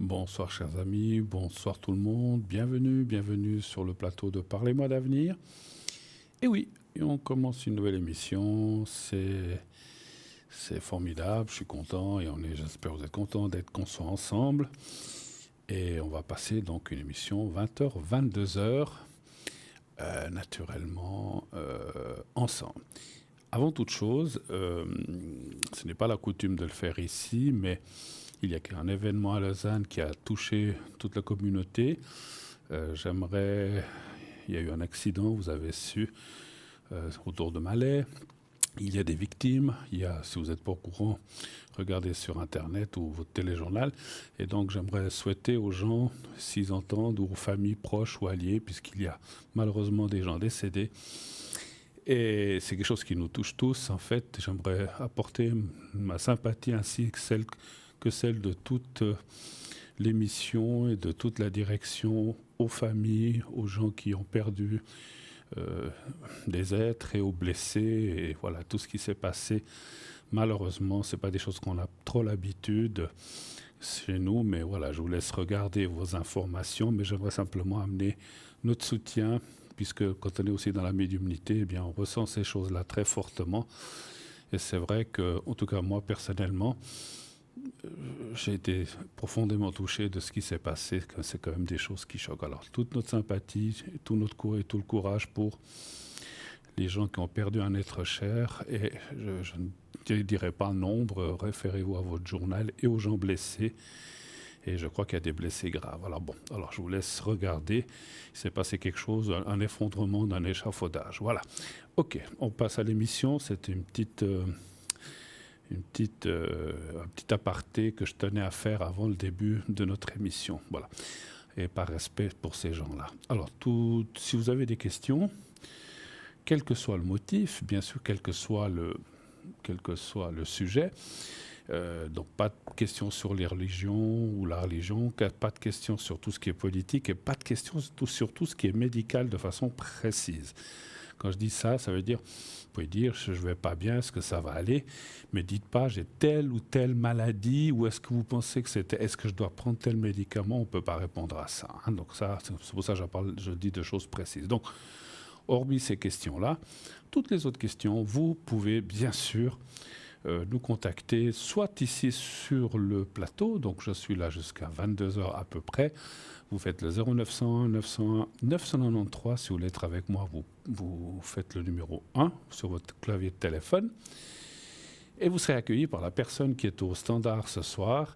Bonsoir chers amis, bonsoir tout le monde, bienvenue sur le plateau de Parlez-moi d'avenir. Et oui, on commence une nouvelle émission, c'est formidable, je suis content et j'espère que vous êtes contents qu'on soit ensemble. Et on va passer donc une émission 20h, 22h, naturellement ensemble. Avant toute chose, ce n'est pas la coutume de le faire ici, mais il y a un événement à Lausanne qui a touché toute la communauté. Il y a eu un accident, vous avez su, autour de Malais. Il y a des victimes. Si vous n'êtes pas au courant, regardez sur Internet ou votre téléjournal. Et donc, j'aimerais souhaiter aux gens, s'ils entendent, ou aux familles proches ou alliées, puisqu'il y a malheureusement des gens décédés. Et c'est quelque chose qui nous touche tous. En fait, j'aimerais apporter ma sympathie ainsi que celle de toute l'émission et de toute la direction aux familles, aux gens qui ont perdu des êtres et aux blessés. Et voilà, tout ce qui s'est passé, malheureusement, ce n'est pas des choses qu'on a trop l'habitude chez nous. Mais voilà, je vous laisse regarder vos informations. Mais j'aimerais simplement amener notre soutien, puisque quand on est aussi dans la médiumnité, eh bien, on ressent ces choses-là très fortement. Et c'est vrai que, en tout cas, moi, personnellement, j'ai été profondément touché de ce qui s'est passé, que c'est quand même des choses qui choquent. Alors, toute notre sympathie, tout notre le courage pour les gens qui ont perdu un être cher. Et je ne dirai pas nombre, référez-vous à votre journal et aux gens blessés. Et je crois qu'il y a des blessés graves. Alors je vous laisse regarder. Il s'est passé quelque chose, un effondrement d'un échafaudage. Voilà. Ok, on passe à l'émission. C'était un petit aparté que je tenais à faire avant le début de notre émission. Voilà. Et par respect pour ces gens-là. Alors, si vous avez des questions, quel que soit le motif, bien sûr, quel que soit le sujet, donc pas de questions sur les religions ou la religion, pas de questions sur tout ce qui est politique et pas de questions sur tout ce qui est médical de façon précise. Quand je dis ça, ça veut dire, vous pouvez dire, je ne vais pas bien, est-ce que ça va aller? Mais dites pas, j'ai telle ou telle maladie, ou est-ce que vous pensez que est-ce que je dois prendre tel médicament? On ne peut pas répondre à ça. Hein. Donc ça, c'est pour ça que je dis de choses précises. Donc, hormis ces questions-là, toutes les autres questions, vous pouvez bien sûr nous contacter, soit ici sur le plateau, donc je suis là jusqu'à 22h à peu près. Vous faites le 0901 901 993, si vous voulez être avec moi, vous faites le numéro 1 sur votre clavier de téléphone. Et vous serez accueilli par la personne qui est au standard ce soir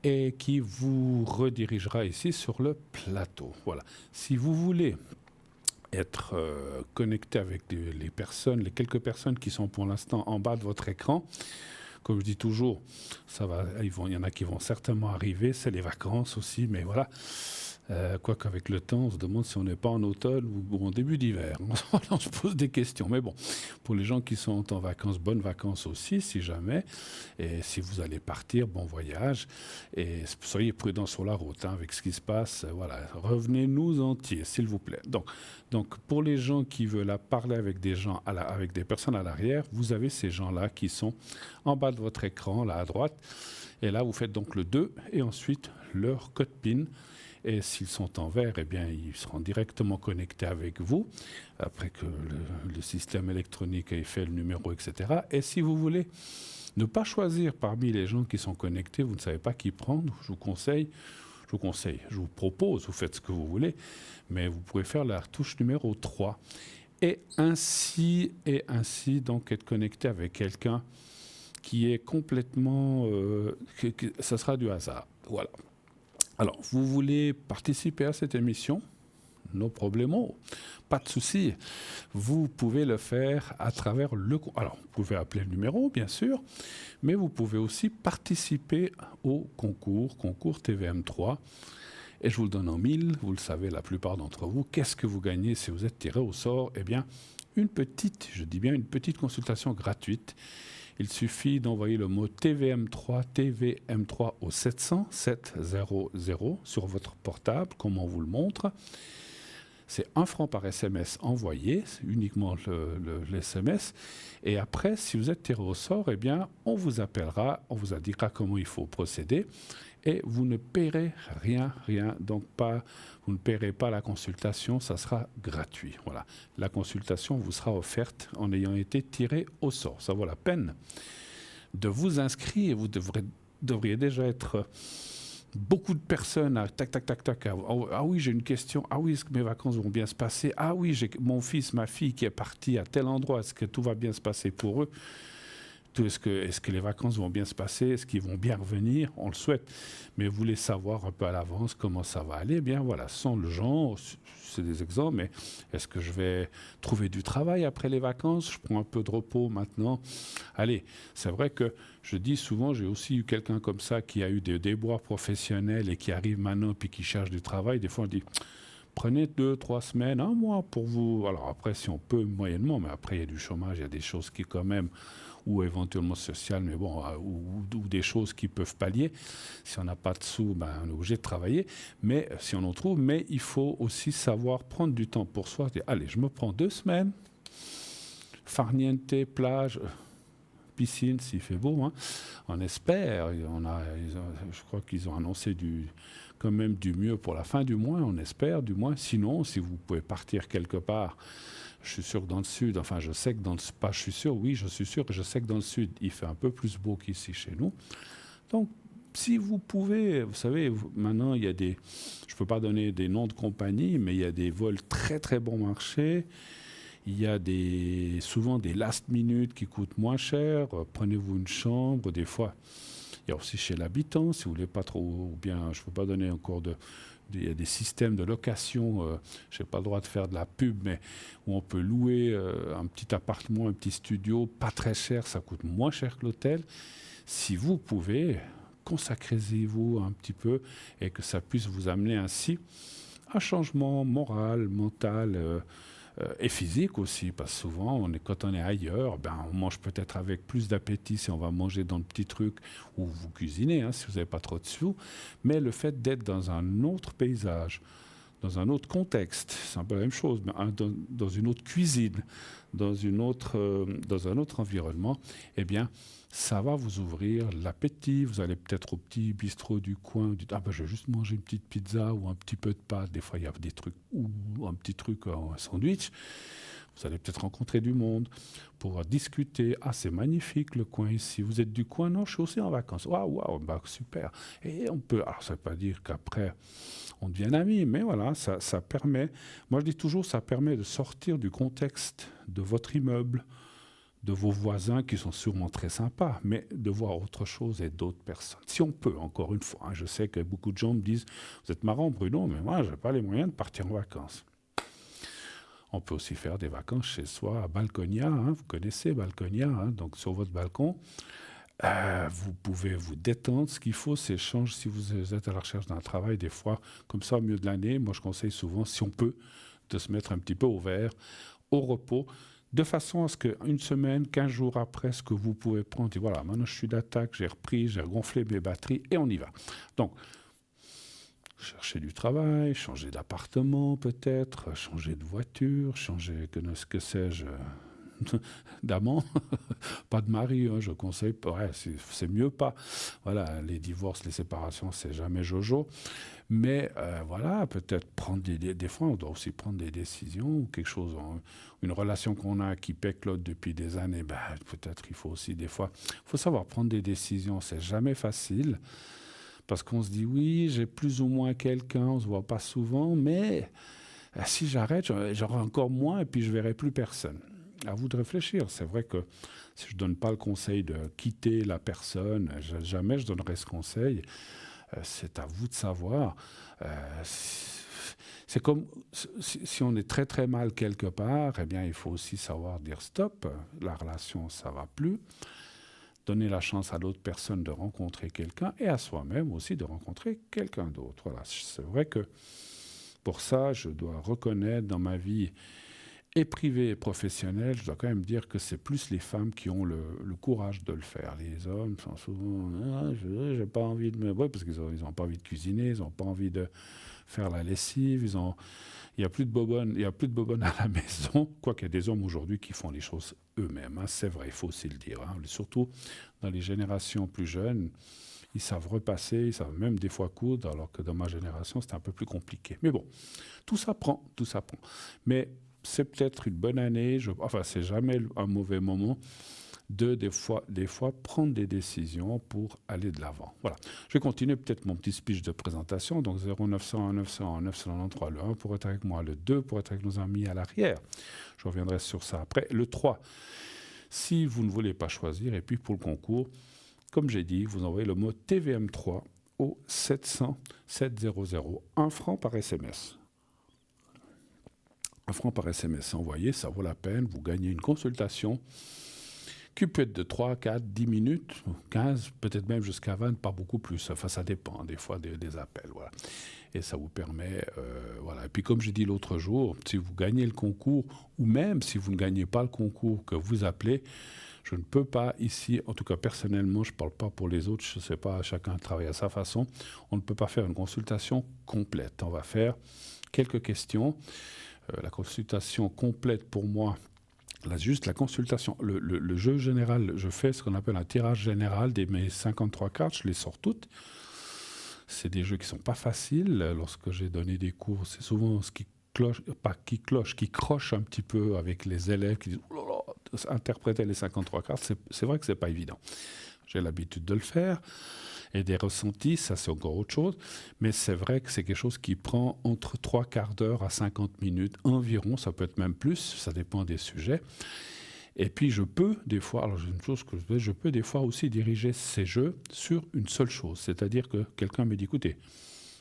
et qui vous redirigera ici sur le plateau. Voilà. Si vous voulez être connecté avec les quelques personnes qui sont pour l'instant en bas de votre écran. Comme je dis toujours, il y en a qui vont certainement arriver, c'est les vacances aussi, mais voilà. Quoique avec le temps, on se demande si on n'est pas en automne ou en début d'hiver. On se pose des questions. Mais bon, pour les gens qui sont en vacances, bonnes vacances aussi, si jamais. Et si vous allez partir, bon voyage. Et soyez prudents sur la route avec ce qui se passe. Voilà, revenez-nous entiers, s'il vous plaît. Donc, pour les gens qui veulent parler avec des gens, avec des personnes à l'arrière, vous avez ces gens-là qui sont en bas de votre écran, là à droite. Et là, vous faites donc le 2 et ensuite leur code PIN. Et s'ils sont en vert, eh bien, ils seront directement connectés avec vous, après que le système électronique ait fait le numéro, etc. Et si vous voulez ne pas choisir parmi les gens qui sont connectés, vous ne savez pas qui prendre, je vous propose, vous faites ce que vous voulez, mais vous pouvez faire la touche numéro 3. Et ainsi donc être connecté avec quelqu'un qui est complètement... ça sera du hasard. Voilà. Alors, vous voulez participer à cette émission? No problemo, pas de souci. Vous pouvez le faire à travers Alors, vous pouvez appeler le numéro, bien sûr, mais vous pouvez aussi participer au concours TVM3. Et je vous le donne en 1000, vous le savez, la plupart d'entre vous. Qu'est-ce que vous gagnez si vous êtes tiré au sort? Eh bien, une petite consultation gratuite. Il suffit d'envoyer le mot TVM3 au 700 700 sur votre portable, comme on vous le montre. C'est 1 franc par SMS envoyé, c'est uniquement le SMS. Et après, si vous êtes tiré au sort, eh bien, on vous appellera, on vous indiquera comment il faut procéder. Et vous ne paierez rien. Donc, vous ne paierez pas la consultation, ça sera gratuit. Voilà. La consultation vous sera offerte en ayant été tiré au sort. Ça vaut la peine de vous inscrire. Vous devriez déjà être beaucoup de personnes à tac. Ah oui, j'ai une question. Ah oui, est-ce que mes vacances vont bien se passer? Ah oui, j'ai mon fils, ma fille qui est parti à tel endroit. Est-ce que tout va bien se passer pour eux? Est-ce que les vacances vont bien se passer? Est-ce qu'ils vont bien revenir? On le souhaite. Mais vous voulez savoir un peu à l'avance comment ça va aller? Eh bien voilà, sans le genre, c'est des exemples, mais est-ce que je vais trouver du travail après les vacances? Je prends un peu de repos maintenant. Allez, c'est vrai que je dis souvent, j'ai aussi eu quelqu'un comme ça qui a eu des déboires professionnels et qui arrive maintenant puis qui cherche du travail. Des fois, on dit, prenez 2-3 semaines, 1 mois pour vous. Alors après, si on peut, moyennement, mais après, il y a du chômage, il y a des choses qui quand même, ou éventuellement sociales, mais bon, ou des choses qui peuvent pallier. Si on n'a pas de sous, ben, on est obligé de travailler, mais si on en trouve, mais il faut aussi savoir prendre du temps pour soi, dire, allez, je me prends 2 semaines, farniente, plage, piscine, s'il fait beau, hein. On espère, je crois qu'ils ont annoncé quand même du mieux pour la fin du mois, on espère du moins. Sinon, si vous pouvez partir quelque part, je suis sûr que dans le sud, enfin je sais que dans le sud, pas je suis sûr, oui je suis sûr que je sais que dans le sud, il fait un peu plus beau qu'ici chez nous. Donc, si vous pouvez, vous savez, maintenant il y a je ne peux pas donner des noms de compagnies, mais il y a des vols très très bon marché. Il y a souvent des last minute qui coûtent moins cher. Prenez-vous une chambre, des fois. Il y a aussi chez l'habitant, si vous voulez pas trop, ou bien je ne peux pas donner encore il y a des systèmes de location, je n'ai pas le droit de faire de la pub, mais où on peut louer un petit appartement, un petit studio, pas très cher, ça coûte moins cher que l'hôtel. Si vous pouvez, consacrez-vous un petit peu et que ça puisse vous amener ainsi un changement moral, mental, et physique aussi, parce que souvent, quand on est ailleurs, ben, on mange peut-être avec plus d'appétit si on va manger dans le petit truc, ou vous cuisinez, hein, si vous n'avez pas trop de sous, mais le fait d'être dans un autre paysage, dans un autre contexte, c'est un peu la même chose, mais dans une autre cuisine, dans un autre environnement, eh bien, ça va vous ouvrir l'appétit. Vous allez peut-être au petit bistrot du coin, vous dites, ah ben je vais juste manger une petite pizza ou un petit peu de pâtes. Des fois, il y a des trucs, ou un petit truc, un sandwich. Vous allez peut-être rencontrer du monde, pouvoir discuter. Ah, c'est magnifique le coin ici. Vous êtes du coin? Non, je suis aussi en vacances. Waouh, bah, super. Et on peut, alors ça ne veut pas dire qu'après, on devient amis, mais voilà, ça permet, moi je dis toujours, ça permet de sortir du contexte de votre immeuble, de vos voisins qui sont sûrement très sympas, mais de voir autre chose et d'autres personnes. Si on peut, encore une fois, hein, je sais que beaucoup de gens me disent, vous êtes marrant Bruno, mais moi je n'ai pas les moyens de partir en vacances. On peut aussi faire des vacances chez soi à Balconia, hein, vous connaissez Balconia, hein, donc sur votre balcon. Vous pouvez vous détendre. Ce qu'il faut, c'est changer. Si vous êtes à la recherche d'un travail, des fois, comme ça, au milieu de l'année, moi je conseille souvent, si on peut, de se mettre un petit peu au vert, au repos, de façon à ce qu'une semaine, 15 jours après, ce que vous pouvez prendre, et voilà, maintenant je suis d'attaque, j'ai repris, j'ai gonflé mes batteries, et on y va. Donc, chercher du travail, changer d'appartement peut-être, changer de voiture, changer, que sais-je, d'amant, pas de mari, hein, je conseille, ouais, c'est mieux pas. Voilà, les divorces, les séparations, c'est jamais jojo. Mais voilà, peut-être prendre des fois, on doit aussi prendre des décisions ou quelque chose, une relation qu'on a qui pèclote depuis des années, ben, peut-être il faut aussi des fois, il faut savoir prendre des décisions, c'est jamais facile. Parce qu'on se dit, oui, j'ai plus ou moins quelqu'un, on ne se voit pas souvent, mais si j'arrête, j'aurai encore moins et puis je ne verrai plus personne. À vous de réfléchir. C'est vrai que si je ne donne pas le conseil de quitter la personne, jamais je donnerai ce conseil. C'est à vous de savoir. C'est comme si on est très très mal quelque part, eh bien il faut aussi savoir dire stop, la relation ça va plus. Donner la chance à l'autre personne de rencontrer quelqu'un et à soi-même aussi de rencontrer quelqu'un d'autre. Voilà, c'est vrai que pour ça, je dois reconnaître dans ma vie et privé et professionnel, je dois quand même dire que c'est plus les femmes qui ont le courage de le faire. Les hommes sont souvent, ah, j'ai pas envie de me... Ouais, parce qu'ils ont pas envie de cuisiner, ils n'ont pas envie de faire la lessive, il n'y a plus de bobonne, il y a plus de bobonne à la maison, quoiqu'il y a des hommes aujourd'hui qui font les choses eux-mêmes, hein, c'est vrai, il faut aussi le dire. Hein. Surtout dans les générations plus jeunes, ils savent repasser, ils savent même des fois coudre, alors que dans ma génération, c'était un peu plus compliqué. Mais bon, tout s'apprend, tout s'apprend. Mais c'est peut-être une bonne année, enfin, c'est jamais un mauvais moment de, des fois, prendre des décisions pour aller de l'avant. Voilà. Je vais continuer peut-être mon petit speech de présentation. Donc 0900 900 993, le 1 pour être avec moi, le 2 pour être avec nos amis à l'arrière. Je reviendrai sur ça après. Le 3, si vous ne voulez pas choisir. Et puis pour le concours, comme j'ai dit, vous envoyez le mot TVM3 au 700 700, 1 franc par SMS. 1 franc par SMS envoyé, ça vaut la peine. Vous gagnez une consultation qui peut être de 3, 4, 10 minutes, 15, peut-être même jusqu'à 20, pas beaucoup plus. Enfin, ça dépend des fois des appels. Voilà. Et ça vous permet... voilà. Et puis, comme j'ai dit l'autre jour, si vous gagnez le concours, ou même si vous ne gagnez pas le concours que vous appelez, je ne peux pas ici, en tout cas personnellement, je ne parle pas pour les autres, je ne sais pas, chacun travaille à sa façon, on ne peut pas faire une consultation complète. On va faire quelques questions. La consultation complète pour moi, là, juste la consultation, le jeu général, je fais ce qu'on appelle un tirage général de mes 53 cartes, je les sors toutes. C'est des jeux qui ne sont pas faciles. Lorsque j'ai donné des cours, c'est souvent ce qui cloche, pas qui cloche, qui croche un petit peu avec les élèves qui disent « Oh là là, interpréter les 53 cartes, c'est vrai que ce n'est pas évident ». J'ai l'habitude de le faire. Et des ressentis, ça c'est encore autre chose. Mais c'est vrai que c'est quelque chose qui prend entre 3 quarts d'heure à 50 minutes environ. Ça peut être même plus, ça dépend des sujets. Et puis je peux des fois, alors j'ai une chose que je peux des fois aussi diriger ces jeux sur une seule chose. C'est-à-dire que quelqu'un me dit, écoutez,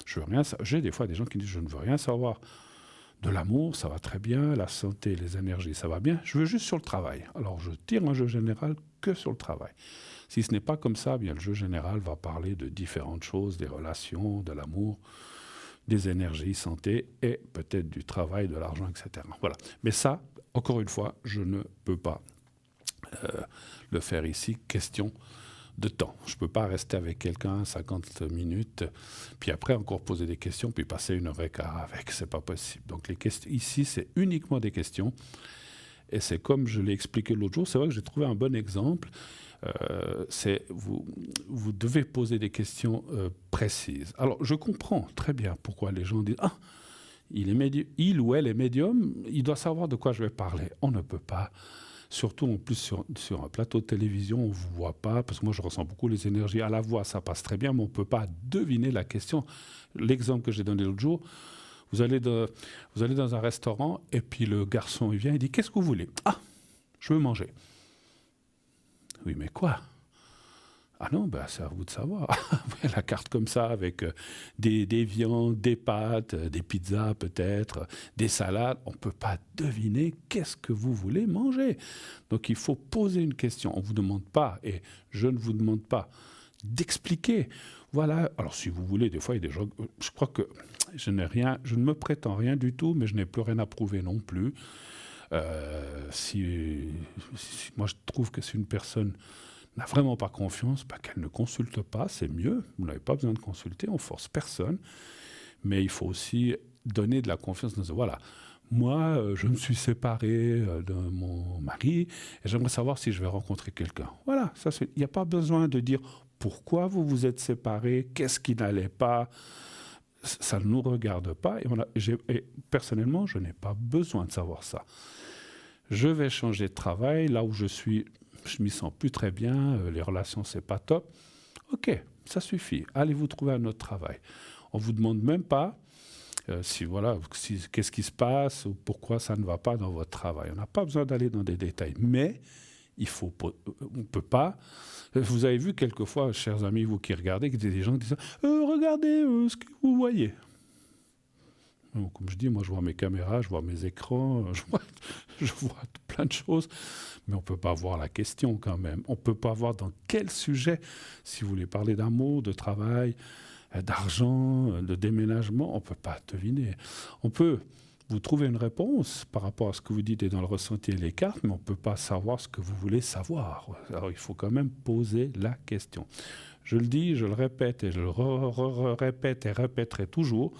je veux rien, j'ai des fois des gens qui disent, je ne veux rien savoir de l'amour, ça va très bien, la santé, les énergies, ça va bien. Je veux juste sur le travail. Alors je tire un jeu général que sur le travail. Si ce n'est pas comme ça, bien le jeu général va parler de différentes choses, des relations, de l'amour, des énergies, santé et peut-être du travail, de l'argent, etc. Voilà. Mais ça, encore une fois, je ne peux pas le faire ici. Question de temps. Je ne peux pas rester avec quelqu'un 50 minutes, puis après encore poser des questions, puis passer 1h15 avec. C'est pas possible. Donc les questions ici, c'est uniquement des questions. Et c'est comme je l'ai expliqué l'autre jour, c'est vrai que j'ai trouvé un bon exemple. Vous devez poser des questions précises. Alors, je comprends très bien pourquoi les gens disent « Ah, il ou elle est médium, il doit savoir de quoi je vais parler. » On ne peut pas. Surtout, en plus, sur un plateau de télévision, on ne vous voit pas, parce que moi, je ressens beaucoup les énergies. À la voix, ça passe très bien, mais on ne peut pas deviner la question. L'exemple que j'ai donné l'autre jour, vous allez dans un restaurant, et puis le garçon, il vient, il dit « Qu'est-ce que vous voulez ?»« Ah, je veux manger. » Oui, mais quoi? Ah non, ben c'est à vous de savoir. La carte comme ça, avec des viandes, des pâtes, des pizzas peut-être, des salades, on ne peut pas deviner qu'est-ce que vous voulez manger. Donc il faut poser une question. On ne vous demande pas, et je ne vous demande pas, d'expliquer. Voilà, alors si vous voulez, des fois, il y a des gens... Je crois que je ne me prétends rien du tout, mais je n'ai plus rien à prouver non plus. Si moi je trouve que si une personne n'a vraiment pas confiance, qu'elle ne consulte pas, c'est mieux. Vous n'avez pas besoin de consulter, on force personne. Mais il faut aussi donner de la confiance. Voilà, moi, je me suis séparé de mon mari et j'aimerais savoir si je vais rencontrer quelqu'un. Voilà, il n'y a pas besoin de dire pourquoi vous vous êtes séparés, qu'est-ce qui n'allait pas. Ça ne nous regarde pas. Et personnellement, je n'ai pas besoin de savoir ça. Je vais changer de travail, là où je suis... Je m'y sens plus très bien, les relations, c'est pas top. Ok, ça suffit. Allez vous trouver un autre travail. On vous demande même pas qu'est-ce qui se passe ou pourquoi ça ne va pas dans votre travail. On n'a pas besoin d'aller dans des détails. Mais on peut pas. Vous avez vu quelquefois, chers amis, vous qui regardez, que des gens qui disent regardez ce que vous voyez. Donc, comme je dis, moi je vois mes caméras, je vois mes écrans, je vois plein de choses, mais on ne peut pas voir la question quand même. On ne peut pas voir dans quel sujet, si vous voulez parler d'amour, de travail, d'argent, de déménagement, on ne peut pas deviner. On peut vous trouvez une réponse par rapport à ce que vous dites et dans le ressenti et les cartes, mais on ne peut pas savoir ce que vous voulez savoir. Alors il faut quand même poser la question. Je le dis, je le répète et je le répète et répéterai toujours,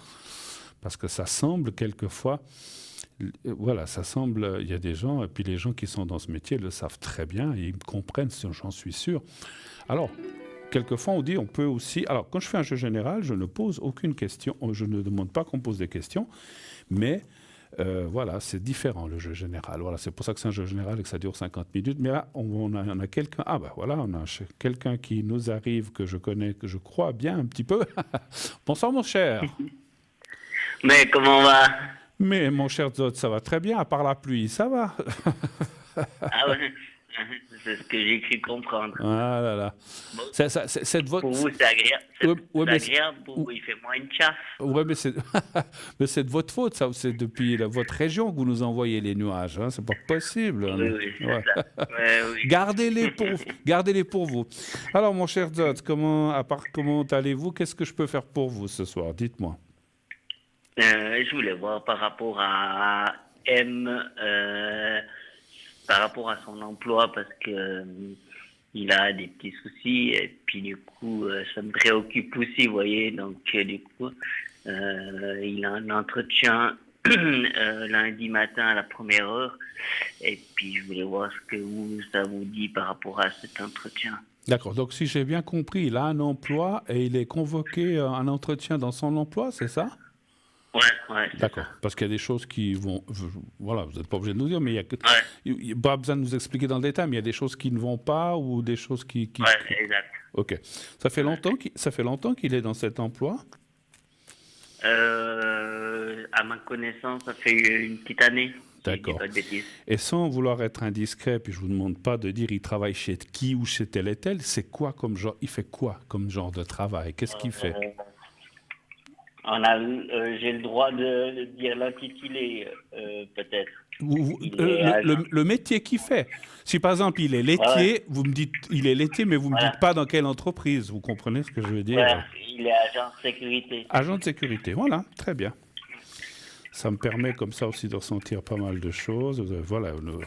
parce que ça semble quelquefois, voilà, ça semble, il y a des gens, et puis les gens qui sont dans ce métier le savent très bien, et ils me comprennent, j'en suis sûr. Alors, quelquefois on dit, on peut aussi, alors quand je fais un jeu général, je ne pose aucune question, je ne demande pas qu'on pose des questions, mais voilà, c'est différent le jeu général. Voilà, c'est pour ça que c'est un jeu général et que ça dure 50 minutes. Mais là, on a quelqu'un. Ah ben voilà, on a quelqu'un qui nous arrive, que je connais, que je crois bien un petit peu. Bonsoir mon cher. Mais comment on va? Mais mon cher Zod, ça va très bien, à part la pluie, ça va. Ah ouais, c'est ce que j'ai cru comprendre. Ah là là. Bon, C'est de votre... pour vous, c'est agréable. Ouais, ouais, mais Agréable, pour vous, il fait moins une chasse. ouais, mais c'est mais c'est de votre faute, ça. C'est depuis votre région que vous nous envoyez les nuages. Hein. C'est pas possible. Oui, oui, c'est Ouais. ça. Ouais, oui. Gardez-les pour vous. Alors, mon cher Zod, comment allez-vous? Qu'est-ce que je peux faire pour vous ce soir? Dites-moi. Je voulais voir par rapport à M, par rapport à son emploi, parce que il a des petits soucis, et puis du coup, ça me préoccupe aussi, vous voyez. Donc, du coup, il a un entretien lundi matin à la première heure, et puis je voulais voir ce que ça vous dit par rapport à cet entretien. D'accord. Donc, si j'ai bien compris, il a un emploi et il est convoqué à un entretien dans son emploi, c'est ça? Ouais, c'est D'accord. ça. Parce qu'il y a des choses qui vont... Voilà, vous n'êtes pas obligé de nous dire, mais Ouais, il n'y a pas besoin de nous expliquer dans le détail, mais il y a des choses qui ne vont pas ou des choses ouais, exact. Ok. Ça fait longtemps qu'il est dans cet emploi? À ma connaissance, ça fait une petite année, si je dis D'accord. pas de bêtises. Et sans vouloir être indiscret, puis je vous demande pas de dire il travaille chez qui ou chez tel et tel, c'est quoi comme genre, il fait quoi comme genre de travail? Qu'est-ce qu'il fait? Euh, j'ai le droit de dire l'intitulé, peut-être. Il est agent. Le métier qu'il fait. Si par exemple il est Ouais, laitier, vous me dites il est laitier, mais vous me voilà. dites pas dans quelle entreprise. Vous comprenez ce que je veux Ouais, dire? il est agent de sécurité. Agent de sécurité. Voilà, très bien. Ça me permet comme ça aussi de ressentir pas mal de choses. Voilà. Euh,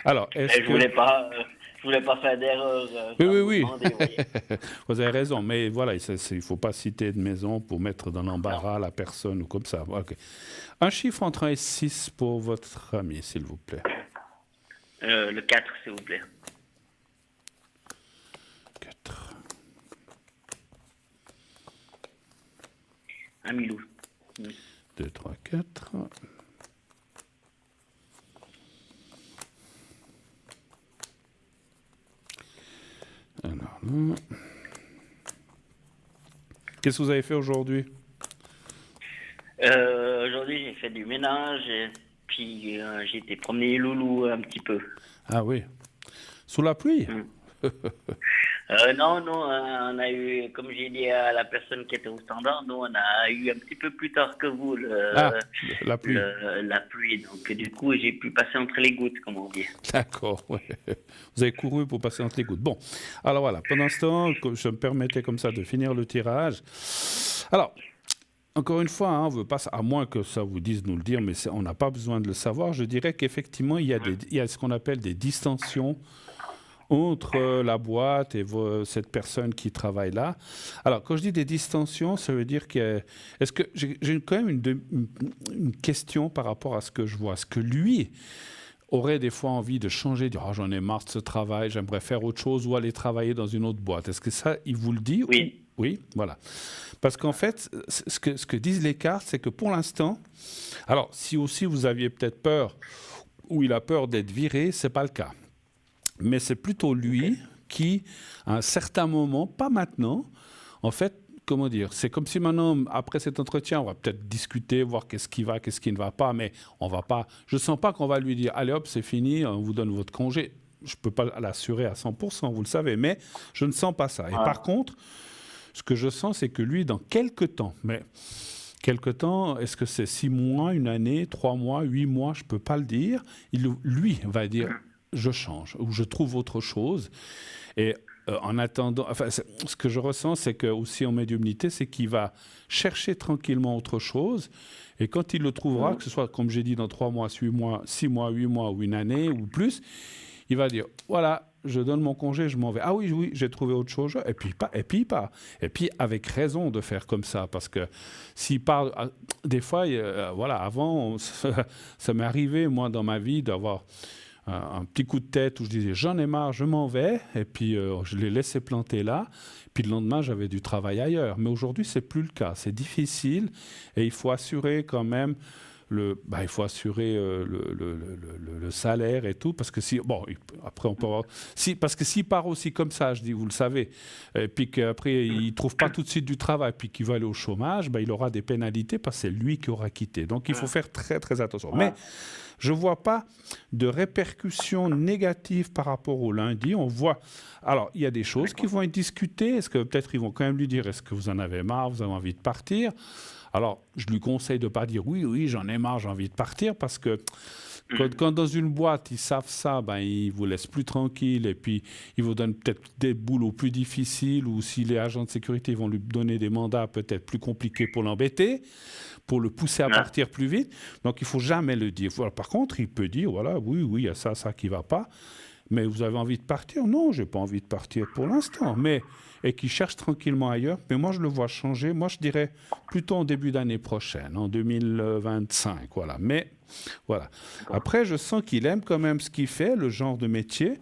Alors, est-ce Mais que... je voulais pas faire d'erreur Oui, sans oui, vous oui. demander, vous voyez. Vous avez raison, mais voilà, il ne faut pas citer de maison pour mettre dans Non. l'embarras la personne ou comme ça. Voilà, ok. Un chiffre entre 1 et 6 pour votre ami, s'il vous plaît. Le 4, s'il vous plaît. 4. Un Milou. 2, 3, 4. Alors là. Qu'est-ce que vous avez fait aujourd'hui? Aujourd'hui, j'ai fait du ménage, et puis j'ai été promener les loulous un petit peu. Ah oui. Sous la pluie? Mm. Non, on a eu, comme j'ai dit à la personne qui était au standard, nous, on a eu un petit peu plus tard que vous Ah, la pluie. la pluie. Donc, du coup, j'ai pu passer entre les gouttes, comme on dit. D'accord, ouais. Vous avez couru pour passer entre les gouttes. Bon, alors voilà, pendant ce temps, je me permettais comme ça de finir le tirage. Alors, encore une fois, hein, on veut pas, à moins que ça vous dise nous le dire, mais on n'a pas besoin de le savoir. Je dirais qu'effectivement, il y a ce qu'on appelle des distensions entre la boîte et cette personne qui travaille là. Alors, quand je dis des distensions, ça veut dire que... Est-ce que j'ai quand même une question par rapport à ce que je vois? Est-ce que lui aurait des fois envie de changer, de dire oh, j'en ai marre de ce travail, j'aimerais faire autre chose ou aller travailler dans une autre boîte? Est-ce que ça, il vous le dit? Oui. Oui, voilà. Parce qu'en fait, ce que disent les cartes, c'est que pour l'instant... Alors, si aussi vous aviez peut-être peur ou il a peur d'être viré, c'est pas le cas. Mais c'est plutôt lui qui, à un certain moment, pas maintenant, en fait, comment dire, c'est comme si maintenant, après cet entretien, on va peut-être discuter, voir qu'est-ce qui va, qu'est-ce qui ne va pas, mais on va pas, je ne sens pas qu'on va lui dire, allez hop, c'est fini, on vous donne votre congé. Je ne peux pas l'assurer à 100%, vous le savez, mais je ne sens pas ça. Et par contre, ce que je sens, c'est que lui, dans quelques temps, est-ce que c'est 6 mois, une année, 3 mois, 8 mois, je ne peux pas le dire, lui va dire, je change, ou je trouve autre chose. Et en attendant, enfin, ce que je ressens, c'est que aussi en médiumnité, c'est qu'il va chercher tranquillement autre chose. Et quand il le trouvera, que ce soit, comme j'ai dit, dans 3 mois, 8 mois, 6 mois, 8 mois ou une année ou plus, il va dire, voilà, je donne mon congé, je m'en vais. Ah oui, oui, j'ai trouvé autre chose. Et puis pas, et puis pas. Et puis avec raison de faire comme ça, parce que s'il part, des fois, voilà, avant, ça m'est arrivé, moi, dans ma vie, d'avoir un petit coup de tête où je disais j'en ai marre, je m'en vais, et puis je l'ai laissé planter là, puis le lendemain j'avais du travail ailleurs. Mais aujourd'hui c'est plus le cas, c'est difficile et il faut assurer quand même il faut assurer le salaire et tout, parce que si, bon, après on peut avoir, si, parce que s'il part aussi comme ça, je dis, vous le savez, et puis qu'après il trouve pas tout de suite du travail, puis qu'il va aller au chômage, il aura des pénalités parce que c'est lui qui aura quitté. Donc il faut faire très très attention. Mais je ne vois pas de répercussions négatives par rapport au lundi. On voit. Alors, il y a des choses qui vont être discutées. Est-ce que peut-être ils vont quand même lui dire est-ce que vous en avez marre, vous avez envie de partir? Alors, je lui conseille de ne pas dire oui, oui, j'en ai marre, j'ai envie de partir, parce que quand dans une boîte, ils savent ça, ils ne vous laissent plus tranquille, et puis ils vous donnent peut-être des boulots plus difficiles, ou si les agents de sécurité vont lui donner des mandats peut-être plus compliqués pour l'embêter, pour le pousser à partir plus vite. Donc, il ne faut jamais le dire. Voilà, par contre, il peut dire, voilà, oui, oui, il y a ça, ça qui ne va pas. Mais vous avez envie de partir? Non, je n'ai pas envie de partir pour l'instant. Et qui cherche tranquillement ailleurs. Mais moi, je le vois changer. Moi, je dirais plutôt en début d'année prochaine, en 2025. Voilà. Mais voilà. Après, je sens qu'il aime quand même ce qu'il fait, le genre de métier.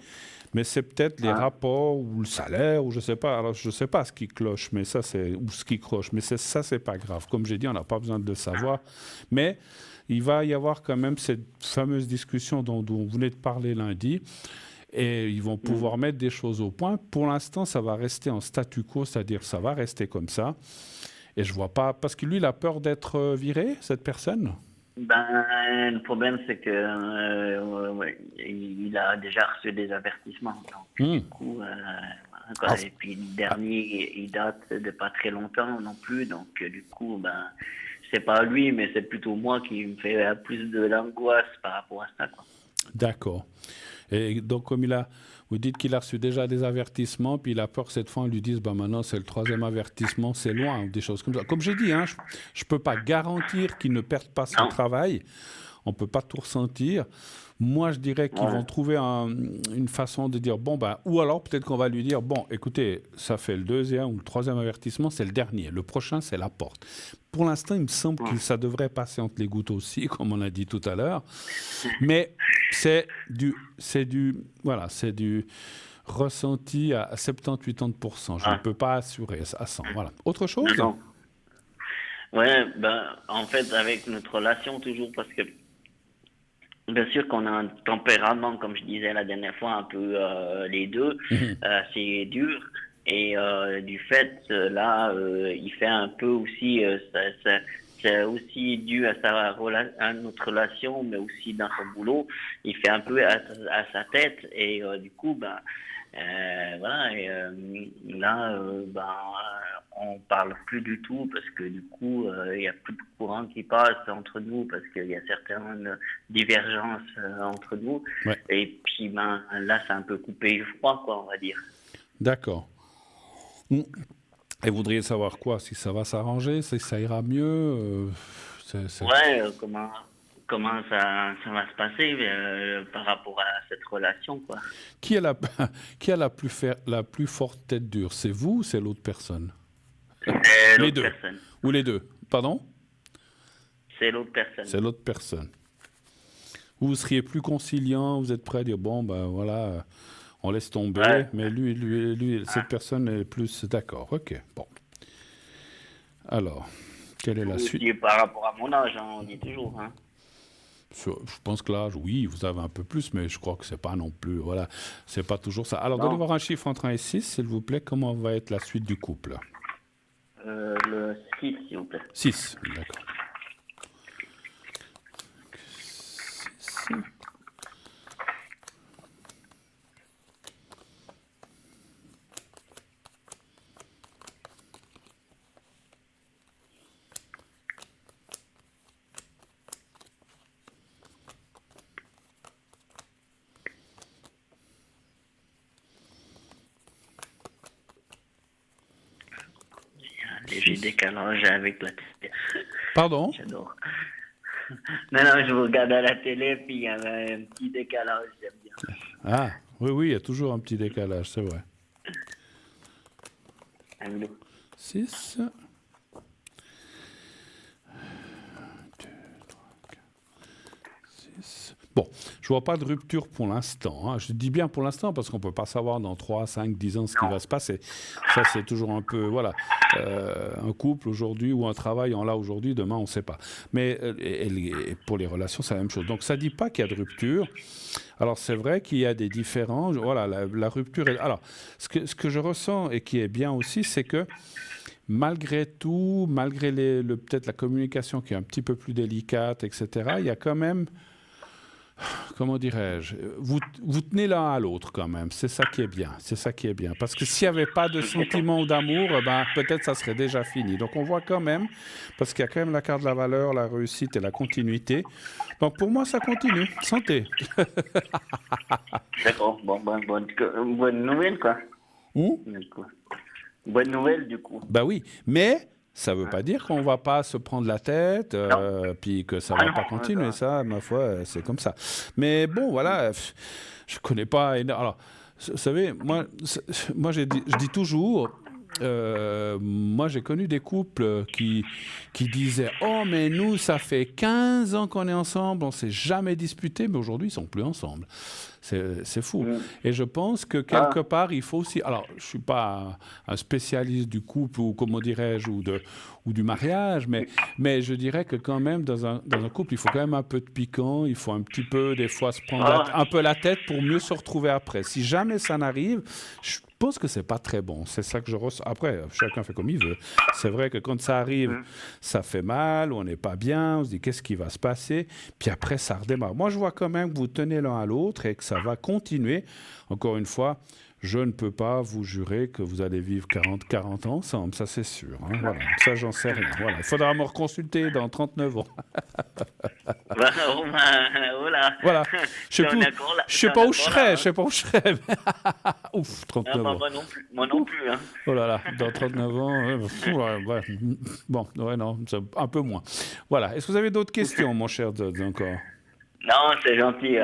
Mais c'est peut-être les rapports ou le salaire, ou je ne sais pas. Alors, je ne sais pas ce qui cloche, mais ça, ou ce qui croche. Mais ça, c'est pas grave. Comme j'ai dit, on n'a pas besoin de le savoir. Mais il va y avoir quand même cette fameuse discussion dont vous venez de parler lundi. Et ils vont pouvoir mettre des choses au point. Pour l'instant, ça va rester en statu quo, c'est-à-dire ça va rester comme ça. Et je vois pas... Parce que lui, il a peur d'être viré, cette personne? Le problème, c'est que il a déjà reçu des avertissements. Donc, du coup, et puis le dernier, il date de pas très longtemps non plus. Donc, du coup, c'est pas lui, mais c'est plutôt moi qui me fait plus de l'angoisse par rapport à ça, quoi. D'accord. Et donc, vous dites qu'il a reçu déjà des avertissements, puis il a peur que cette fois on lui dise, maintenant c'est le 3e avertissement, c'est loin, ou des choses comme ça. Comme j'ai dit, je ne peux pas garantir qu'il ne perde pas son travail. On ne peut pas tout ressentir. Moi, je dirais qu'ils vont trouver une façon de dire, ou alors peut-être qu'on va lui dire, écoutez, ça fait le 2e ou le 3e avertissement, c'est le dernier. Le prochain, c'est la porte. Pour l'instant, il me semble que ça devrait passer entre les gouttes aussi, comme on a dit tout à l'heure. Mais c'est du ressenti à 70-80%. Je ne peux pas assurer à 100. Voilà. Autre chose? Ouais, en fait, avec notre relation toujours, parce que bien sûr qu'on a un tempérament, comme je disais la dernière fois, un peu les deux, assez dur. Et du fait, là, il fait un peu aussi, c'est aussi dû à notre relation, mais aussi dans son boulot. Il fait un peu à sa tête. Et du coup, voilà. Et là, on parle plus du tout parce que du coup, il y a plus de courant qui passe entre nous parce qu'il y a certaines divergences entre nous. Ouais. Et puis, là, c'est un peu coupé du froid, quoi, on va dire. D'accord. Et vous voudriez savoir quoi? Si ça va s'arranger, si ça ira mieux Ouais, comment ça va se passer par rapport à cette relation, quoi. Qui a la plus forte tête dure? C'est vous ou c'est l'autre personne? C'est Les l'autre deux. personne. Ou les deux? Pardon? C'est l'autre personne. C'est l'autre personne. Vous seriez plus conciliant, vous êtes prêt à dire, voilà, on laisse tomber, mais lui, cette personne est plus d'accord. Ok, bon. Alors, quelle est la suite? Par rapport à mon âge, on dit toujours. Je pense que l'âge, oui, vous avez un peu plus, mais je crois que c'est pas non plus, voilà, c'est pas toujours ça. Alors, donnez-moi un chiffre entre 1 et 6, s'il vous plaît. Comment va être la suite du couple? Le 6, s'il vous plaît. 6, d'accord. 6. J'ai décalage avec la télé. Pardon? J'adore. Non, non, je vous regarde à la télé, puis il y avait un petit décalage, j'aime bien. Ah, oui, oui, il y a toujours un petit décalage, c'est vrai. Allô? 6. Bon, je vois pas de rupture pour l'instant. Hein. Je dis bien pour l'instant parce qu'on peut pas savoir dans 3, 5, 10 ans ce qui va se passer. Ça, c'est toujours un peu... Voilà. Un couple aujourd'hui ou un travail en là aujourd'hui, demain, on ne sait pas. Mais et pour les relations, c'est la même chose. Donc, ça ne dit pas qu'il y a de rupture. Alors, c'est vrai qu'il y a des différents... Voilà, la rupture... Alors, ce que je ressens et qui est bien aussi, c'est que malgré tout, malgré peut-être la communication qui est un petit peu plus délicate, etc., il y a quand même... Comment dirais-je, vous tenez l'un à l'autre quand même, c'est ça qui est bien, c'est ça qui est bien. Parce que s'il n'y avait pas de sentiment ou d'amour, ben, peut-être ça serait déjà fini. Donc on voit quand même, parce qu'il y a quand même la carte de la valeur, la réussite et la continuité. Donc pour moi, ça continue. Santé. D'accord, bon, bonne nouvelle, quoi. Bonne nouvelle, du coup. Ben oui, mais... Ça ne veut pas dire qu'on ne va pas se prendre la tête, puis que ça ne va pas continuer. Ça, ma foi, c'est comme ça. Mais bon, voilà, je ne connais pas... Alors, vous savez, moi je dis toujours... moi, j'ai connu des couples qui disaient « Oh, mais nous, ça fait 15 ans qu'on est ensemble, on ne s'est jamais disputé, mais aujourd'hui, ils ne sont plus ensemble. » C'est fou. Et je pense que quelque part, il faut aussi... Alors, je ne suis pas un spécialiste du couple, ou comment dirais-je, ou du mariage, mais je dirais que quand même, dans un couple, il faut quand même un peu de piquant, il faut un petit peu, des fois, se prendre un peu la tête pour mieux se retrouver après. Si jamais ça n'arrive, je pense que c'est pas très bon. C'est ça que je ressens. Après, chacun fait comme il veut. C'est vrai que quand ça arrive, ça fait mal, on n'est pas bien, on se dit qu'est-ce qui va se passer, puis après ça redémarre. Moi, je vois quand même que vous tenez l'un à l'autre et que ça va continuer. Encore une fois, je ne peux pas vous jurer que vous allez vivre 40 ans ensemble, ça c'est sûr. Hein, voilà. Ça, j'en sais rien. Voilà. Il faudra me reconsulter dans 39 ans. Voilà. Je sais pas où je serai. Ouf, 39 ans. Moi non plus. Hein. Oh là là, dans 39 ans, bon, ouais, non, un peu moins. Voilà. Est-ce que vous avez d'autres questions, mon cher Dodds, encore? Non, c'est gentil.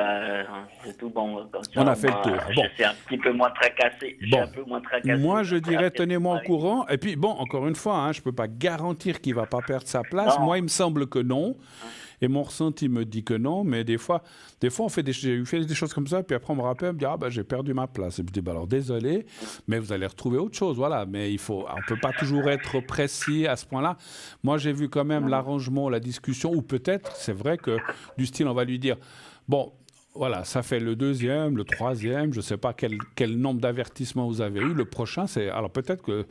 C'est tout bon. Comme ça, on a fait le tour. Bon. Je suis un petit peu moins tracassé. Bon. Moi, je dirais, tenez-moi au courant. Et puis, bon, encore une fois, hein, je ne peux pas garantir qu'il ne va pas perdre sa place. Non. Moi, il me semble que non. Et mon ressenti me dit que non. Mais des fois on fait j'ai fait des choses comme ça. Puis après, on me rappelle, on me dit, j'ai perdu ma place. Et puis, je dis, alors, désolé, mais vous allez retrouver autre chose. Voilà. Mais on ne peut pas toujours être précis à ce point-là. Moi, j'ai vu quand même l'arrangement, la discussion, ou peut-être, c'est vrai que du style, on va lui dire, bon, voilà, ça fait le 2e, le 3e, je ne sais pas quel nombre d'avertissements vous avez eu. Le prochain, c'est... Alors peut-être que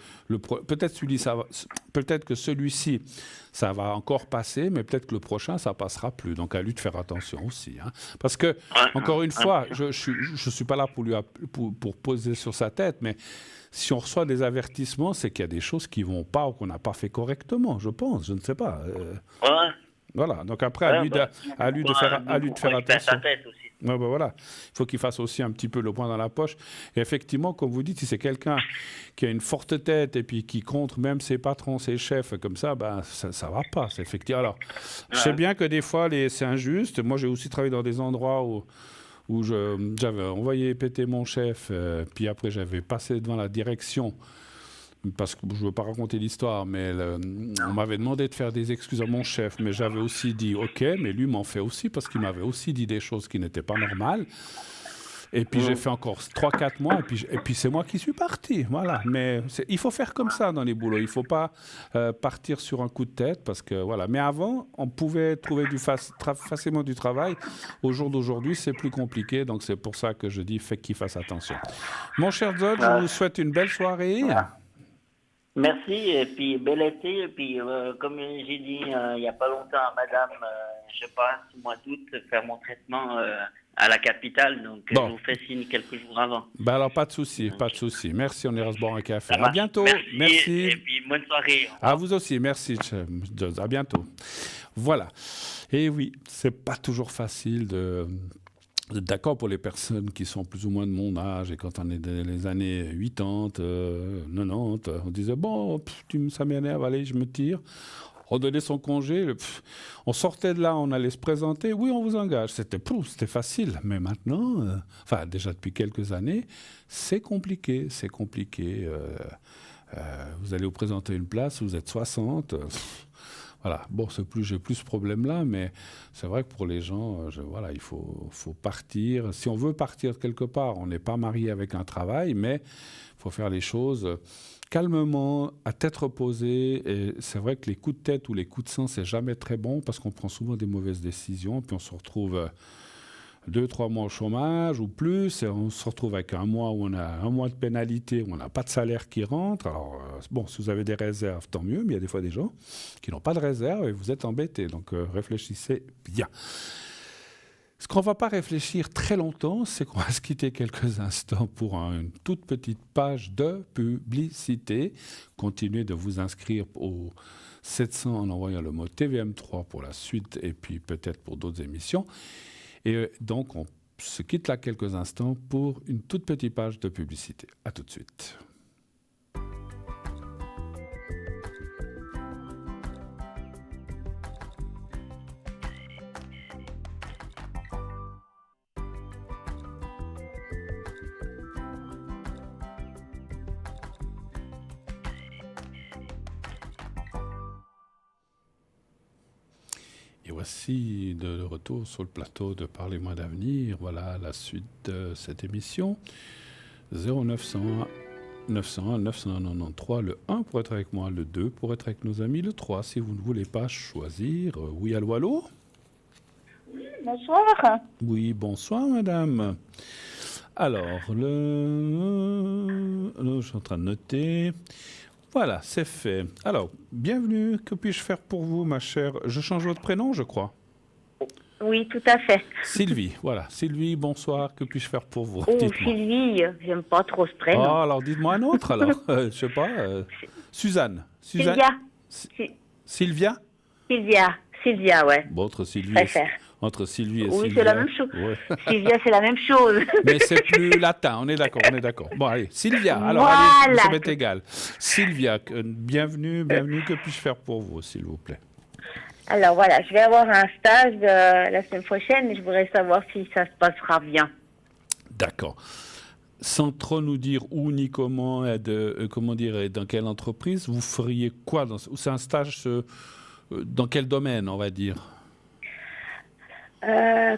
celui-ci, ça va encore passer, mais peut-être que le prochain, ça ne passera plus. Donc à lui de faire attention aussi. Hein. Parce que, encore une fois, je ne suis pas là pour poser sur sa tête, mais si on reçoit des avertissements, c'est qu'il y a des choses qui ne vont pas ou qu'on n'a pas fait correctement, je pense. Je ne sais pas. Voilà, donc après, à lui de faire attention. Ouais, ben voilà. Il faut qu'il fasse aussi un petit peu le point dans la poche. Et effectivement, comme vous dites, si c'est quelqu'un qui a une forte tête et puis qui contre même ses patrons, ses chefs, comme ça, ben, ça ne va pas. C'est effectivement. Alors, je sais bien que des fois, c'est injuste. Moi, j'ai aussi travaillé dans des endroits où j'avais envoyé péter mon chef, puis après, j'avais passé devant la direction. Parce que je ne veux pas raconter l'histoire, mais on m'avait demandé de faire des excuses à mon chef, mais j'avais aussi dit OK, mais lui m'en fait aussi parce qu'il m'avait aussi dit des choses qui n'étaient pas normales. Et puis j'ai fait encore 3-4 mois, et puis c'est moi qui suis parti. Voilà. Mais il faut faire comme ça dans les boulots. Il ne faut pas partir sur un coup de tête, parce que voilà. Mais avant, on pouvait trouver facilement du travail. Au jour d'aujourd'hui, c'est plus compliqué, donc c'est pour ça que je dis qu'il fasse attention. Mon cher Zod, je vous souhaite une belle soirée. Merci, et puis bel été, et puis comme j'ai dit il n'y a pas longtemps à madame, je passe au mois d'août faire mon traitement à la capitale, donc je vous fais signe quelques jours avant. Ben alors pas de souci, pas de souci. Merci, on ira se boire un café. À bientôt. Merci. Et puis bonne soirée. À vous aussi, merci. À bientôt. Voilà. Et oui, c'est pas toujours facile Vous êtes d'accord pour les personnes qui sont plus ou moins de mon âge, et quand on est dans les années 80, 90, on disait, bon, ça m'énerve, allez, je me tire. On donnait son congé, on sortait de là, on allait se présenter, oui, on vous engage. C'était facile, mais maintenant, enfin déjà depuis quelques années, c'est compliqué, vous allez vous présenter une place, vous êtes 60, voilà. Bon, j'ai plus ce problème-là, mais c'est vrai que pour les gens, voilà, il faut partir. Si on veut partir quelque part, on n'est pas marié avec un travail, mais il faut faire les choses calmement, à tête reposée. Et c'est vrai que les coups de tête ou les coups de sang, c'est jamais très bon parce qu'on prend souvent des mauvaises décisions, puis on se retrouve 2-3 mois au chômage ou plus, et on se retrouve avec un mois où on a un mois de pénalité, où on n'a pas de salaire qui rentre. Alors, bon, si vous avez des réserves, tant mieux, mais il y a des fois des gens qui n'ont pas de réserve et vous êtes embêtés. Donc, réfléchissez bien. Ce qu'on ne va pas réfléchir très longtemps, c'est qu'on va se quitter quelques instants pour une toute petite page de publicité. Continuez de vous inscrire au 700 en envoyant le mot TVM3 pour la suite et puis peut-être pour d'autres émissions. Et donc, on se quitte là quelques instants pour une toute petite page de publicité. À tout de suite. Et voici de retour sur le plateau de Parlez-moi d'avenir. Voilà la suite de cette émission. 0901 901 993, le 1 pour être avec moi, le 2 pour être avec nos amis, le 3 si vous ne voulez pas choisir. Oui, allô, allô? Oui, bonsoir. Oui, bonsoir madame. Alors, je suis en train de noter. Voilà, c'est fait. Alors, bienvenue. Que puis-je faire pour vous, ma chère? Je change votre prénom, je crois. Oui, tout à fait. Sylvie, voilà. Sylvie, bonsoir. Que puis-je faire pour vous? Oh, Sylvie, j'aime pas trop ce prénom. Oh, alors dites-moi un autre, alors. Je sais pas. Suzanne. Sylvia. Sylvia? Sylvia, ouais. Bon, entre Sylvie et oui, Sylvia. c'est la même chose. Ouais. Sylvia, c'est la même chose. Mais c'est plus latin, on est d'accord. Bon, allez, Sylvia, alors voilà. allez, ça m'est égal. Sylvia, bienvenue, que puis-je faire pour vous, s'il vous plaît? Alors voilà, je vais avoir un stage la semaine prochaine, mais je voudrais savoir si ça se passera bien. D'accord. Sans trop nous dire où ni comment, et dans quelle entreprise, vous feriez quoi c'est un stage dans quel domaine, on va dire?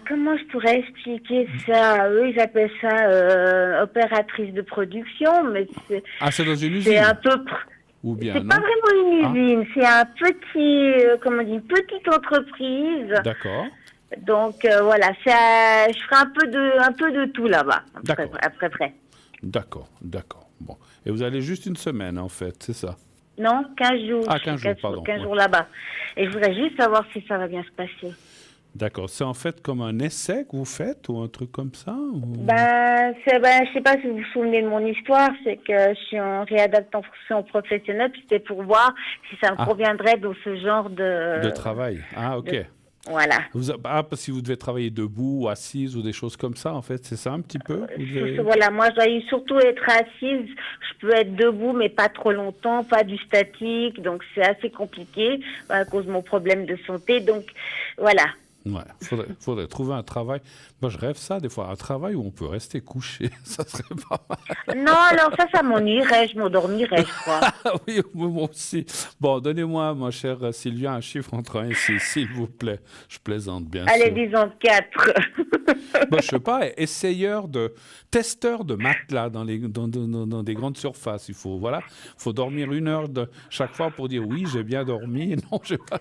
Comment je pourrais expliquer ça? Eux, ils appellent ça opératrice de production, mais c'est dans une usine? C'est un peu... Ou bien, c'est pas vraiment une usine, c'est un petit, une petite entreprise. D'accord. Donc voilà, je ferai un peu de tout là-bas, après près. D'accord. Bon. Et vous allez juste une semaine, en fait, c'est ça? Non, 15 jours. 15 jours, pardon. 15 jours là-bas. Et je voudrais juste savoir si ça va bien se passer. D'accord. C'est en fait comme un essai que vous faites ou un truc comme ça ou... Je sais pas si vous vous souvenez de mon histoire, c'est que je suis en réadaptation professionnelle, puis c'était pour voir si ça me conviendrait dans ce genre de travail. Ah, ok. Voilà. Parce que vous devez travailler debout ou assise ou des choses comme ça, en fait, c'est ça un petit peu? Voilà, moi je dois surtout être assise, je peux être debout mais pas trop longtemps, pas du statique, donc c'est assez compliqué à cause de mon problème de santé, donc voilà. Ouais, faudrait trouver un travail. Moi, je rêve ça, des fois, un travail où on peut rester couché. Ça serait pas mal. Non, alors ça m'ennuierait, je m'endormirais, je crois. Oui, moi aussi. Bon, donnez-moi, ma chère Sylvia, un chiffre entre 1 et 6, s'il vous plaît. Je plaisante, bien sûr. Allez, disons 4. Je sais pas, testeur de matelas dans des grandes surfaces. Il faut dormir 1 heure chaque fois pour dire oui, j'ai bien dormi. Non, j'ai pas.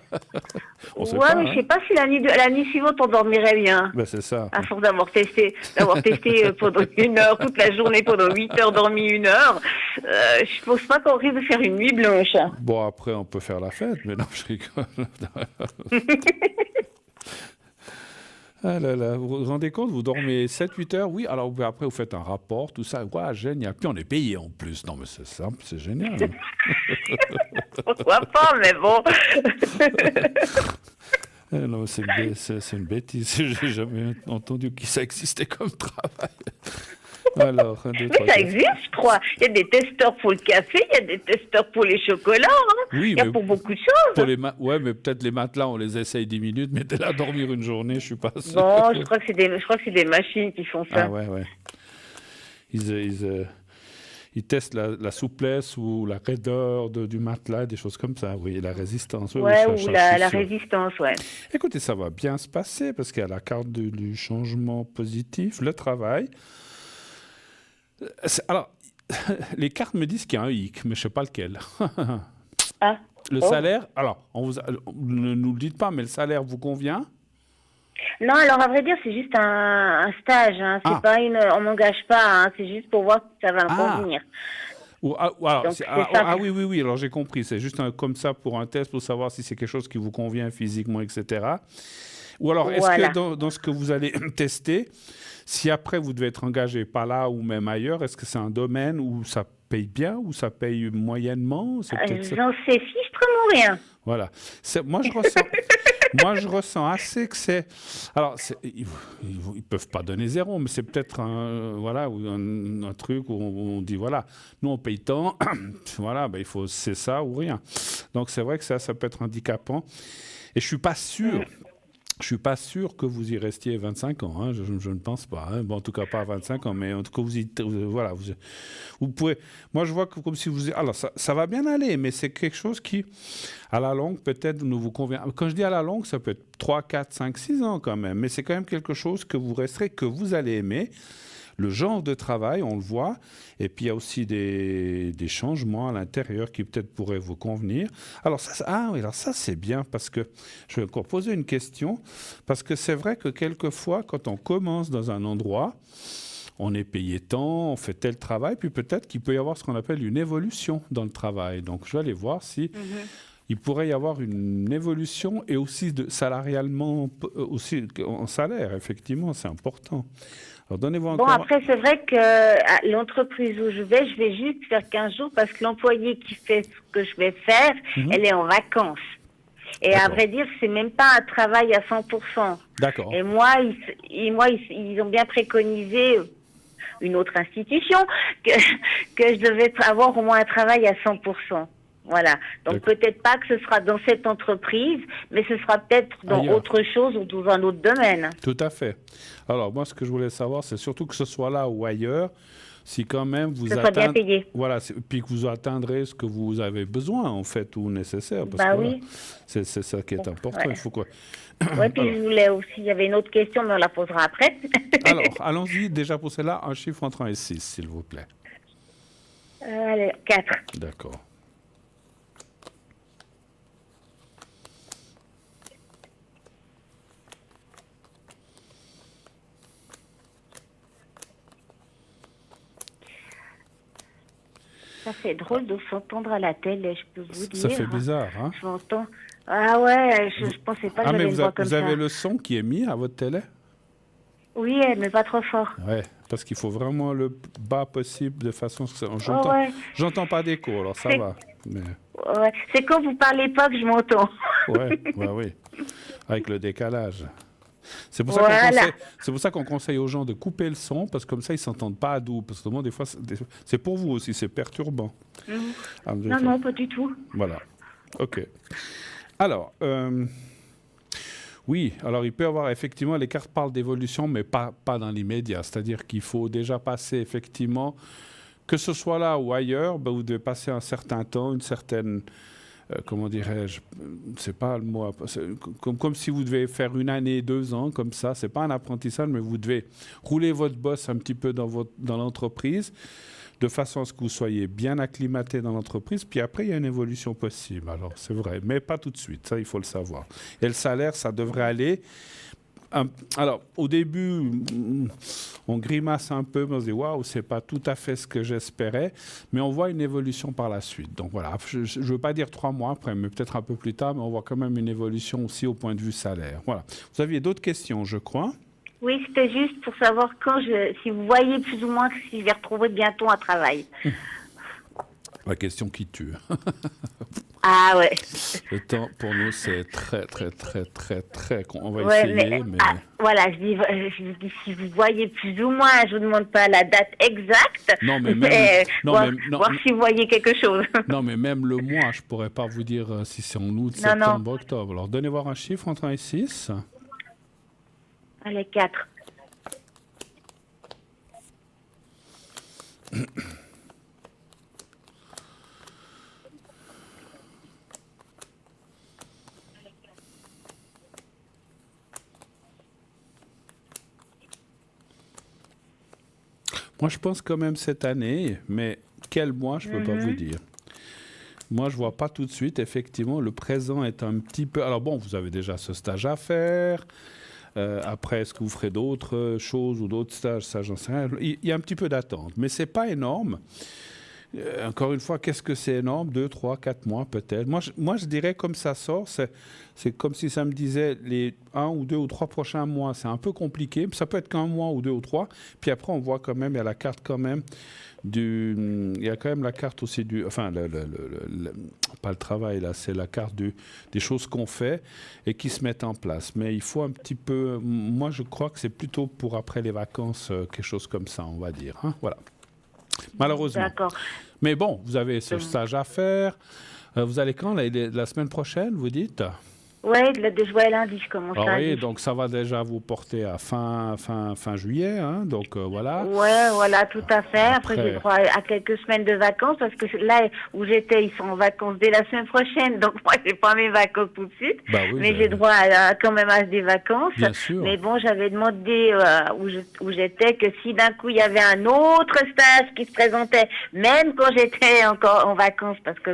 Mais je sais pas si la nuit suivante on dormirait bien. Ben, c'est ça. À force d'avoir testé pendant 1 heure, toute la journée, pendant 8 heures, dormi 1 heure, je pense pas qu'on risque de faire une nuit blanche. Bon, après, on peut faire la fête, mais non, je rigole. Ah là là, vous vous rendez compte, vous dormez 7-8 heures, oui, alors après vous faites un rapport, tout ça, ouais, génial, puis on est payé en plus. Non mais c'est simple, c'est génial. Pourquoi pas, mais bon. Non, c'est une bêtise. J'ai jamais entendu que ça existait comme travail. Alors, un, deux, Mais trois, ça quatre. existe, je crois. Il y a des testeurs pour le café, il y a des testeurs pour les chocolats. Hein. Oui, Il y a mais pour beaucoup de choses. ouais, mais peut-être les matelas, on les essaye 10 minutes, mais de là dormir une journée, je suis pas sûr. Bon, je crois que c'est des machines qui font ça. Ah ouais. Ils testent la souplesse ou la raideur du matelas, des choses comme ça, oui, et la résistance. Oui, Ouais, oui, ou je suis la sûr. résistance, ouais. Écoutez, ça va bien se passer parce qu'il y a la carte du changement positif, le travail. Alors, les cartes me disent qu'il y a un hic, mais je ne sais pas lequel. Ah, Le oh. salaire, alors, ne nous le dites pas, mais le salaire vous convient? Non, alors à vrai dire, c'est juste un stage. Hein. C'est Ah. pas on m'engage pas. Hein. C'est juste pour voir si ça va me Ah. convenir. Alors, Donc, c'est ça. oui, alors j'ai compris. C'est juste comme ça pour un test, pour savoir si c'est quelque chose qui vous convient physiquement, etc. Ou alors, est-ce Voilà. que dans ce que vous allez tester, si après vous devez être engagé pas là ou même ailleurs, est-ce que c'est un domaine où ça paye bien ou ça paye moyennement? C'est peut-être ça. J'en sais fichtrement rien. Voilà. Moi, je ressens assez que c'est... Alors, ils peuvent pas donner zéro, mais c'est peut-être un truc où on dit, voilà, nous, on paye tant, voilà, ben, c'est ça ou rien. Donc, c'est vrai que ça peut être handicapant. Et je suis pas sûr... Je suis pas sûr que vous y restiez 25 ans. Hein. Je ne pense pas. Hein. Bon, en tout cas, pas 25 ans, mais en tout cas, vous pouvez. Moi, je vois que comme si vous. Alors, ça va bien aller, mais c'est quelque chose qui, à la longue, peut-être ne vous convient. Quand je dis à la longue, ça peut être 3, 4, 5, 6 ans quand même. Mais c'est quand même quelque chose que vous resterez, que vous allez aimer. Le genre de travail, on le voit, et puis il y a aussi des changements à l'intérieur qui peut-être pourraient vous convenir. Alors ça c'est bien parce que je vais encore poser une question, parce que c'est vrai que quelquefois, quand on commence dans un endroit, on est payé tant, on fait tel travail, puis peut-être qu'il peut y avoir ce qu'on appelle une évolution dans le travail. Donc je vais aller voir si... Il pourrait y avoir une évolution et aussi salarialement, aussi en salaire, effectivement, c'est important. Alors, donnez-vous Bon, encore... après, c'est vrai que à l'entreprise où je vais juste faire 15 jours parce que l'employé qui fait ce que je vais faire, elle est en vacances. Et à D'accord. vrai dire, c'est même pas un travail à 100%. D'accord. Et moi, ils ont bien préconisé une autre institution que je devais avoir au moins un travail à 100%. Voilà. Donc D'accord. peut-être pas que ce sera dans cette entreprise, mais ce sera peut-être dans Ailleurs. autre chose ou dans un autre domaine. Tout à fait. Alors, moi, ce que je voulais savoir, c'est surtout que ce soit là ou ailleurs, si quand même vous Que ce soit bien payé. Voilà, puis que vous atteindrez ce que vous avez besoin, en fait, ou nécessaire. Parce Bah que, oui. voilà, c'est ça qui est important. Ouais. Il faut quoi. Oui, puis je voulais aussi, il y avait une autre question, mais on la posera après. Alors, allons-y déjà pour cela, un chiffre entre 1 et 6, s'il vous plaît. Allez, 4. D'accord. Ça fait drôle de s'entendre à la télé, je peux vous dire. Ça fait bizarre, hein? Je m'entends. Ah ouais, je pensais pas que Ah, mais j'avais une voix comme vous ça. avez le son qui est mis à votre télé? Oui, mais pas trop fort. Ouais, parce qu'il faut vraiment le bas possible de façon... Oh, ouais. J'entends pas d'écho, alors ça C'est- va. Mais... Ouais. C'est quand vous parlez pas que je m'entends. Ouais, oui. Avec le décalage. C'est pour, Voilà. c'est pour ça qu'on conseille aux gens de couper le son, parce que comme ça, ils ne s'entendent pas à doux. Parce que moi, des fois, c'est pour vous aussi, c'est perturbant. Ah, des Non, fois. non, pas du tout. Voilà. OK. Alors, oui, alors il peut y avoir effectivement, les cartes parlent d'évolution, mais pas dans l'immédiat. C'est-à-dire qu'il faut déjà passer effectivement, que ce soit là ou ailleurs, ben, vous devez passer un certain temps, une certaine... comment dirais-je, c'est pas le mot, comme si vous devez faire 1 année, 2 ans, comme ça, c'est pas un apprentissage, mais vous devez rouler votre bosse un petit peu dans l'entreprise, de façon à ce que vous soyez bien acclimaté dans l'entreprise, puis après, il y a une évolution possible, alors c'est vrai, mais pas tout de suite, ça, il faut le savoir. Et le salaire, ça devrait aller... Alors, au début, on grimace un peu, on se dit waouh, c'est pas tout à fait ce que j'espérais, mais on voit une évolution par la suite. Donc voilà, je ne veux pas dire 3 mois après, mais peut-être un peu plus tard, mais on voit quand même une évolution aussi au point de vue salaire. Voilà. Vous aviez d'autres questions, je crois. Oui, c'était juste pour savoir si vous voyez plus ou moins si je vais retrouver bientôt un travail. La question qui tue. Ah ouais. Le temps, pour nous, c'est très, très, très, très, très... On va Ouais, essayer, mais... voilà, je dis si vous voyez plus ou moins, je vous demande pas la date exacte, Non, mais même... mais Non, voir, mais, non, voir si vous voyez quelque chose. non, mais même le mois, je pourrais pas vous dire si c'est en août, Non, non. septembre, octobre. Alors, donnez voir un chiffre entre 1 et 6. Allez, 4. Moi, je pense quand même cette année, mais quel mois, je ne peux pas vous dire. Moi, je ne vois pas tout de suite. Effectivement, le présent est un petit peu... Alors bon, vous avez déjà ce stage à faire. Après, est-ce que vous ferez d'autres choses ou d'autres stages? Ça, j'en sais rien. Il y a un petit peu d'attente, mais ce n'est pas énorme. Encore une fois, qu'est-ce que c'est énorme? 2, 3, 4 mois peut-être. Moi, je dirais comme ça sort, c'est comme si ça me disait les 1 ou 2 ou 3 prochains mois, c'est un peu compliqué. Ça peut être qu'un mois ou 2 ou 3. Puis après, on voit quand même, il y a la carte quand même il y a quand même la carte aussi du... Enfin, pas le travail, là, c'est la carte des choses qu'on fait et qui se mettent en place. Mais il faut un petit peu... Moi, je crois que c'est plutôt pour après les vacances, quelque chose comme ça, on va dire. Hein, voilà. Malheureusement. D'accord. Mais bon, vous avez ce stage à faire. Vous allez quand? La semaine prochaine, vous dites? Ouais, de juillet lundi, je commence Ah oui, lundi. donc ça va déjà vous porter à fin juillet. Hein, donc voilà. Ouais, voilà, tout à fait. Après, j'ai droit à quelques semaines de vacances parce que là où j'étais, ils sont en vacances dès la semaine prochaine. Donc moi, j'ai pas mes vacances tout de suite. Bah oui, mais j'ai droit quand même à des vacances. Bien sûr. Mais bon, j'avais demandé où j'étais que si d'un coup il y avait un autre stage qui se présentait, même quand j'étais encore en vacances, parce que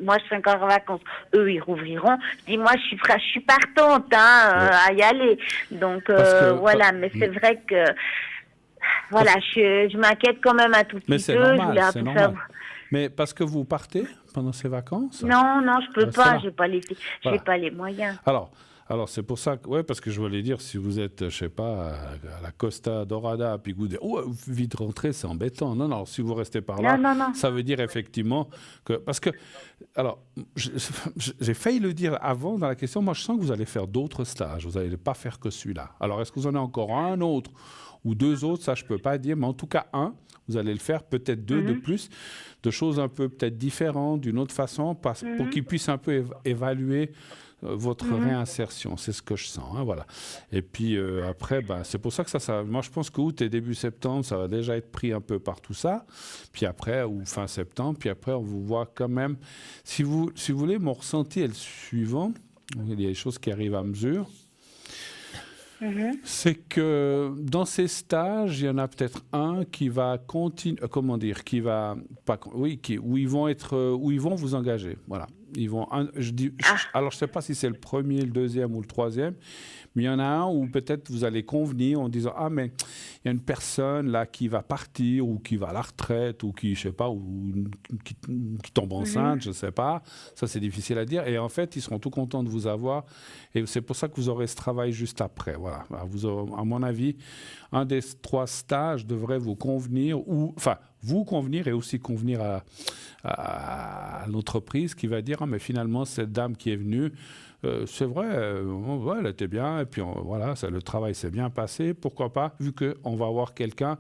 moi je suis encore en vacances, eux ils rouvriront. Je dis moi je suis partante à y aller. Donc voilà, mais c'est vrai que voilà, je m'inquiète quand même un tout petit peu. Mais c'est normal, c'est normal. Mais parce que vous partez pendant ces vacances? Non, je peux pas, j'ai pas les moyens. Alors c'est pour ça que, ouais, parce que je voulais dire, si vous êtes, je sais pas, à la Costa Dorada, puis que vous dites, oh, vite rentrer, c'est embêtant. Non, si vous restez par là, non. ça veut dire effectivement que, parce que, alors, j'ai failli le dire avant dans la question, moi je sens que vous allez faire d'autres stages, vous n'allez pas faire que celui-là. Alors est-ce que vous en avez encore un autre ou 2 autres, ça je peux pas dire, mais en tout cas un, vous allez le faire, peut-être 2 de plus, de choses un peu peut-être différentes, d'une autre façon, pour qu'ils puissent un peu évaluer votre réinsertion, c'est ce que je sens, hein, voilà. Et puis après, c'est pour ça que moi je pense qu'août et début septembre, ça va déjà être pris un peu par tout ça, puis après, ou fin septembre, puis après on vous voit quand même, si vous voulez, mon ressenti est le suivant, il y a des choses qui arrivent à mesure, c'est que dans ces stages, il y en a peut-être un qui va continuer, où ils vont vous engager, voilà. Alors, je ne sais pas si c'est le premier, le deuxième ou le troisième, mais il y en a un où peut-être vous allez convenir en disant « Ah, mais il y a une personne là qui va partir ou qui va à la retraite ou qui, je sais pas, ou qui tombe enceinte, je ne sais pas. » Ça, c'est difficile à dire. Et en fait, ils seront tout contents de vous avoir. Et c'est pour ça que vous aurez ce travail juste après. Voilà. Vous aurez, à mon avis, un des 3 stages devrait vous convenir, vous convenir et aussi convenir à l'entreprise qui va dire « Ah, mais finalement, cette dame qui est venue, c'est vrai, elle était bien, et puis voilà, le travail s'est bien passé, pourquoi pas, vu qu'on va avoir quelqu'un,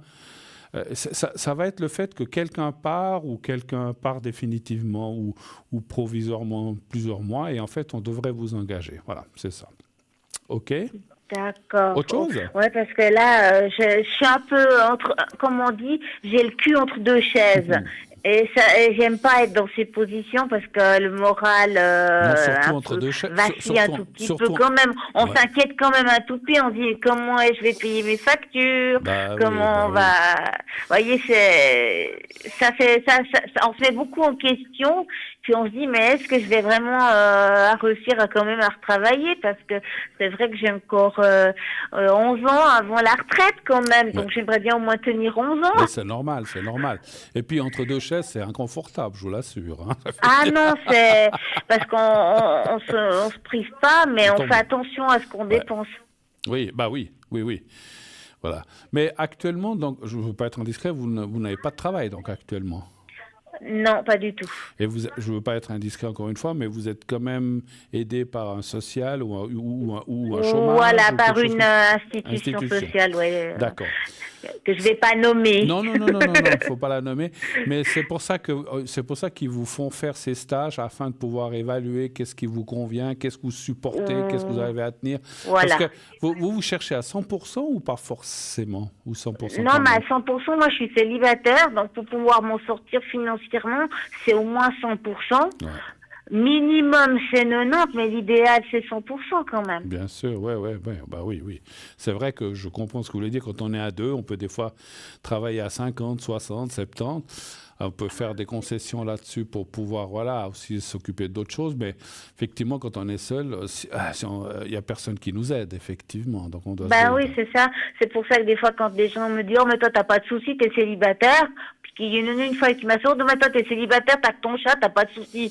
ça va être le fait que quelqu'un part, ou quelqu'un part définitivement, ou provisoirement plusieurs mois, et en fait, on devrait vous engager. Voilà, c'est ça. OK? D'accord. Autre chose? Ouais, parce que là, je suis un peu comme on dit, j'ai le cul entre 2 chaises. Et j'aime pas être dans ces positions parce que le moral vacille un tout petit peu quand même. On s'inquiète quand même un tout petit. On dit comment je vais payer mes factures, comment on va. Vous voyez, ça on se met beaucoup en question. Puis on se dit mais est-ce que je vais vraiment réussir quand même à retravailler, parce que c'est vrai que j'ai encore 11 ans avant la retraite quand même. Donc j'aimerais bien au moins tenir 11 ans. Mais c'est normal. Et puis entre 2 chaises, c'est inconfortable, je vous l'assure. Hein. Ah non, c'est parce qu'on se prive pas, mais on fait attention à ce qu'on dépense. Oui, oui. Voilà. Mais actuellement, donc, je ne veux pas être indiscret, vous n'avez pas de travail, donc actuellement. Non, pas du tout. Et je ne veux pas être indiscret encore une fois, mais vous êtes quand même aidé par un social ou un chômage? Voilà, par une institution sociale, oui. D'accord. Que je ne vais pas nommer. Non, il ne faut pas la nommer. Mais c'est pour ça qu'ils vous font faire ces stages afin de pouvoir évaluer qu'est-ce qui vous convient, qu'est-ce que vous supportez, qu'est-ce que vous arrivez à tenir. Voilà. Parce que vous cherchez à 100% ou pas forcément ou 100%? Non, mais à 100%, moi je suis célibataire, donc pour pouvoir m'en sortir financièrement, c'est au moins 100%. Ouais. Minimum, c'est 90, mais l'idéal, c'est 100% quand même. Bien sûr, oui. C'est vrai que je comprends ce que vous voulez dire. Quand on est à deux, on peut des fois travailler à 50, 60, 70. On peut faire des concessions là-dessus pour pouvoir, aussi s'occuper d'autres choses. Mais effectivement, quand on est seul, il n'y a personne qui nous aide, effectivement. Donc on doit oui, c'est ça. C'est pour ça que des fois, quand des gens me disent « Oh, mais toi, t'as pas de soucis, t'es célibataire », puis qu'il y en a une fois qui m'a dit « Oh, mais toi, t'es célibataire, t'as que ton chat, t'as pas de soucis ».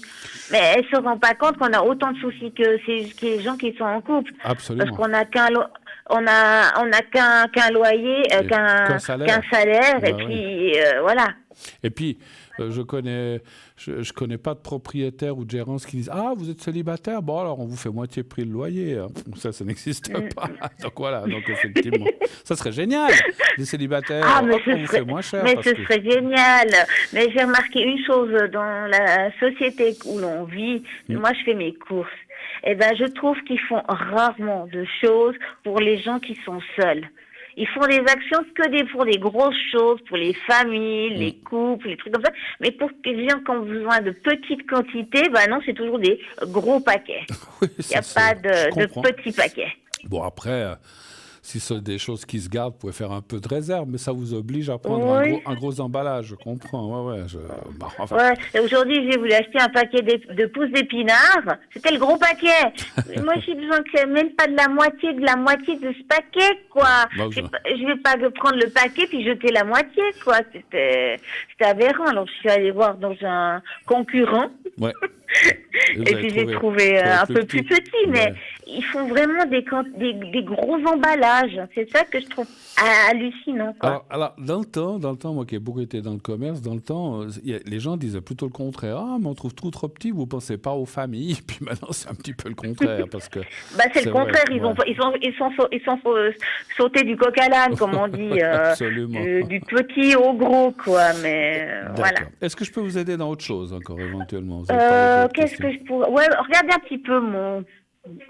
Mais elle se rend pas compte qu'on a autant de soucis que les gens qui sont en couple. Absolument. Parce qu'on a qu'un loyer, qu'un salaire, et puis voilà. Et puis, je connais pas de propriétaire ou de gérance qui disent « Ah, vous êtes célibataire? Bon, alors on vous fait moitié prix le loyer. Hein. » Ça n'existe pas. Donc voilà, effectivement. Ça serait génial, les célibataires. Mais on vous fait moins cher. Mais ce serait génial. Mais j'ai remarqué une chose dans la société où l'on vit. Moi, je fais mes courses. Eh ben, je trouve qu'ils font rarement de choses pour les gens qui sont seuls. Ils font des actions pour des grosses choses, pour les familles, les couples, les trucs comme ça. Mais pour les gens qui ont besoin de petites quantités, non, c'est toujours des gros paquets. Oui, il n'y a pas de petits paquets. Bon, après, si ce sont des choses qui se gardent, vous pouvez faire un peu de réserve, mais ça vous oblige à prendre un gros emballage, je comprends. Et aujourd'hui, j'ai voulu acheter un paquet de pousses d'épinards. C'était le gros paquet. Moi, j'ai besoin que même pas de la moitié de ce paquet, quoi. Je vais pas prendre le paquet puis jeter la moitié, quoi. C'était aberrant. Alors, je suis allée voir dans un concurrent. Ouais. Et puis j'ai trouvé un peu plus petit, mais ils font vraiment des gros emballages. C'est ça que je trouve hallucinant, quoi. Alors dans le temps, moi qui ai beaucoup été dans le commerce, dans le temps, les gens disaient plutôt le contraire. Ah, mais on trouve tout trop petit, vous pensez pas aux familles. Puis maintenant, c'est un petit peu le contraire, parce que. C'est le contraire. Ils sont sautés du coq à l'âne, comme on dit. Absolument. Du petit au gros, quoi. Mais voilà. Est-ce que je peux vous aider dans autre chose encore éventuellement? Qu'est-ce que je pourrais... regardez un petit peu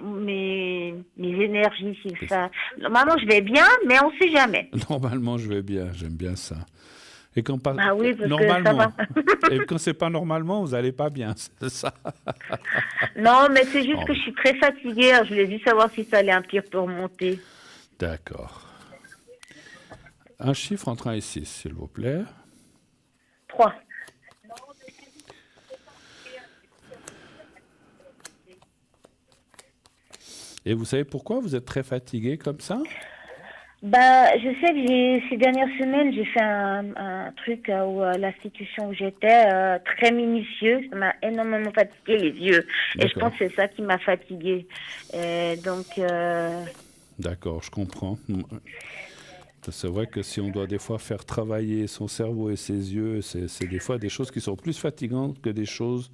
mes énergies, c'est ça. Normalement, je vais bien, mais on ne sait jamais. Normalement, je vais bien. J'aime bien ça. Et quand oui, parce normalement, que ça va. Et quand c'est pas normalement, vous n'allez pas bien, c'est ça. Non, mais c'est juste que je suis très fatiguée. Alors je voulais juste savoir si ça allait un petit peu remonter. D'accord. Un chiffre entre 1 et 6, s'il vous plaît. 3. Et vous savez pourquoi vous êtes très fatigué comme ça? Je sais que ces dernières semaines, j'ai fait un truc où l'institution où j'étais, très minutieux. Ça m'a énormément fatigué les yeux. D'accord. Et je pense que c'est ça qui m'a fatiguée. D'accord, je comprends. C'est vrai que si on doit des fois faire travailler son cerveau et ses yeux, c'est des fois des choses qui sont plus fatigantes que des choses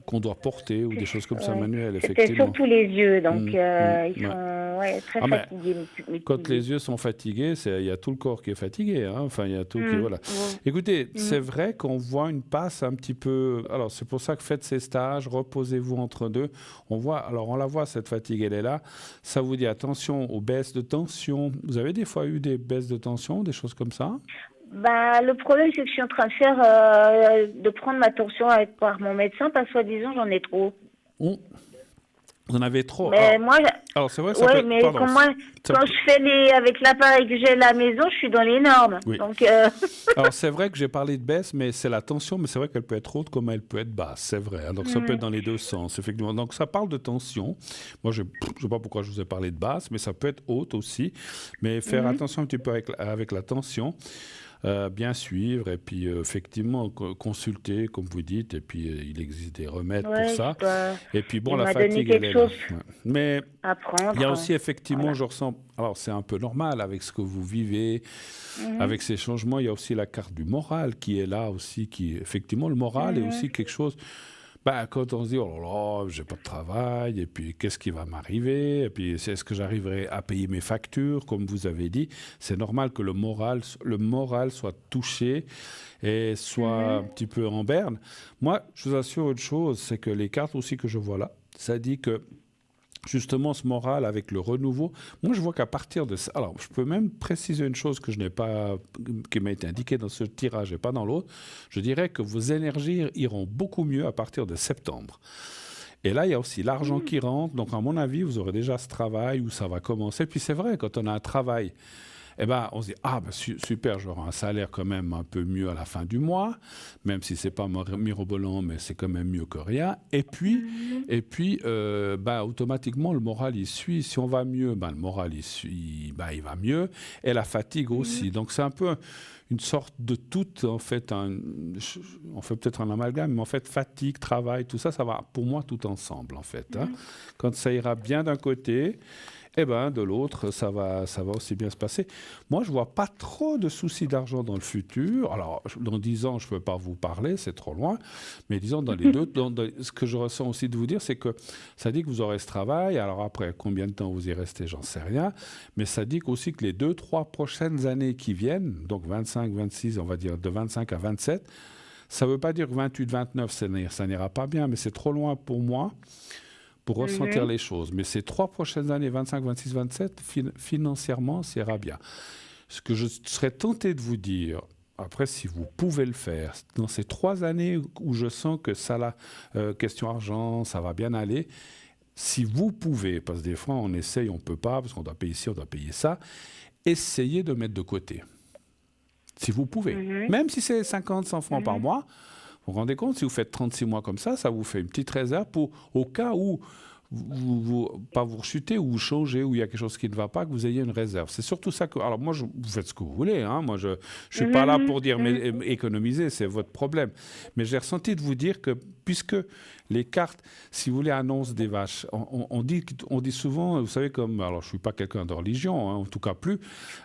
qu'on doit porter ou des choses comme ça manuelles, effectivement. C'était surtout les yeux, donc ils sont très fatigués. Quand les yeux sont fatigués, il y a tout le corps qui est fatigué. Hein. Enfin, il y a tout qui... Voilà. Écoutez, c'est vrai qu'on voit une passe un petit peu... Alors, c'est pour ça que faites ces stages, reposez-vous entre deux. On la voit, cette fatigue, elle est là. Ça vous dit attention aux baisses de tension. Vous avez des fois eu des baisses de tension, des choses comme ça? Le problème, c'est que je suis en train de faire, de prendre ma tension par mon médecin, parce que soi-disant, j'en ai trop. Vous en avez trop? Mais alors c'est vrai, ça peut... mais quand je fais avec l'appareil que j'ai à la maison, je suis dans les normes. Oui. Donc, Alors c'est vrai que j'ai parlé de baisse, mais c'est la tension, mais c'est vrai qu'elle peut être haute comme elle peut être basse, c'est vrai. Hein. Donc ça peut être dans les deux sens, effectivement. Donc ça parle de tension. Moi, je ne sais pas pourquoi je vous ai parlé de basse, mais ça peut être haute aussi. Mais faire attention un petit peu avec la tension. bien suivre et puis effectivement consulter, comme vous dites, et puis il existe des remèdes pour ça. Et puis bon, il la m'a donné fatigue, elle quelque est là. chose Ouais. Mais à il y a prendre. aussi effectivement, Voilà. je ressens, alors c'est un peu normal avec ce que vous vivez, avec ces changements, il y a aussi la carte du moral qui est là aussi, qui effectivement le moral est aussi quelque chose. Bah, quand on se dit, oh là là, j'ai pas de travail, et puis qu'est-ce qui va m'arriver, et puis est-ce que j'arriverai à payer mes factures, comme vous avez dit, c'est normal que le moral soit touché et soit un petit peu en berne. Moi, je vous assure une chose, c'est que les cartes aussi que je vois là, ça dit que justement ce moral avec le renouveau, moi je vois qu'à partir de ça, alors je peux même préciser une chose que je n'ai pas, qui m'a été indiquée dans ce tirage et pas dans l'autre, je dirais que vos énergies iront beaucoup mieux à partir de septembre. Et là, il y a aussi l'argent qui rentre, donc à mon avis, vous aurez déjà ce travail où ça va commencer. Puis c'est vrai, quand on a un travail, eh ben, on se dit, ah ben, super, j'aurai un salaire quand même un peu mieux à la fin du mois, même si c'est pas mirobolant, mais c'est quand même mieux que rien. Et puis, bah, automatiquement, le moral, il suit. Si on va mieux, ben, le moral, il suit, ben, il va mieux. Et la fatigue aussi. Donc, c'est un peu une sorte de tout, en fait. On fait peut-être un amalgame, mais en fait, fatigue, travail, tout ça, ça va pour moi tout ensemble, en fait. Hein. Quand ça ira bien d'un côté, eh ben, de l'autre, ça va aussi bien se passer. Moi, je ne vois pas trop de soucis d'argent dans le futur. Alors, dans 10 ans, je ne peux pas vous parler, c'est trop loin. Mais disons, dans les deux, ce que je ressens aussi de vous dire, c'est que ça dit que vous aurez ce travail. Alors après, combien de temps vous y restez, j'en sais rien. Mais ça dit aussi que les 2-3 prochaines années qui viennent, donc 25, 26, on va dire de 25 à 27, ça ne veut pas dire que 28, 29, ça n'ira pas bien, mais c'est trop loin pour moi pour ressentir les choses. Mais ces 3 prochaines années, 25, 26, 27, financièrement, ça ira bien. Ce que je serais tenté de vous dire, après, si vous pouvez le faire, dans ces 3 années où je sens que ça, question argent, ça va bien aller, si vous pouvez, parce que des fois, on essaye, on ne peut pas, parce qu'on doit payer ci, on doit payer ça, essayez de mettre de côté. Si vous pouvez. Même si c'est 50, 100 francs par mois, vous vous rendez compte, si vous faites 36 mois comme ça vous fait une petite réserve au cas où pas vous rechutez ou vous changez, ou il y a quelque chose qui ne va pas, que vous ayez une réserve. C'est surtout ça que... Alors moi, vous faites ce que vous voulez. Hein. Moi, je ne suis pas là pour dire mais, économiser, c'est votre problème. Mais j'ai ressenti de vous dire que puisque les cartes, si vous voulez, annoncent des vaches, on dit souvent, vous savez, comme... Alors, je ne suis pas quelqu'un de religion, hein, en tout cas plus,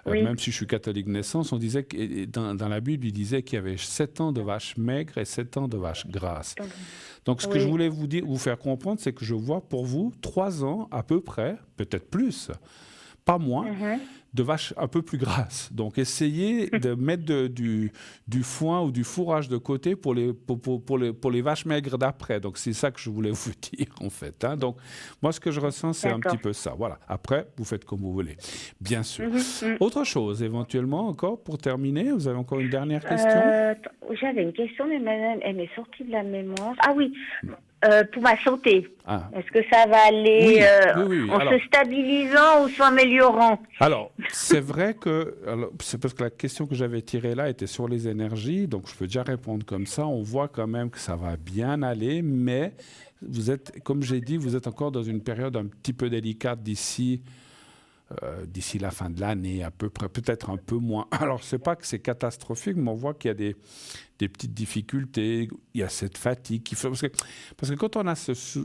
même si je suis catholique de naissance, on disait que dans la Bible, il disait qu'il y avait 7 ans de vaches maigres et 7 ans de vaches grasses. Donc, ce que je voulais vous faire comprendre, c'est que je vois pour vous 3 ans à peu près, peut-être plus, pas moins, de vaches un peu plus grasses. Donc, essayez de mettre du foin ou du fourrage de côté pour les vaches maigres d'après. Donc, c'est ça que je voulais vous dire, en fait. Hein. Donc, moi, ce que je ressens, c'est un petit peu ça. Voilà. Après, vous faites comme vous voulez, bien sûr. Autre chose, éventuellement, encore, pour terminer, vous avez encore une dernière question? J'avais une question, mais elle m'est sortie de la mémoire. Ah oui, pour ma santé. Ah. Est-ce que ça va aller oui. en se stabilisant ou s'améliorant? Alors, c'est vrai que... c'est parce que la question que j'avais tirée là était sur les énergies, donc je peux déjà répondre comme ça. On voit quand même que ça va bien aller, mais vous êtes, comme j'ai dit, vous êtes encore dans une période un petit peu délicate d'ici la fin de l'année, à peu près, peut-être un peu moins. Alors, c'est pas que c'est catastrophique, mais on voit qu'il y a des petites difficultés, il y a cette fatigue. Parce que quand on a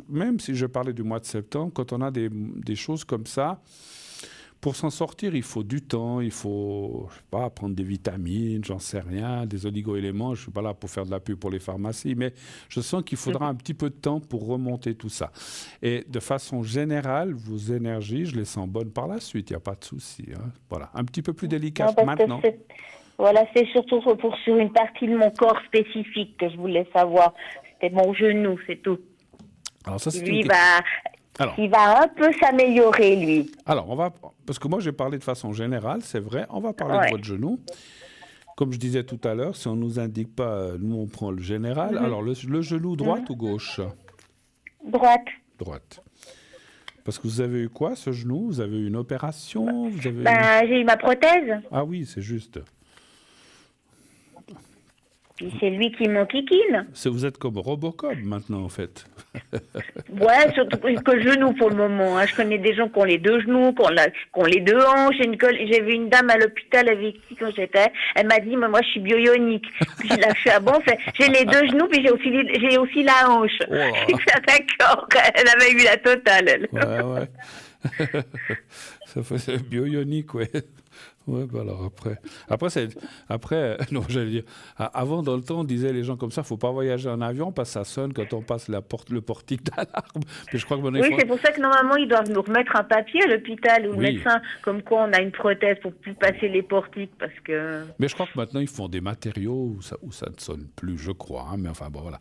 même si je parlais du mois de septembre, quand on a des choses comme ça, pour s'en sortir, il faut du temps, il faut, je sais pas, prendre des vitamines, j'en sais rien, des oligo-éléments. Je suis pas là pour faire de la pub pour les pharmacies, mais je sens qu'il faudra un petit peu de temps pour remonter tout ça. Et de façon générale, vos énergies, je les sens bonnes par la suite, il n'y a pas de souci. Hein. Voilà, un petit peu plus délicat maintenant. Voilà, c'est surtout sur une partie de mon corps spécifique que je voulais savoir. C'était mon genou, c'est tout. Alors ça, c'est il va un peu s'améliorer, lui. Alors, parce que moi, j'ai parlé de façon générale, c'est vrai, on va parler de votre genou. Comme je disais tout à l'heure, si on ne nous indique pas, nous, on prend le général. Alors, le genou droite ou gauche? Droite. Parce que vous avez eu quoi, ce genou? Vous avez eu une opération? J'ai eu ma prothèse. Ah oui, c'est juste. Puis c'est lui qui m'enquiquine. Vous êtes comme Robocop maintenant, en fait. Ouais, surtout que le genou pour le moment. Hein. Je connais des gens qui ont les deux genoux, qui ont les deux hanches. J'ai vu une dame à l'hôpital avec qui quand j'étais. Elle m'a dit, mais moi je suis bionique. Puis je l'ai fait, bon, j'ai les deux genoux, puis j'ai aussi la hanche. Oh là là. D'accord, elle avait eu la totale, elle. Ouais. Ça faisait bionique, ouais. Ouais, bah alors après, non, j'allais dire, avant dans le temps, on disait les gens comme ça, faut pas voyager en avion parce que ça sonne quand on passe le portique d'alarme. Mais je crois que oui, c'est pour ça que normalement ils doivent nous remettre un papier à l'hôpital ou le médecin, comme quoi on a une prothèse pour plus passer les portiques parce que. Mais je crois que maintenant ils font des matériaux où ça ne sonne plus, je crois. Hein, mais enfin bon voilà.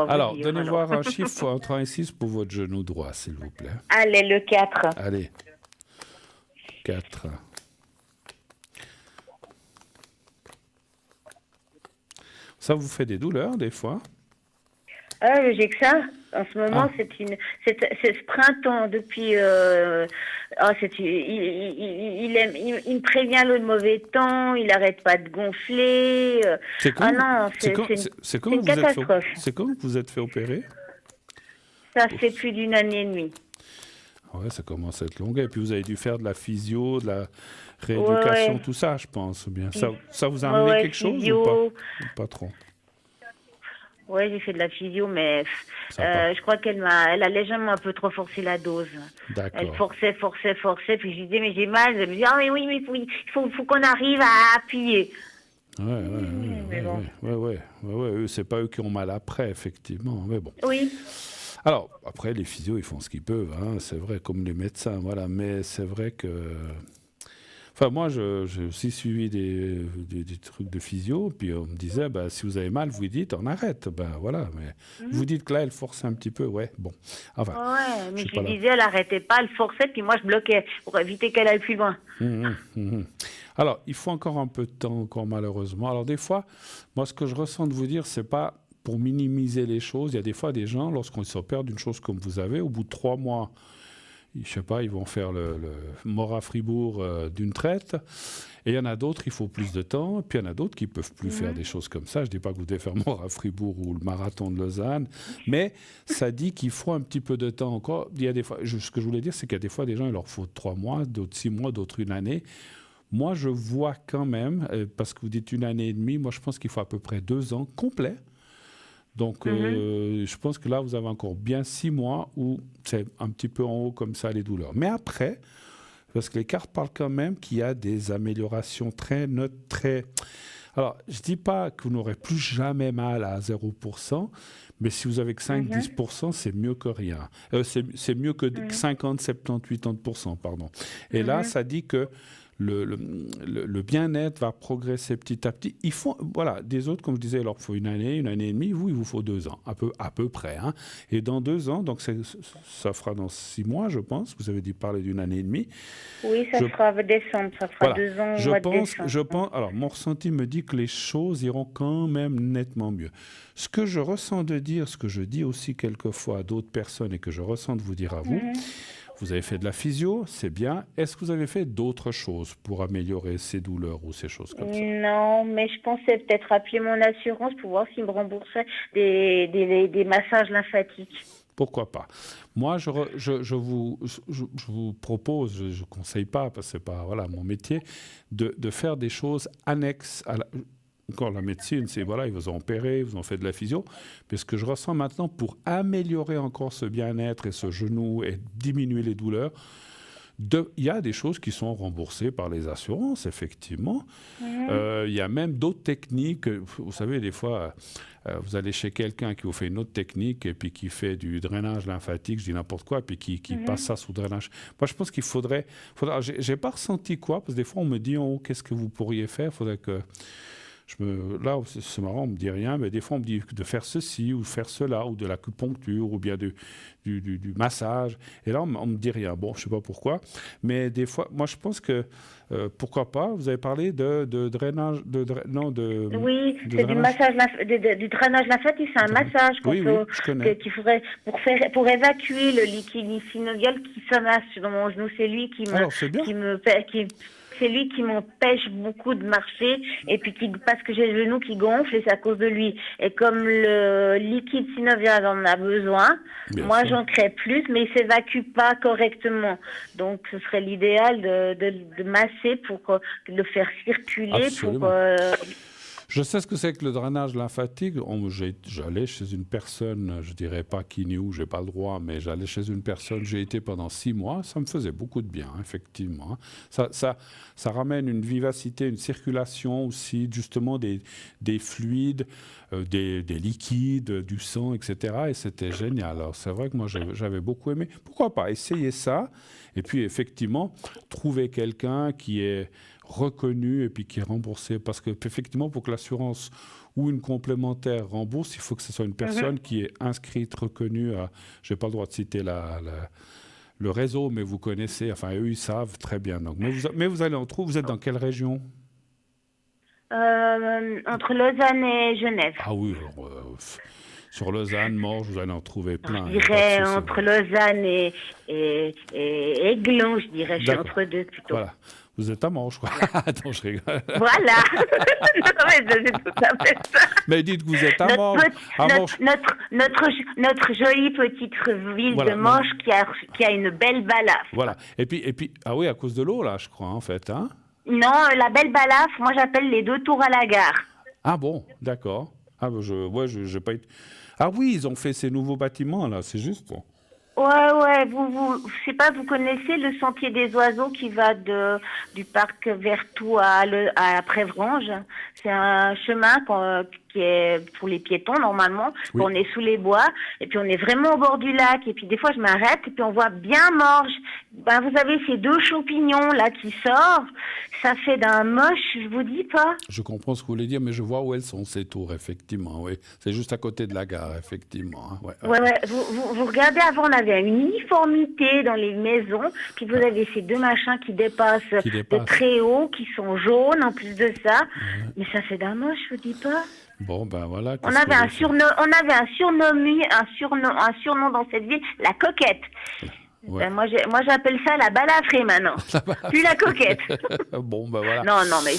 Alors, donnez voir un chiffre entre 1 et 6 pour votre genou droit, s'il vous plaît. Allez, le 4. Allez. 4. Ça vous fait des douleurs, des fois? J'ai que ça. En ce moment, c'est ce printemps, depuis... il me prévient le mauvais temps, il n'arrête pas de gonfler. C'est quand une catastrophe. C'est quand vous êtes fait opérer? Ça fait plus d'1 année et demie. Ouais, ça commence à être long. Et puis vous avez dû faire de la physio, de la rééducation, tout ça, je pense. Bien. Ça vous a amené quelque chose ou pas trop? Oui, j'ai fait de la physio, mais je crois qu'elle a légèrement un peu trop forcé la dose. D'accord. Elle forçait, puis je disais, mais j'ai mal. Elle me disait, mais oui, mais il faut qu'on arrive à appuyer. Ouais. C'est pas eux qui ont mal après, effectivement. Mais bon. Oui. Alors, après, les physios, ils font ce qu'ils peuvent, hein, c'est vrai, comme les médecins, voilà. Mais c'est vrai que... Enfin, moi, j'ai aussi suivi des trucs de physio, puis on me disait, si vous avez mal, vous dites, on arrête. Voilà, mais vous dites que là, elle force un petit peu, ouais, bon. Enfin, ouais, mais je lui disais, elle n'arrêtait pas, elle forçait, puis moi, je bloquais pour éviter qu'elle aille plus loin. Alors, il faut encore un peu de temps, encore malheureusement. Alors, des fois, moi, ce que je ressens de vous dire, c'est pas pour minimiser les choses. Il y a des fois des gens, lorsqu'on s'opère d'une chose comme vous avez, au bout de 3 mois, je sais pas, ils vont faire le mort à Fribourg d'une traite. Et il y en a d'autres, il faut plus de temps. Puis il y en a d'autres qui ne peuvent plus faire des choses comme ça. Je ne dis pas que vous devez faire mort à Fribourg ou le marathon de Lausanne. Mais ça dit qu'il faut un petit peu de temps encore. Il y a des fois, ce que je voulais dire, c'est qu'il y a des fois des gens, il leur faut 3 mois, d'autres 6 mois, d'autres 1 année. Moi, je vois quand même, parce que vous dites 1 année et demie, moi je pense qu'il faut à peu près 2 ans complets. Donc, je pense que là, vous avez encore bien 6 mois où c'est un petit peu en haut comme ça, les douleurs. Mais après, parce que les cartes parlent quand même qu'il y a des améliorations très neutres, très... Alors, je ne dis pas que vous n'aurez plus jamais mal à 0%, mais si vous avez que 5-10%, c'est mieux que rien. C'est mieux que 50, 70, 80%, pardon. Et là, ça dit que le bien-être va progresser petit à petit. Il faut, voilà, des autres, comme je disais, il leur faut 1 année, 1 année et demie. Vous, il vous faut 2 ans, à peu près. Hein. Et dans 2 ans, donc ça fera dans 6 mois, je pense. Vous avez dit parler d'1 année et demie. Oui, ça sera décembre. Ça fera 2 ans au mois de décembre. Alors, mon ressenti me dit que les choses iront quand même nettement mieux. Ce que je ressens de dire, ce que je dis aussi quelquefois à d'autres personnes et que je ressens de vous dire à vous, vous avez fait de la physio, c'est bien. Est-ce que vous avez fait d'autres choses pour améliorer ces douleurs ou ces choses comme ça? Non, mais je pensais peut-être appeler mon assurance pour voir s'ils me remboursaient des massages lymphatiques. Pourquoi pas? Moi, je vous propose, je ne conseille pas, parce que ce n'est pas mon métier, de faire des choses annexes à encore la médecine, c'est voilà, ils vous ont opéré, ils vous ont fait de la physio. Mais ce que je ressens maintenant, pour améliorer encore ce bien-être et ce genou et diminuer les douleurs, il y a des choses qui sont remboursées par les assurances, effectivement. Il y a même d'autres techniques. Vous savez, des fois, vous allez chez quelqu'un qui vous fait une autre technique et puis qui fait du drainage lymphatique, je dis n'importe quoi, puis qui passe ça sous drainage. Moi, je pense qu'il faudrait j'ai pas ressenti quoi, parce que des fois, on me dit, qu'est-ce que vous pourriez faire? Il faudrait que... Là, c'est marrant, on ne me dit rien, mais des fois, on me dit de faire ceci ou faire cela, ou de l'acupuncture, ou bien du massage. Et là, on ne me dit rien. Bon, je ne sais pas pourquoi. Mais des fois, moi, je pense que, pourquoi pas, vous avez parlé de drainage... Oui, c'est du massage, du drainage lymphatique, c'est un massage je connais. Qu'il faudrait pour évacuer le liquide synovial qui s'amasse dans mon genou. C'est lui qui me... Alors, c'est bien. c'est lui qui m'empêche beaucoup de marcher, et puis parce que j'ai le genou qui gonfle, et c'est à cause de lui. Et comme le liquide synovial en a besoin, moi j'en crée plus, mais il s'évacue pas correctement. Donc ce serait l'idéal de masser pour le faire circuler. Absolument. Je sais ce que c'est que le drainage lymphatique. J'allais chez une personne, je dirais pas qui ni où, j'ai pas le droit, mais j'allais chez une personne, j'ai été pendant 6 mois, ça me faisait beaucoup de bien, effectivement. Ça ramène une vivacité, une circulation aussi, justement des fluides, des liquides, du sang, etc. Et c'était génial. Alors c'est vrai que moi j'avais beaucoup aimé. Pourquoi pas essayer ça? Et puis effectivement, trouver quelqu'un qui est reconnu et puis qui est remboursé. Parce que effectivement, pour que l'assurance ou une complémentaire rembourse, il faut que ce soit une personne qui est inscrite, reconnue. Je n'ai pas le droit de citer le réseau, mais vous connaissez. Enfin, eux, ils savent très bien. Donc, mais vous allez en trouver. Vous êtes dans quelle région? Entre Lausanne et Genève. Ah oui, sur Lausanne, Morges, vous allez en trouver plein. Je dirais entre Lausanne et Aiglon, je dirais. Je suis entre deux plutôt. Voilà. Vous êtes à Morges, quoi. Attends, je rigole. Voilà. Non, mais c'est tout à fait ça. Mais dites que vous êtes à Morges. Notre jolie petite ville de Morges qui a une belle balafre. Voilà. Et puis, ah oui, à cause de l'eau, là, je crois, en fait. Hein? Non, la belle balafre, moi j'appelle les 2 tours à la gare. Ah bon, d'accord. Ah, j'ai pas été... Ah oui, ils ont fait ces nouveaux bâtiments, là, c'est juste. Ouais, je sais pas, vous connaissez le sentier des oiseaux qui va du parc Vertou à Prévrange. C'est un chemin qui est pour les piétons normalement. Oui. On est sous les bois et puis on est vraiment au bord du lac. Et puis des fois je m'arrête et puis on voit bien Morges. Ben, vous avez ces 2 champignons là qui sortent. Ça fait d'un moche, je vous dis pas. Je comprends ce que vous voulez dire, mais je vois où elles sont ces tours, effectivement. Oui, c'est juste à côté de la gare, effectivement. Hein. Ouais. Vous regardez, avant on avait une uniformité dans les maisons, puis vous avez ces 2 machins qui dépassent de très haut, qui sont jaunes en plus de ça. Mais ça fait d'un moche, je vous dis pas. Bon, ben voilà. On avait un surnom dans cette ville, la coquette. Ouais. Ben moi j'appelle ça la balafrée maintenant. Plus la coquette. Bon, ben voilà. Non, mais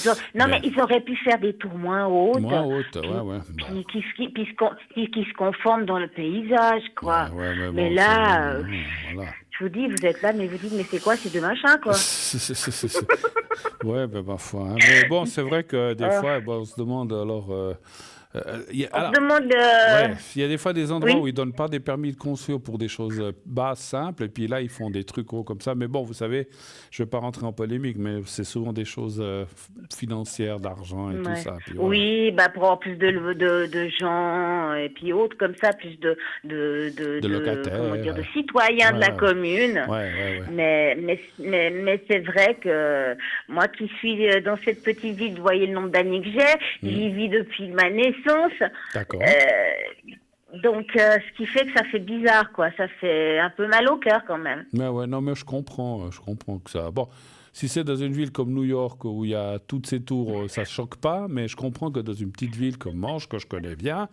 ils auraient pu faire des tours moins hautes. Moins hautes, ouais. Qui se conforment dans le paysage, quoi. Ouais, mais bon, là, voilà. Je vous dis, vous êtes là, mais vous dites, mais c'est quoi ces 2 machins, quoi? Ouais, ben parfois. Hein. Mais bon, c'est vrai que des fois, on se demande alors. Il y a des fois des endroits où ils ne donnent pas des permis de construire pour des choses basses, simples, et puis là, ils font des trucs gros comme ça. Mais bon, vous savez, je ne vais pas rentrer en polémique, mais c'est souvent des choses financières, d'argent et tout ça. Puis, voilà. Oui, pour avoir plus de gens, et puis autres comme ça, plus de locataires, comment dire, de citoyens de la commune. Mais c'est vrai que moi qui suis dans cette petite ville, vous voyez le nombre d'années que j'ai, j'y vis depuis ma naissance. D'accord. Donc, ce qui fait que ça fait bizarre, quoi. Ça fait un peu mal au cœur, quand même. Mais mais je comprends que ça... Bon, si c'est dans une ville comme New York, où il y a toutes ces tours, ça ne choque pas, mais je comprends que dans une petite ville comme Morges, que je connais bien,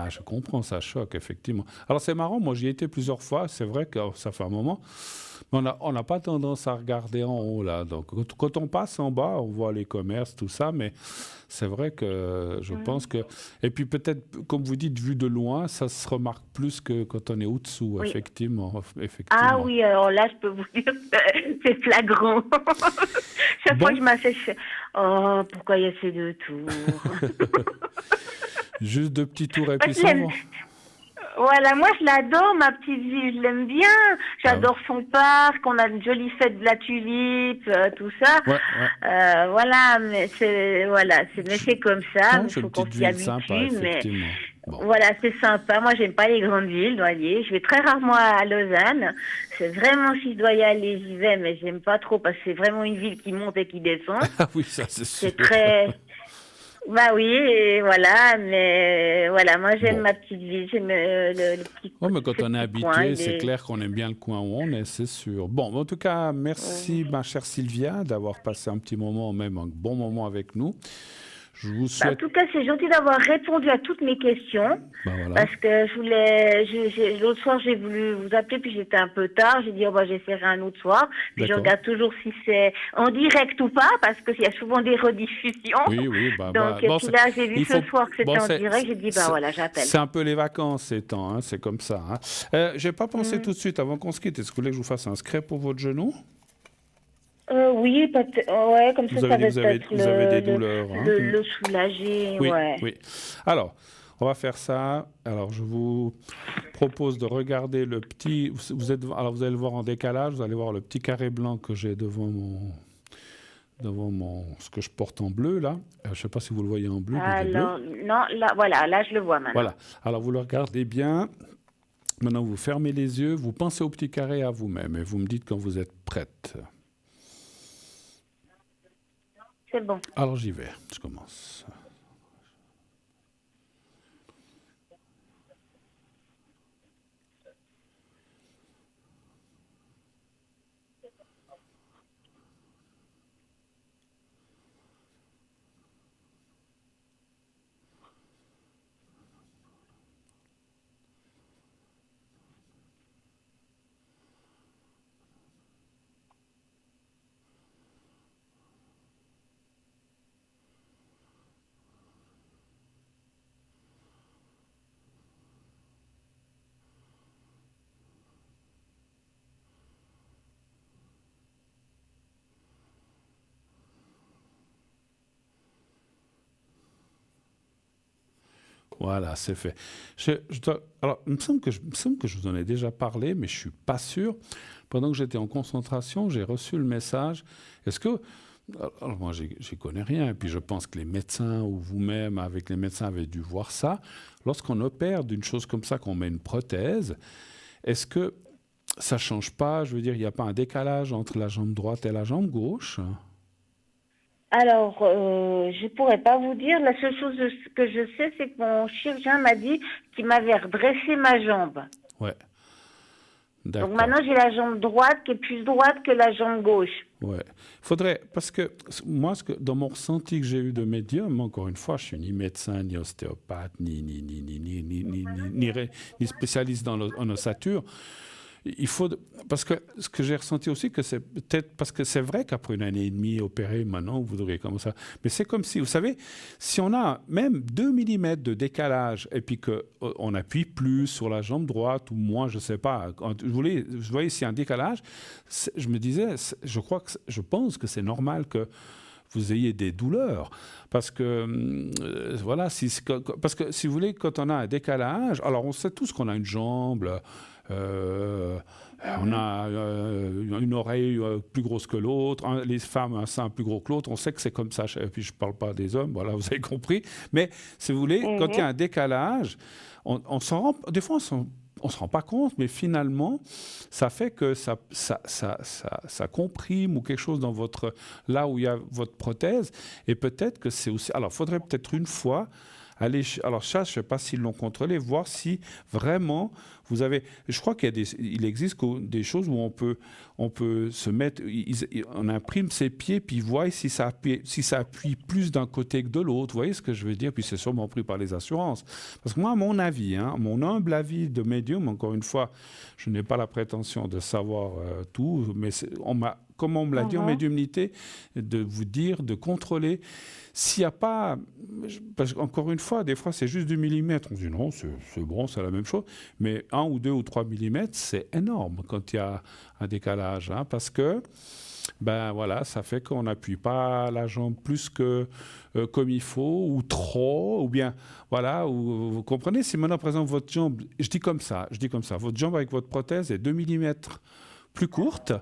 je comprends, ça choque, effectivement. Alors, c'est marrant, moi, j'y ai été plusieurs fois, c'est vrai que ça fait un moment, mais on n'a pas tendance à regarder en haut, là. Donc, quand on passe en bas, on voit les commerces, tout ça, mais c'est vrai que je pense que... Et puis peut-être, comme vous dites, vu de loin, ça se remarque plus que quand on est au-dessous, effectivement. Ah oui, alors là, je peux vous dire que c'est flagrant. Chaque fois que je m'assèche, pourquoi il y a ces 2 tours? Juste 2 petits tours et puis ça va. Voilà, moi je l'adore, ma petite ville, je l'aime bien. J'adore son parc, on a une jolie fête de la tulipe, tout ça. Voilà, mais c'est comme ça, il faut qu'on s'y habitue. Sympa, Voilà, c'est sympa. Moi, j'aime pas les grandes villes, dois dire. Je vais très rarement à Lausanne. C'est vraiment, si je dois y aller, j'y vais, mais j'aime pas trop parce que c'est vraiment une ville qui monte et qui descend. Ah oui, ça c'est sûr. C'est très... oui, et voilà, mais voilà, moi j'aime ma petite ville, j'aime le petit coin. Mais quand on est habitué, c'est clair qu'on aime bien le coin où on est, c'est sûr. Bon, en tout cas, merci ma chère Sylvia d'avoir passé un petit moment, même un bon moment avec nous. Je vous souhaite... En tout cas, c'est gentil d'avoir répondu à toutes mes questions. Voilà. Parce que l'autre soir, j'ai voulu vous appeler, puis j'étais un peu tard. J'ai dit, j'essaierai un autre soir. Puis je regarde toujours si c'est en direct ou pas, parce qu'il y a souvent des rediffusions. Oui. Donc, puis là, j'ai vu ce soir que c'était en direct. J'ai dit, voilà, j'appelle. C'est un peu les vacances ces temps, c'est comme ça. Je n'ai pas pensé tout de suite, avant qu'on se quitte, est-ce que vous voulez que je vous fasse un scrape pour votre genou? Oui, comme ça, ça va peut-être vous avez des douleurs. Le soulager. Oui. Alors, on va faire ça. Alors, je vous propose de regarder le petit... vous allez le voir en décalage, vous allez voir le petit carré blanc que j'ai devant ce que je porte en bleu, là. Je ne sais pas si vous le voyez en bleu. Alors, non, là, je le vois maintenant. Voilà. Alors, vous le regardez bien. Maintenant, vous fermez les yeux, vous pensez au petit carré à vous-même et vous me dites quand vous êtes prête. C'est bon. Alors j'y vais, je commence. Voilà, c'est fait. Alors, il me semble que je vous en ai déjà parlé, mais je ne suis pas sûr. Pendant que j'étais en concentration, j'ai reçu le message. Est-ce que... Alors moi, j'y connais rien. Et puis, je pense que les médecins ou vous-même, avec les médecins, avez dû voir ça. Lorsqu'on opère d'une chose comme ça, qu'on met une prothèse, est-ce que ça ne change pas? Je veux dire, il n'y a pas un décalage entre la jambe droite et la jambe gauche? Alors, je pourrais pas vous dire. La seule chose que je sais, c'est que mon chirurgien m'a dit qu'il m'avait redressé ma jambe. Ouais. D'accord. Donc maintenant, j'ai la jambe droite qui est plus droite que la jambe gauche. Ouais. Faudrait, parce que moi, dans mon ressenti que j'ai eu de médium, encore une fois, je suis ni médecin, ni ostéopathe, ni spécialiste en ossature. Il faut, parce que ce que j'ai ressenti aussi, que c'est peut-être, parce que c'est vrai qu'après une année et demie opérée, maintenant, vous devriez commencer à... Mais c'est comme si, vous savez, si on a même 2 mm de décalage et puis qu'on appuie plus sur la jambe droite ou moins, je ne sais pas, je voyais s'il y a un décalage, je me disais, je pense que c'est normal que vous ayez des douleurs. Parce que, voilà, parce que si vous voulez, quand on a un décalage, alors on sait tous qu'on a une jambe... on a une oreille plus grosse que l'autre, les femmes un sein plus gros que l'autre, on sait que c'est comme ça, et puis je ne parle pas des hommes, voilà, vous avez compris, mais si vous voulez, quand il y a un décalage, on s'en rend, des fois on ne se rend pas compte, mais finalement, ça fait que ça comprime ou quelque chose dans là où il y a votre prothèse, et peut-être que c'est aussi... Alors, il faudrait peut-être une fois alors ça, je ne sais pas s'ils l'ont contrôlé, voir si vraiment vous avez... Je crois il existe des choses où on peut se mettre... On imprime ses pieds, puis ils voient si ça appuie plus d'un côté que de l'autre. Vous voyez ce que je veux dire? Puis c'est sûrement pris par les assurances. Parce que moi, à mon avis, mon humble avis de médium, encore une fois, je n'ai pas la prétention de savoir tout, mais comme on me l'a dit en médiumnité, de vous dire, de contrôler. S'il n'y a pas... Parce qu'encore une fois, des fois, c'est juste 2 mm. On se dit non, c'est bon, c'est la même chose. Mais 1 ou 2 ou 3 mm, c'est énorme quand il y a un décalage. Parce que, voilà, ça fait qu'on n'appuie pas la jambe plus que comme il faut, ou trop, ou bien, voilà, vous comprenez, si maintenant, par exemple, votre jambe, je dis comme ça, votre jambe avec votre prothèse est 2 mm plus courte,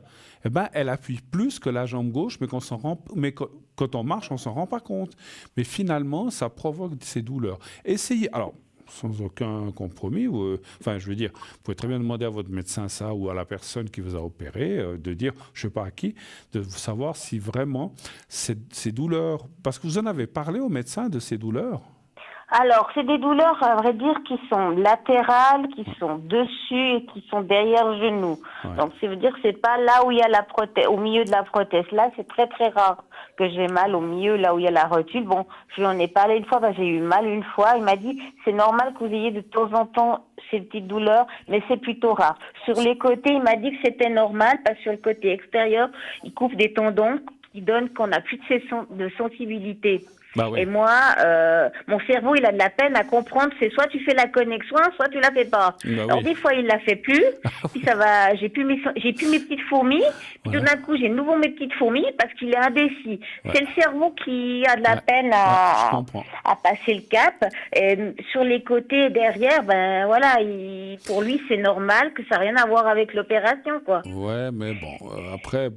elle appuie plus que la jambe gauche, mais quand on marche, on ne s'en rend pas compte. Mais finalement, ça provoque ces douleurs. Essayez, alors, sans aucun compromis, je veux dire, vous pouvez très bien demander à votre médecin ça, ou à la personne qui vous a opéré, de dire, je ne sais pas à qui, de savoir si vraiment ces douleurs... Parce que vous en avez parlé au médecin de ces douleurs? Alors, c'est des douleurs, à vrai dire, qui sont latérales, qui sont dessus et qui sont derrière le genou. Ouais. Donc, ça veut dire que c'est pas là où il y a la prothèse, au milieu de la prothèse. Là, c'est très très rare que j'ai mal au milieu, là où il y a la rotule. Bon, je lui en ai parlé une fois, j'ai eu mal une fois. Il m'a dit, c'est normal que vous ayez de temps en temps ces petites douleurs, mais c'est plutôt rare. Sur les côtés, il m'a dit que c'était normal, parce que sur le côté extérieur, il couvre des tendons qui donnent qu'on n'a plus de sensibilité. Bah oui. Et moi, mon cerveau, il a de la peine à comprendre. C'est soit tu fais la connexion, soit tu la fais pas. Bah Alors oui. des fois, il la fait plus. Puis ça va. J'ai plus mes petites fourmis. Puis tout d'un coup, j'ai de nouveau mes petites fourmis parce qu'il est indécis. Ouais. C'est le cerveau qui a de la peine je à passer le cap. Et sur les côtés et derrière, ben voilà, pour lui, c'est normal que ça n'a rien à voir avec l'opération, quoi. Ouais, mais bon, après,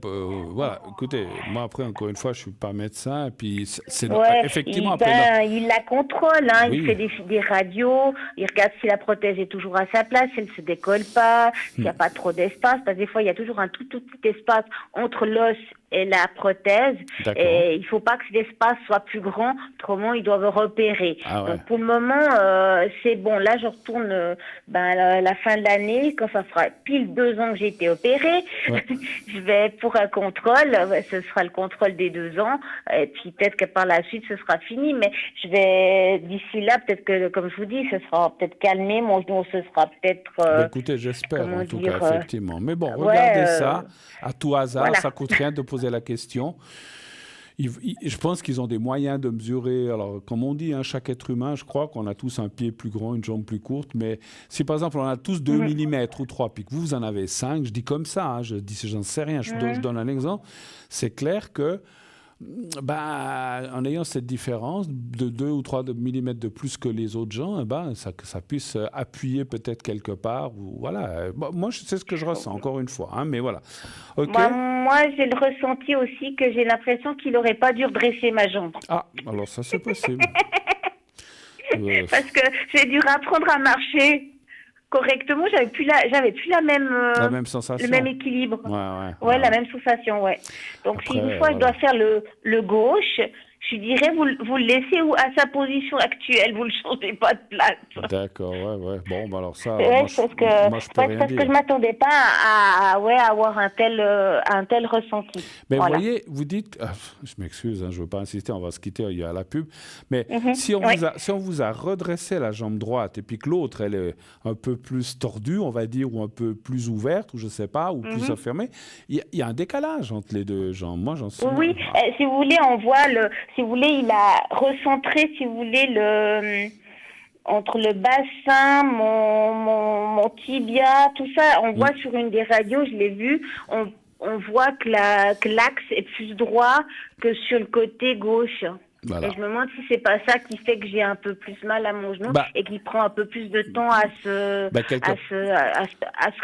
voilà. Écoutez, moi après, encore une fois, je suis pas médecin, et puis c'est Ouais. effectivement Il la contrôle, hein. Oui. Il fait des radios, il regarde si la prothèse est toujours à sa place, si elle ne se décolle pas, s'il n'y a pas trop d'espace, parce que des fois il y a toujours un tout petit espace entre l'os et la prothèse, et il ne faut pas que cet espace soit plus grand, autrement ils doivent repérer. Ah ouais. Donc pour le moment, c'est bon. Là je retourne la fin de l'année, quand ça fera pile 2 ans que j'ai été opérée, Ouais. je vais pour un contrôle, ce sera le contrôle des 2 ans, et puis peut-être que par la suite ce sera fini, mais je vais d'ici là, peut-être que, comme je vous dis, ce sera peut-être calmé, mon genou, ce sera peut-être... écoutez, j'espère en tout cas, effectivement. Mais bon, ouais, regardez ça, à tout hasard, voilà. ça coûte rien de poser la question. Je pense qu'ils ont des moyens de mesurer. Alors, comme on dit, hein, chaque être humain, je crois qu'on a tous un pied plus grand, une jambe plus courte. Mais si par exemple, on a tous 2 mm ou 3, puis que vous en avez 5, je dis comme ça, hein, j'en sais rien, je donne un exemple, c'est clair que en ayant cette différence de 2 ou 3 mm de plus que les autres gens, que ça puisse appuyer peut-être quelque part. Ou, voilà. Moi, c'est ce que je ressens, encore une fois. Hein, mais voilà. Okay. Moi, j'ai le ressenti aussi que j'ai l'impression qu'il n'aurait pas dû redresser ma jambe. Ah, alors ça, c'est possible. Parce que j'ai dû apprendre à marcher correctement, j'avais plus la même sensation, le même équilibre. Ouais, la même sensation, ouais. Donc après, si une fois je dois faire le gauche, je dirais vous le laissez à sa position actuelle, vous le changez pas de place. D'accord, ouais. Bon, alors ça, moi je peux rien dire. Parce que je m'attendais pas à avoir un tel ressenti. Mais vous voyez, vous dites, je m'excuse, hein, je veux pas insister, on va se quitter, il y a la pub, mais si on vous a redressé la jambe droite et puis que l'autre elle est un peu plus tordue, on va dire, ou un peu plus ouverte, ou je sais pas, ou plus enfermée, il y a un décalage entre les deux jambes. Moi, j'en sais. Oui, si vous voulez, on voit si vous voulez, il a recentré, si vous voulez, entre le bassin, mon tibia, tout ça, on voit sur une des radios, je l'ai vu, on voit que l'axe est plus droit que sur le côté gauche. Voilà. Et je me demande si c'est pas ça qui fait que j'ai un peu plus mal à mon genou et qui prend un peu plus de temps à se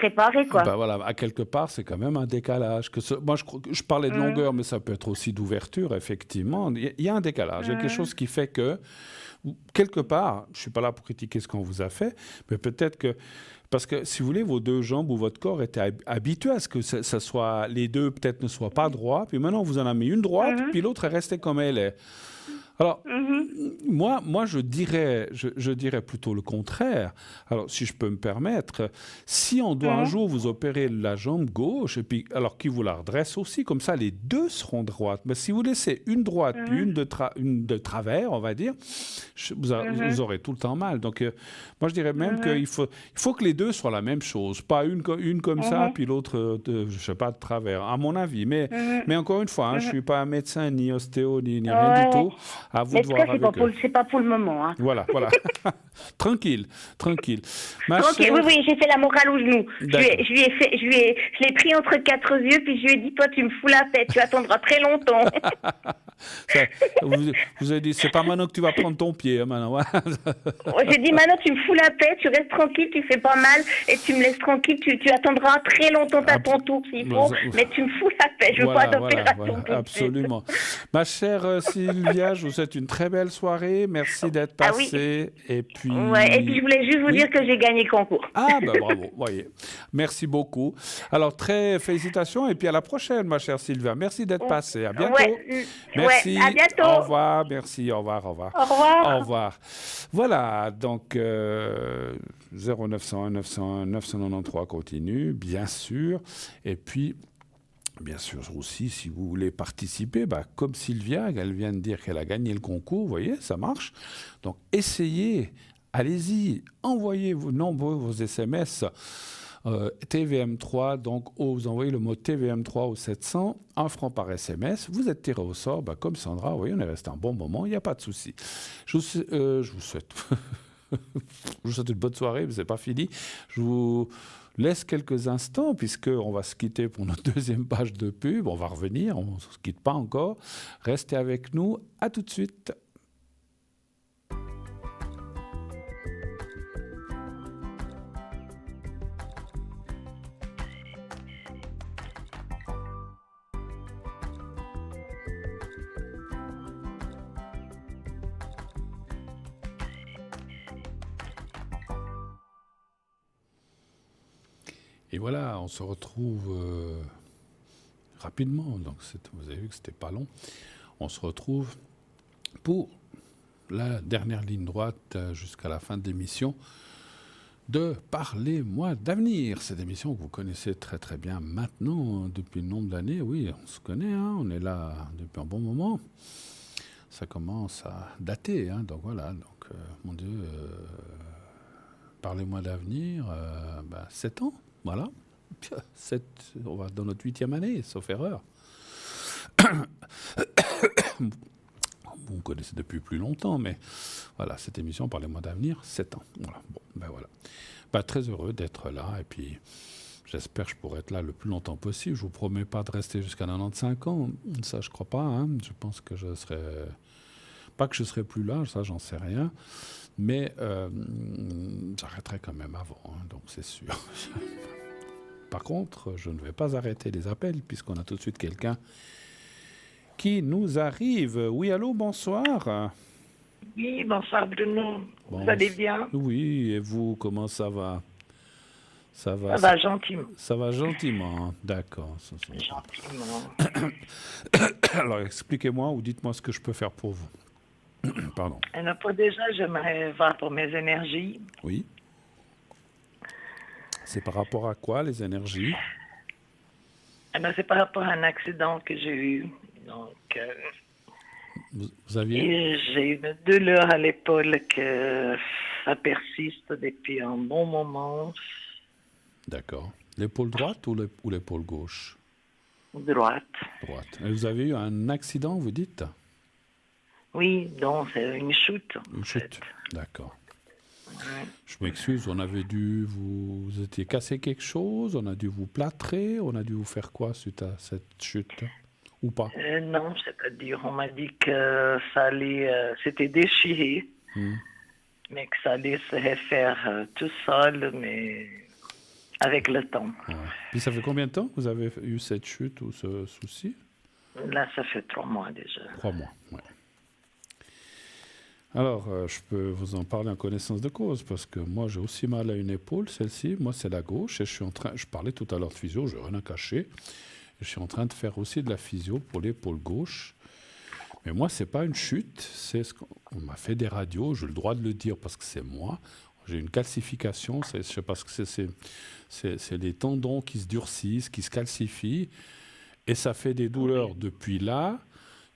réparer, quoi. Voilà, à quelque part, c'est quand même un décalage. Moi, je parlais de longueur, mais ça peut être aussi d'ouverture, effectivement. Il y a un décalage. Il y a quelque chose qui fait que, quelque part, je suis pas là pour critiquer ce qu'on vous a fait, mais peut-être que parce que, si vous voulez, vos 2 jambes ou votre corps était habitué à ce que ça soit, les deux peut-être ne soient pas droits, puis maintenant, vous en avez mis une droite, puis l'autre est restée comme elle est. Alors, moi, je dirais plutôt le contraire. Alors, si je peux me permettre, si on doit un jour vous opérer la jambe gauche, et puis, alors qu'il vous la redresse aussi, comme ça, les deux seront droites. Mais si vous laissez une droite, puis une de travers, on va dire, vous aurez tout le temps mal. Donc, moi, je dirais même qu'il faut que les deux soient la même chose. Pas une comme ça, puis l'autre, je sais pas, de travers, à mon avis. Mais encore une fois, hein, je suis pas un médecin, ni ostéo, ni rien du tout. À vous de voir avec c'est pas pour le moment. Hein. Voilà. Tranquille. Tranquille. Oui, j'ai fait la morale au genou. Je l'ai pris entre 4 yeux, puis je lui ai dit, toi, tu me fous la paix, tu attendras très longtemps. vous avez dit, c'est pas maintenant que tu vas prendre ton pied, hein, maintenant. J'ai dit, maintenant, tu me fous la paix, tu restes tranquille, tu fais pas mal, et tu me laisses tranquille, tu attendras très longtemps à ton tour, s'il faut, mais tu me fous la paix, je veux pas d'opération. Absolument. Ma chère Sylvia, je vous souhaite une très belle soirée. Merci d'être passé. Oui. Et puis... et puis je voulais juste vous dire que j'ai gagné le concours. Ah, ben bravo. Voyez. Merci beaucoup. Alors, très félicitations. Et puis à la prochaine, ma chère Sylvia. Merci d'être passée. À bientôt. Merci. À bientôt. Au revoir. Merci. Au revoir. Au revoir. Au revoir. Au revoir. Voilà. Donc, 0901 901 993 continue, bien sûr. Et puis... Bien sûr aussi, si vous voulez participer, comme Sylvia, elle vient de dire qu'elle a gagné le concours, vous voyez, ça marche. Donc, essayez, allez-y, envoyez vos SMS TVM3, donc vous envoyez le mot TVM3 au 700, 1 franc par SMS, vous êtes tiré au sort, comme Sandra, vous voyez, on est resté un bon moment, il n'y a pas de souci. Je vous souhaite... je vous souhaite une bonne soirée, mais ce n'est pas fini. Je vous laisse quelques instants, puisqu'on va se quitter pour notre deuxième page de pub. On va revenir, on ne se quitte pas encore. Restez avec nous, à tout de suite. Et voilà, on se retrouve rapidement. Donc, vous avez vu que c'était pas long. On se retrouve pour la dernière ligne droite jusqu'à la fin de l'émission de Parlez-moi d'avenir. Cette émission que vous connaissez très très bien maintenant, depuis le nombre d'années. Oui, on se connaît, on est là depuis un bon moment. Ça commence à dater. Donc voilà, mon Dieu, Parlez-moi d'avenir, 7 ans. Voilà, on va dans notre 8e année, sauf erreur. Vous me connaissez depuis plus longtemps, mais voilà, cette émission, Parlez-moi d'avenir, 7 ans. Voilà, voilà. Très heureux d'être là, et puis j'espère que je pourrai être là le plus longtemps possible. Je ne vous promets pas de rester jusqu'à 95 ans, ça je crois pas. Je pense que je serai... Pas que je serai plus là, ça j'en sais rien. Mais j'arrêterai quand même avant, donc c'est sûr. Par contre, je ne vais pas arrêter les appels, puisqu'on a tout de suite quelqu'un qui nous arrive. Oui, allô, bonsoir. Oui, bonsoir Bruno. Vous allez bien? Oui, et vous, comment ça va? Ça va gentiment. Ça va gentiment, d'accord. Gentiment. Alors, expliquez-moi ou dites-moi ce que je peux faire pour vous. Pardon. Pour déjà, j'aimerais voir pour mes énergies. Oui. C'est par rapport à quoi, les énergies? C'est par rapport à un accident que j'ai eu. Donc, vous aviez... J'ai une douleur à l'épaule que ça persiste depuis un bon moment. D'accord. L'épaule droite ou l'épaule gauche? Droite. Droite. Et vous avez eu un accident, vous dites? Oui, donc c'est une chute. Une chute, d'accord. Ouais. Je m'excuse, vous étiez cassé quelque chose, on a dû vous plâtrer, on a dû vous faire quoi suite à cette chute? Ou pas? Non, c'est-à-dire, on m'a dit que ça allait, c'était déchiré, mais que ça allait se refaire tout seul, mais avec le temps. Ouais. Puis ça fait combien de temps que vous avez eu cette chute ou ce souci? Là, ça fait 3 mois déjà. 3 mois, oui. Alors, je peux vous en parler en connaissance de cause, parce que moi, j'ai aussi mal à une épaule, celle-ci. Moi, c'est la gauche, et je parlais tout à l'heure de physio, je n'ai rien à cacher. Je suis en train de faire aussi de la physio pour l'épaule gauche. Mais moi, ce n'est pas une chute, on m'a fait des radios, j'ai le droit de le dire parce que c'est moi. J'ai une calcification, je ne sais pas ce que c'est les tendons qui se durcissent, qui se calcifient, et ça fait des douleurs depuis là,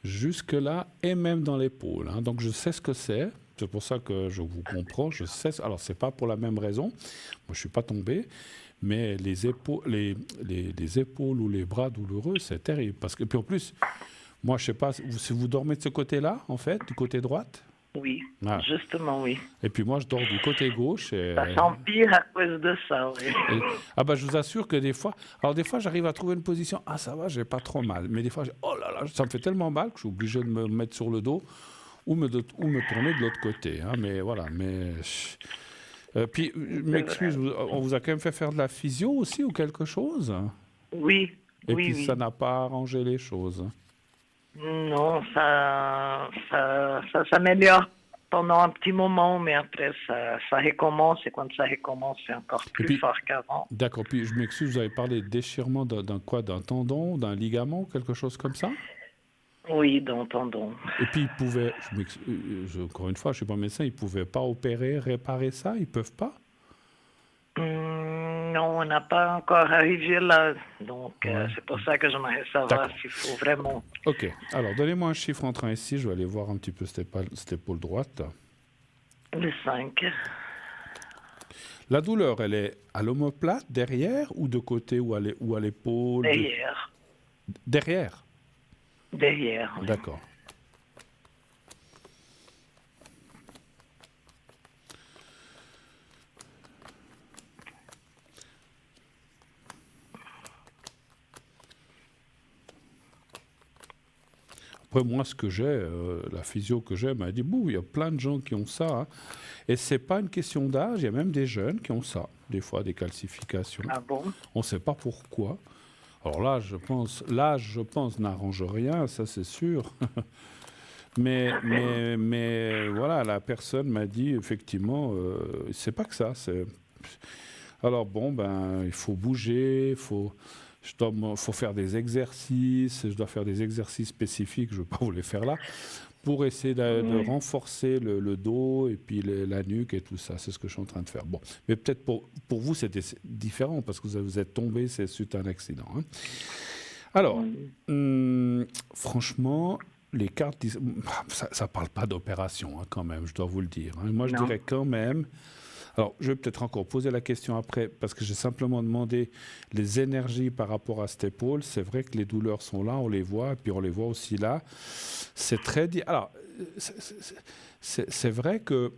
jusque là, et même dans l'épaule. Donc je sais ce que c'est pour ça que je vous comprends, je sais. Alors c'est pas pour la même raison, moi je suis pas tombé, mais les épaules ou les bras douloureux, c'est terrible. Parce que, puis en plus, moi je sais pas, si vous dormez de ce côté-là, en fait, du côté droite? Oui, justement, oui. Et puis moi, je dors du côté gauche. Et... Ça s'empire à cause de ça, oui. Je vous assure que des fois... Alors des fois, j'arrive à trouver une position, ça va, j'ai pas trop mal. Mais des fois, oh là là, ça me fait tellement mal que je suis obligé de me mettre sur le dos ou me tourner de l'autre côté. Mais voilà, puis, je m'excuse, on vous a quand même fait faire de la physio aussi ou quelque chose? Oui. Et puis ça n'a pas arrangé les choses. Non, ça s'améliore pendant un petit moment, mais après, ça recommence. Et quand ça recommence, c'est encore plus fort qu'avant. D'accord. Puis, je m'excuse, vous avez parlé de déchirement d'un quoi? D'un tendon, d'un ligament, quelque chose comme ça? Oui, d'un tendon. Et puis, ils pouvaient, encore une fois, je ne suis pas médecin, ils ne pouvaient pas opérer, réparer ça? Ils ne peuvent pas? Non, on n'a pas encore arrivé là. Donc, c'est pour ça que j'aimerais savoir s'il faut vraiment... Ok. Alors, donnez-moi un chiffre entre 1 et 6. Je vais aller voir un petit peu cette épaule droite. Le 5. La douleur, elle est à l'omoplate, derrière, ou de côté, ou à l'épaule? Derrière. Derrière? Derrière. Oui. D'accord. Après, moi, ce que j'ai, la physio que j'ai m'a dit, il y a plein de gens qui ont ça. Hein. Et ce n'est pas une question d'âge, il y a même des jeunes qui ont ça, des fois des calcifications. Ah bon? On ne sait pas pourquoi. Alors là, l'âge, je pense, n'arrange rien, ça c'est sûr. mais voilà, la personne m'a dit, effectivement, c'est pas que ça. Alors bon, il faut bouger, faut faire des exercices, je dois faire des exercices spécifiques, je ne vais pas vous les faire là, pour essayer de renforcer le dos et puis la nuque et tout ça. C'est ce que je suis en train de faire. Bon, mais peut-être pour vous, c'était différent parce que vous êtes tombé, c'est suite à un accident. Hein. Alors, franchement, les cartes, ça ne parle pas d'opération hein, quand même, je dois vous le dire. Hein. Moi, je dirais quand même... Alors, je vais peut-être encore poser la question après, parce que j'ai simplement demandé les énergies par rapport à cette épaule. C'est vrai que les douleurs sont là, on les voit, et puis on les voit aussi là. C'est très... Alors, c'est vrai que...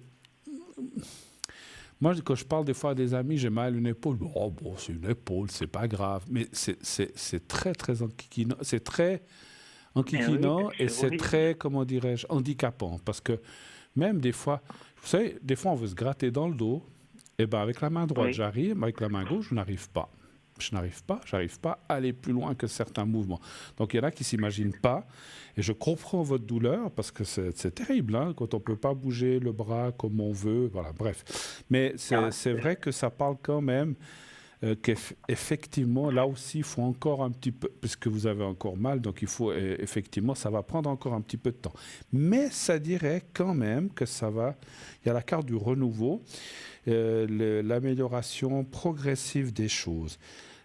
Moi, quand je parle des fois à des amis, j'ai mal à une épaule. Oh, bon, c'est une épaule, c'est pas grave. Mais c'est très, très enquiquinant. C'est très enquiquinant et c'est très, comment dirais-je, handicapant. Parce que même des fois... Vous savez, des fois, on veut se gratter dans le dos. Et bien, avec la main droite, j'arrive. Avec la main gauche, je n'arrive pas. J'arrive pas à aller plus loin que certains mouvements. Donc, il y en a qui ne s'imaginent pas. Et je comprends votre douleur parce que c'est terrible hein, quand on ne peut pas bouger le bras comme on veut. Voilà, bref. Mais c'est vrai que ça parle quand même qu'effectivement, là aussi, il faut encore un petit peu, puisque vous avez encore mal, donc il faut, effectivement, ça va prendre encore un petit peu de temps. Mais ça dirait quand même que ça va, il y a la carte du renouveau, l'amélioration progressive des choses.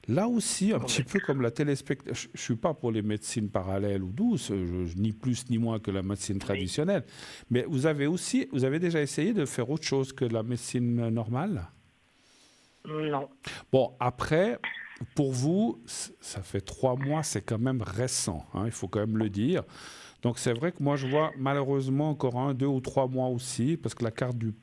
Là aussi, un petit peu comme la téléspectatrice, je ne suis pas pour les médecines parallèles ou douces, ni plus ni moins que la médecine traditionnelle, mais vous avez déjà essayé de faire autre chose que la médecine normale ? Non. Bon, après, pour vous, ça fait 3 mois, c'est quand même récent, hein, il faut quand même le dire. Donc c'est vrai que moi, je vois malheureusement encore 1, 2 ou 3 mois aussi, parce que la carte du...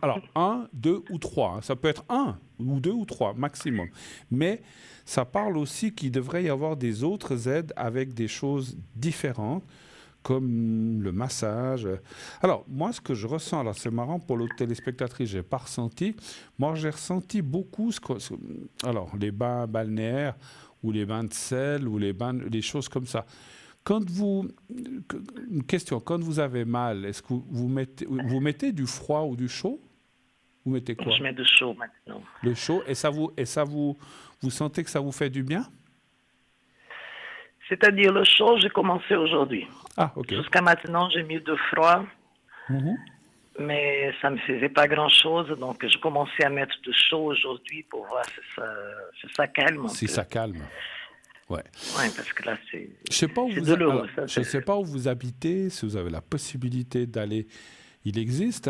Alors, 1, 2 ou 3, hein, ça peut être 1 ou 2 ou 3 maximum. Mais ça parle aussi qu'il devrait y avoir des autres aides avec des choses différentes, comme le massage. Alors, moi, ce que je ressens, alors c'est marrant pour l'autre téléspectatrice, je n'ai pas ressenti. Moi, j'ai ressenti beaucoup, alors, les bains balnéaires ou les bains de sel ou les choses comme ça. Une question, quand vous avez mal, est-ce que vous mettez du froid ou du chaud? Vous mettez quoi? Je mets du chaud maintenant. Le chaud, et vous sentez que ça vous fait du bien? C'est-à-dire le chaud, j'ai commencé aujourd'hui. Ah, ok. Jusqu'à maintenant, j'ai mis du froid, mais ça ne me faisait pas grand-chose. Donc, je commençais à mettre du chaud aujourd'hui pour voir si ça calme. Si ça calme. Ouais. Oui, parce que là, c'est douloureux. Je ne sais pas où vous habitez, si vous avez la possibilité d'aller... Il existe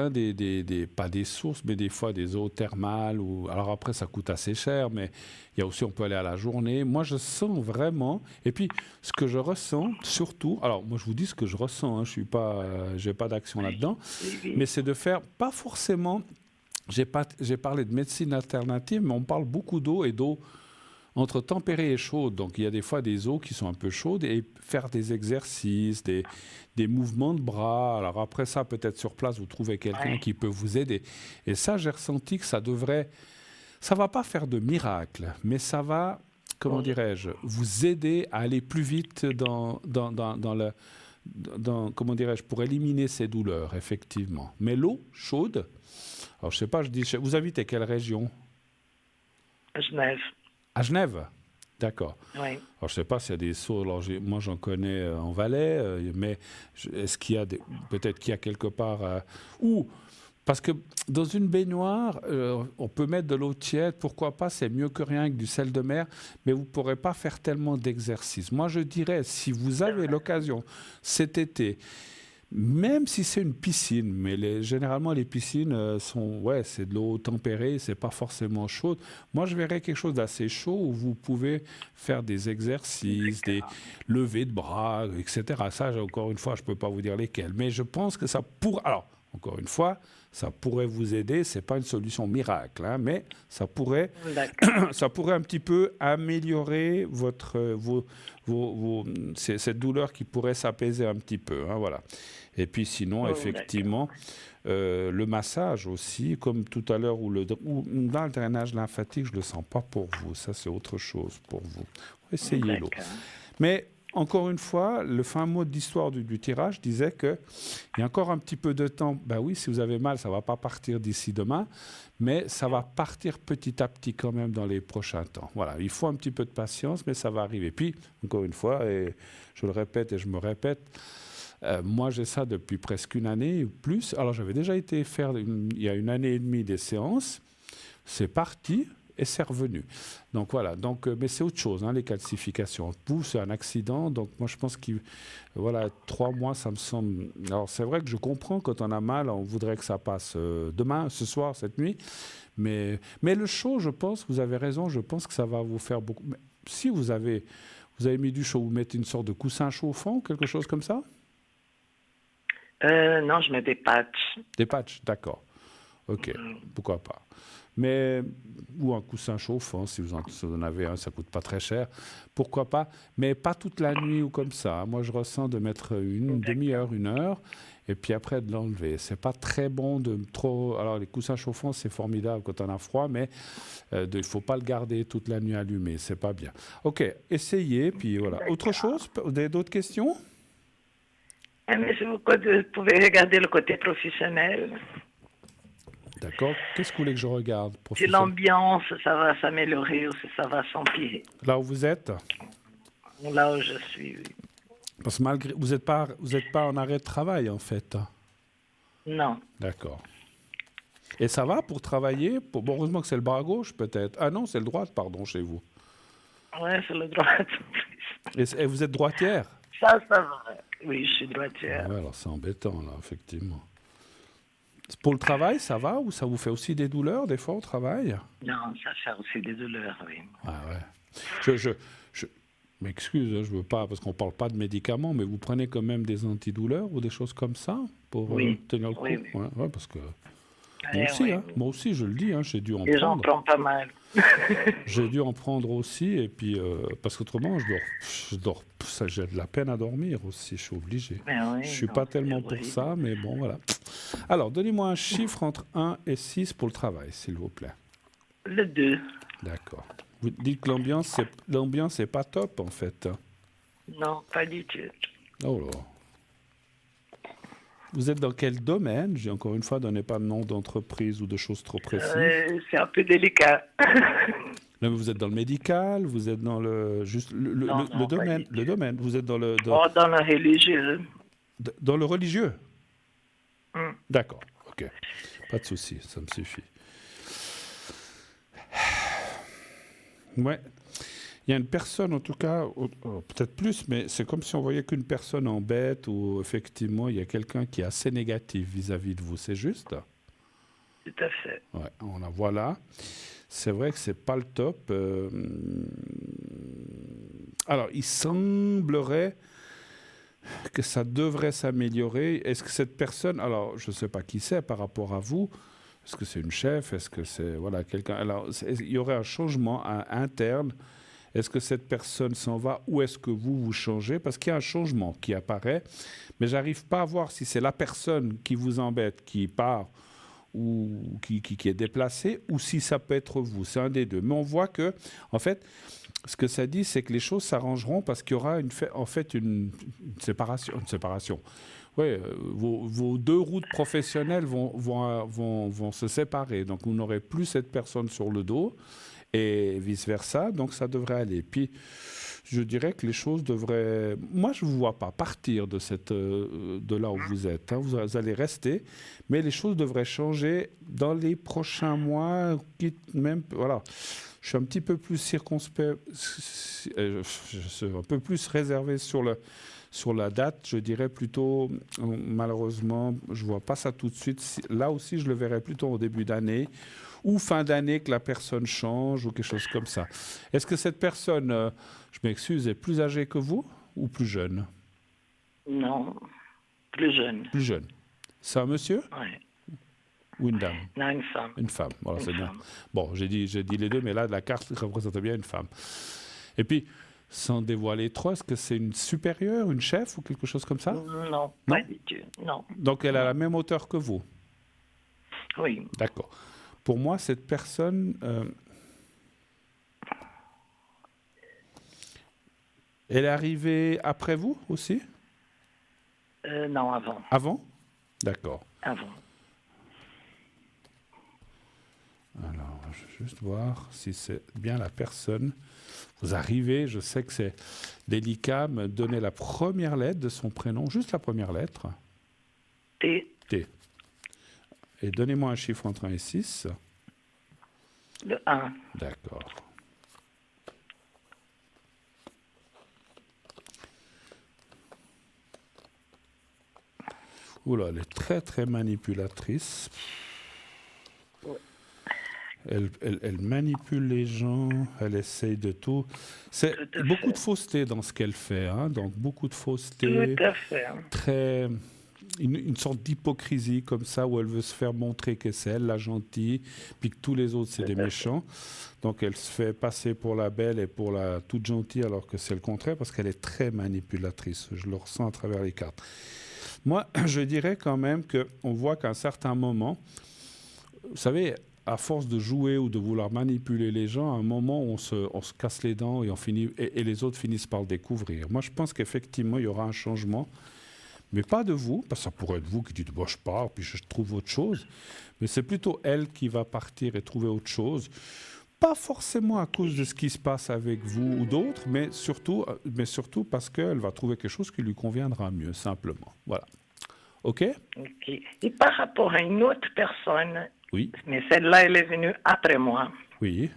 pas des sources, mais des fois des eaux thermales. Alors après, ça coûte assez cher, mais il y a aussi, on peut aller à la journée. Moi, je sens vraiment... Et puis, ce que je ressens, surtout... Alors, moi, je vous dis ce que je ressens. Hein, je n'ai pas d'action là-dedans. Oui. Mais c'est de faire, pas forcément... J'ai parlé de médecine alternative, mais on parle beaucoup d'eau et d'eau entre tempérée et chaude. Donc, il y a des fois des eaux qui sont un peu chaudes et faire des exercices, des mouvements de bras. Alors après ça, peut-être sur place, vous trouvez quelqu'un qui peut vous aider. Et ça, j'ai ressenti que ça va pas faire de miracle, mais ça va comment dirais-je, vous aider à aller plus vite comment dirais-je, pour éliminer ces douleurs, effectivement. Mais l'eau chaude, alors je sais pas, vous habitez quelle région? À Genève. À Genève? D'accord. Oui. Alors, je ne sais pas s'il y a des seaux, moi j'en connais en Valais, mais est-ce qu'il y a peut-être qu'il y a quelque part... parce que dans une baignoire, on peut mettre de l'eau tiède, pourquoi pas, c'est mieux que rien avec du sel de mer, mais vous ne pourrez pas faire tellement d'exercices. Moi je dirais, si vous avez l'occasion cet été, même si c'est une piscine, mais généralement les piscines c'est de l'eau tempérée, c'est pas forcément chaude. Moi, je verrais quelque chose d'assez chaud où vous pouvez faire des exercices, des levées de bras, etc. Ça, encore une fois, je peux pas vous dire lesquels, mais je pense que ça pourrait. Alors, encore une fois, ça pourrait vous aider. C'est pas une solution miracle, hein, mais ça pourrait un petit peu améliorer cette douleur qui pourrait s'apaiser un petit peu. Hein, voilà. Et puis sinon, effectivement, le massage aussi, comme tout à l'heure, ou dans le drainage lymphatique, je ne le sens pas pour vous. Ça, c'est autre chose pour vous. Essayez l'eau. Mais encore une fois, le fin mot de l'histoire du tirage disait qu'il y a encore un petit peu de temps. Ben oui, si vous avez mal, ça ne va pas partir d'ici demain, mais ça va partir petit à petit quand même dans les prochains temps. Voilà, il faut un petit peu de patience, mais ça va arriver. Puis, encore une fois, et je le répète et je me répète, moi, j'ai ça depuis presque une année ou plus. Alors, j'avais déjà été faire, il y a une année et demie, des séances. C'est parti et c'est revenu. Donc, voilà. Donc, mais c'est autre chose, hein, les calcifications. Vous, c'est un accident. Donc, moi, je pense que 3 mois, ça me semble... Alors, c'est vrai que je comprends, quand on a mal, on voudrait que ça passe demain, ce soir, cette nuit. Mais le chaud, je pense, vous avez raison, je pense que ça va vous faire beaucoup... Mais si vous avez mis du chaud, vous mettez une sorte de coussin chauffant, quelque chose comme ça? Non, je mets des patchs. Des patchs, d'accord. Ok, pourquoi pas. Mais, ou un coussin chauffant, si vous en avez un, ça ne coûte pas très cher. Pourquoi pas, mais pas toute la nuit ou comme ça. Moi, je ressens de mettre une demi-heure, 1 heure, et puis après de l'enlever. C'est pas très bon de trop... Alors, les coussins chauffants, c'est formidable quand on a froid, mais il ne faut pas le garder toute la nuit allumé. C'est pas bien. Ok, essayez, puis voilà. Autre chose? D'autres questions? Mais si vous pouvez regarder le côté professionnel. D'accord. Qu'est-ce que vous voulez que je regarde? Si l'ambiance, ça va s'améliorer ou si ça va s'empirer. Là où vous êtes? Là où je suis, oui. Parce que malgré... Vous n'êtes pas en arrêt de travail, en fait? Non. D'accord. Et ça va pour travailler? Bon, heureusement que c'est le bras gauche, peut-être. Ah non, c'est le droit, pardon, chez vous. Oui, c'est le droit. Et vous êtes droitière? Ça va. Oui, je suis droitière. Ah ouais, alors c'est embêtant, là, effectivement. Pour le travail, ça va ou ça vous fait aussi des douleurs, des fois, au travail? Non, ça fait aussi des douleurs, oui. Ah ouais. Je m'excuse, je veux pas, parce qu'on parle pas de médicaments, mais vous prenez quand même des antidouleurs ou des choses comme ça pour tenir le coup? Oui. Ouais, parce que... Moi aussi, je le dis, hein, j'ai dû en prendre. J'en prends pas mal. J'ai dû en prendre aussi, et puis parce qu'autrement, j'ai de la peine à dormir aussi, je suis obligé. Je suis pas tellement pour ça, mais bon, voilà. Alors, donnez-moi un chiffre entre 1 et 6 pour le travail, s'il vous plaît. Le 2. D'accord. Vous dites que l'ambiance n'est pas top, en fait. Non, pas du tout. Oh là. Vous êtes dans quel domaine? J'ai encore une fois, donnez pas de nom d'entreprise ou de choses trop précises. C'est un peu délicat. Non, mais vous êtes dans le médical, vous êtes dans le domaine. Le domaine. Vous êtes dans le. Dans le religieux. Dans le religieux. D'accord. Ok. Pas de souci, ça me suffit. Ouais. Il y a une personne, en tout cas, peut-être plus, mais c'est comme si on voyait qu'une personne en bête ou effectivement, il y a quelqu'un qui est assez négatif vis-à-vis de vous. C'est juste? Tout à fait. Ouais, voilà. C'est vrai que c'est pas le top. Alors, il semblerait que ça devrait s'améliorer. Est-ce que cette personne... Alors, je ne sais pas qui c'est par rapport à vous. Est-ce que c'est une chef? Est-ce que c'est quelqu'un... Alors, il y aurait un changement interne. Est-ce que cette personne s'en va ou est-ce que vous changez? Parce qu'il y a un changement qui apparaît, mais je n'arrive pas à voir si c'est la personne qui vous embête, qui part ou qui est déplacée, ou si ça peut être vous. C'est un des deux. Mais on voit que, en fait, ce que ça dit, c'est que les choses s'arrangeront parce qu'il y aura en fait une séparation. Une séparation. Oui, vos deux routes professionnelles vont se séparer. Donc, vous n'aurez plus cette personne sur le dos et vice-versa. Donc, ça devrait aller. Puis, je dirais que les choses devraient... Moi, je ne vous vois pas partir de là où vous êtes. Hein. Vous allez rester, mais les choses devraient changer dans les prochains mois, quitte même... Voilà. Je suis un petit peu plus circonspect, je suis un peu plus réservé sur la date. Je dirais plutôt, malheureusement, je ne vois pas ça tout de suite. Là aussi, je le verrais plutôt au début d'année ou fin d'année que la personne change ou quelque chose comme ça. Est-ce que cette personne, je m'excuse, est plus âgée que vous ou plus jeune? Non, plus jeune. Plus jeune. C'est un monsieur? Oui. Ou une dame? Non, une femme. Une femme, voilà, c'est bien. Femme. Bon, j'ai dit les deux, mais là, la carte représentait bien une femme. Et puis, sans dévoiler trop, est-ce que c'est une supérieure, une chef ou quelque chose comme ça? Non, pas du tout, non. Donc, elle a la même hauteur que vous? Oui. D'accord. Pour moi, cette personne... elle est arrivée après vous aussi? Non, avant. Avant? D'accord. Avant. Alors, je vais juste voir si c'est bien la personne. Vous arrivez, je sais que c'est délicat, me donner la première lettre de son prénom, juste la première lettre. T. T. Et donnez-moi un chiffre entre 1 et 6. Le 1. D'accord. Oula, elle est très très manipulatrice. Elle manipule les gens, elle essaye de tout. C'est beaucoup de fausseté dans ce qu'elle fait, hein, donc beaucoup de fausseté. Tout à fait. Très, une sorte d'hypocrisie comme ça où elle veut se faire montrer que c'est elle la gentille, puis que tous les autres c'est des méchants. Donc elle se fait passer pour la belle et pour la toute gentille alors que c'est le contraire parce qu'elle est très manipulatrice. Je le ressens à travers les cartes. Moi, je dirais quand même qu'on voit qu'à un certain moment, vous savez, à force de jouer ou de vouloir manipuler les gens, à un moment, on se casse les dents et, et les autres finissent par le découvrir. Moi, je pense qu'effectivement, il y aura un changement, mais pas de vous, parce que ça pourrait être vous qui dites « je pars, puis je trouve autre chose », mais c'est plutôt elle qui va partir et trouver autre chose. Pas forcément à cause de ce qui se passe avec vous ou d'autres, mais surtout parce qu'elle va trouver quelque chose qui lui conviendra mieux, simplement. Voilà. OK? OK. Et par rapport à une autre personne, oui. Mais celle-là, elle est venue après moi. Oui.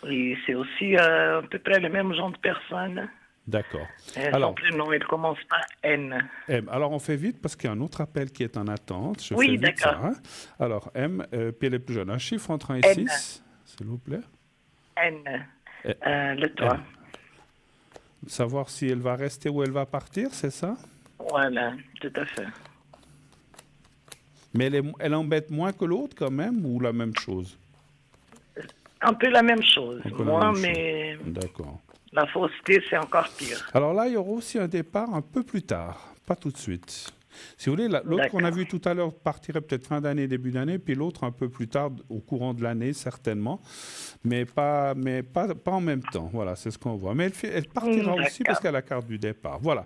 Et c'est aussi à peu près le même genre de personne. D'accord. Son prénom, il commence par N. M. Alors, on fait vite parce qu'il y a un autre appel qui est en attente. Oui, d'accord. Hein. Alors, M, puis elle est plus jeune. Un chiffre entre 1 et N. 6, s'il vous plaît. N. Le 3. Savoir si elle va rester ou elle va partir, c'est ça? Voilà, tout à fait. Mais elle embête moins que l'autre quand même ou la même chose? Un peu la même chose. Moi, mais d'accord. La fausseté, c'est encore pire. Alors là, il y aura aussi un départ un peu plus tard, pas tout de suite. Si vous voulez, l'autre qu'on a vu tout à l'heure partirait peut-être fin d'année, début d'année, puis l'autre un peu plus tard, au courant de l'année, certainement, mais pas en même temps. Voilà, c'est ce qu'on voit. Mais elle partira aussi parce qu'elle a la carte du départ. Voilà.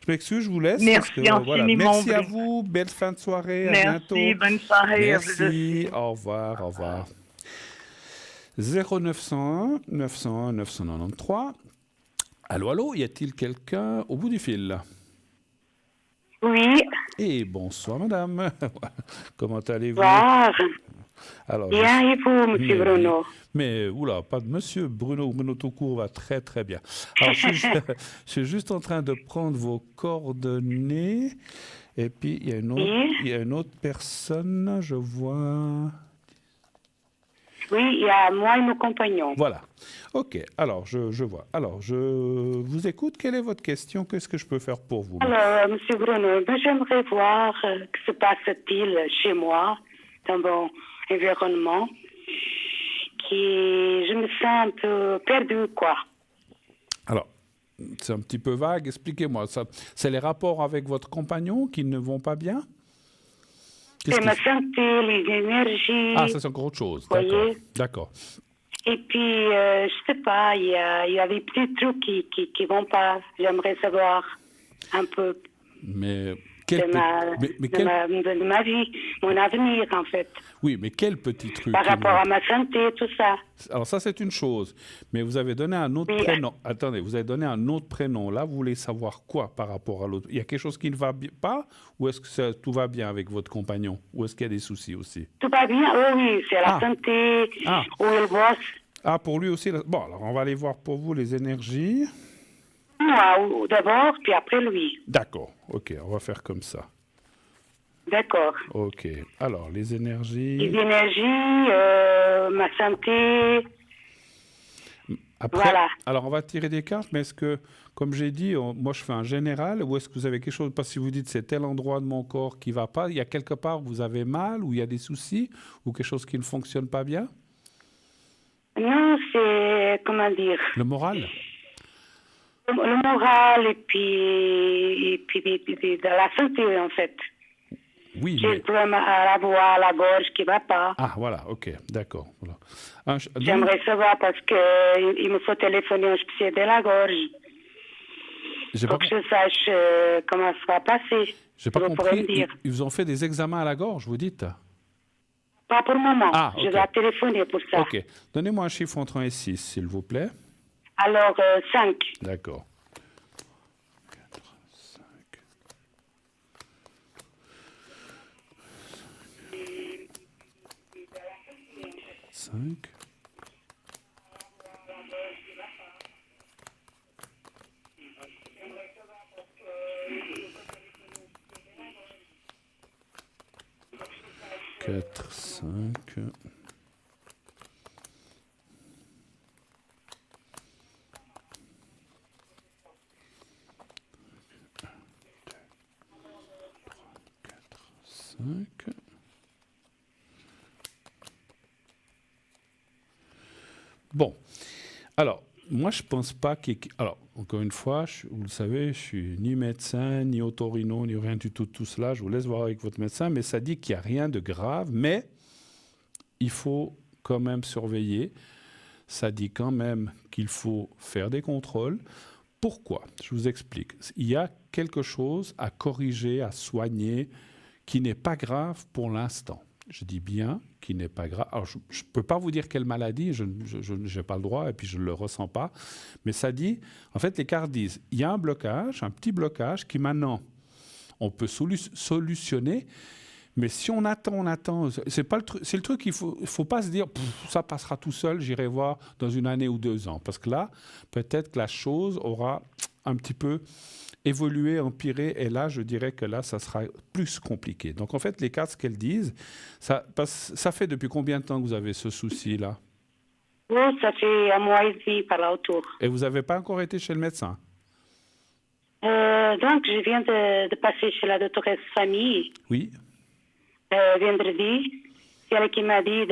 Je m'excuse, je vous laisse. Merci infiniment. Merci à vous. Belle fin de soirée. Merci, à bientôt. Bonne soirée. Merci. Au revoir. Au revoir. 0901 901 993. Allô, allô, y a-t-il quelqu'un au bout du fil? Oui. Et bonsoir, madame. Comment allez-vous? Bonsoir. Alors, bien, et vous, monsieur Bruno? Mais, oula, pas de monsieur. Bruno tout court va très, très bien. Alors, je suis juste en train de prendre vos coordonnées. Et puis, il y a une autre personne, je vois... Oui, il y a moi et mon compagnon. Voilà. OK. Alors, je vois. Alors, je vous écoute. Quelle est votre question? Qu'est-ce que je peux faire pour vous? Alors, monsieur Bruno, j'aimerais voir que se passe-t-il chez moi, dans mon environnement, je me sens un peu perdue, quoi. Alors, c'est un petit peu vague. Expliquez-moi. C'est les rapports avec votre compagnon qui ne vont pas bien? C'est ma santé, les énergies. Ah, ça c'est encore autre chose. D'accord. Et puis, je sais pas, il y a des petits trucs qui vont pas. J'aimerais savoir un peu Mais de ma vie, mon avenir, en fait. Oui, mais quel petit truc? Par rapport à ma santé, tout ça. Alors ça, c'est une chose. Mais vous avez donné un autre prénom. Attendez, vous avez donné un autre prénom. Là, vous voulez savoir quoi par rapport à l'autre? Il y a quelque chose qui ne va pas? Ou est-ce que tout va bien avec votre compagnon? Ou est-ce qu'il y a des soucis aussi? Tout va bien, oui, c'est la santé, où il bosse. Ah, pour lui aussi. Bon, alors on va aller voir pour vous les énergies. Moi, d'abord, puis après lui. D'accord, ok, on va faire comme ça. D'accord. Ok, alors les énergies... Les énergies, ma santé... Après, voilà. Alors on va tirer des cartes, mais est-ce que, comme j'ai dit, moi je fais un général, ou est-ce que vous avez quelque chose, parce que si vous dites c'est tel endroit de mon corps qui ne va pas, il y a quelque part où vous avez mal, ou il y a des soucis, ou quelque chose qui ne fonctionne pas bien? Non, c'est, comment dire... Le moral? Le moral et puis de la santé, en fait. Oui, j'ai le problème à la voix, à la gorge qui ne va pas. Ah, voilà, ok, d'accord. Voilà. J'aimerais savoir parce qu'il me faut téléphoner au spécialiste de la gorge pour que je sache comment ça va passer. J'ai pas compris. Ils vous ont fait des examens à la gorge, vous dites? Pas pour le moment. Ah, okay. Je dois téléphoner pour ça. Ok. Donnez-moi un chiffre entre 1 et 6, s'il vous plaît. Alors, 5. D'accord. 5. Quatre, 5. Bon, alors, moi, je ne pense pas qu'il y ait... Alors, encore une fois, vous le savez, je ne suis ni médecin, ni otorino, ni rien du tout cela. Je vous laisse voir avec votre médecin, mais ça dit qu'il n'y a rien de grave, mais il faut quand même surveiller. Ça dit quand même qu'il faut faire des contrôles. Pourquoi? Je vous explique. Il y a quelque chose à corriger, à soigner, qui n'est pas grave pour l'instant. Je dis bien qui n'est pas grave. Alors, je ne peux pas vous dire quelle maladie, je n'ai pas le droit et puis je ne le ressens pas. Mais ça dit, en fait, les cartes disent, il y a un blocage, un petit blocage qui maintenant, on peut solutionner. Mais si on attend, c'est le truc qu'il faut pas se dire, ça passera tout seul, j'irai voir dans 1 année ou 2 ans. Parce que là, peut-être que la chose aura un petit peu évolué, empiré, et là, je dirais que là, ça sera plus compliqué. Donc, en fait, les cartes, ce qu'elles disent, ça fait depuis combien de temps que vous avez ce souci-là? Oui, ça fait 1 mois et demi par là autour. Et vous n'avez pas encore été chez le médecin? Donc, je viens de passer chez la doctoresse Famille. Oui. Vendredi. C'est elle qui m'a dit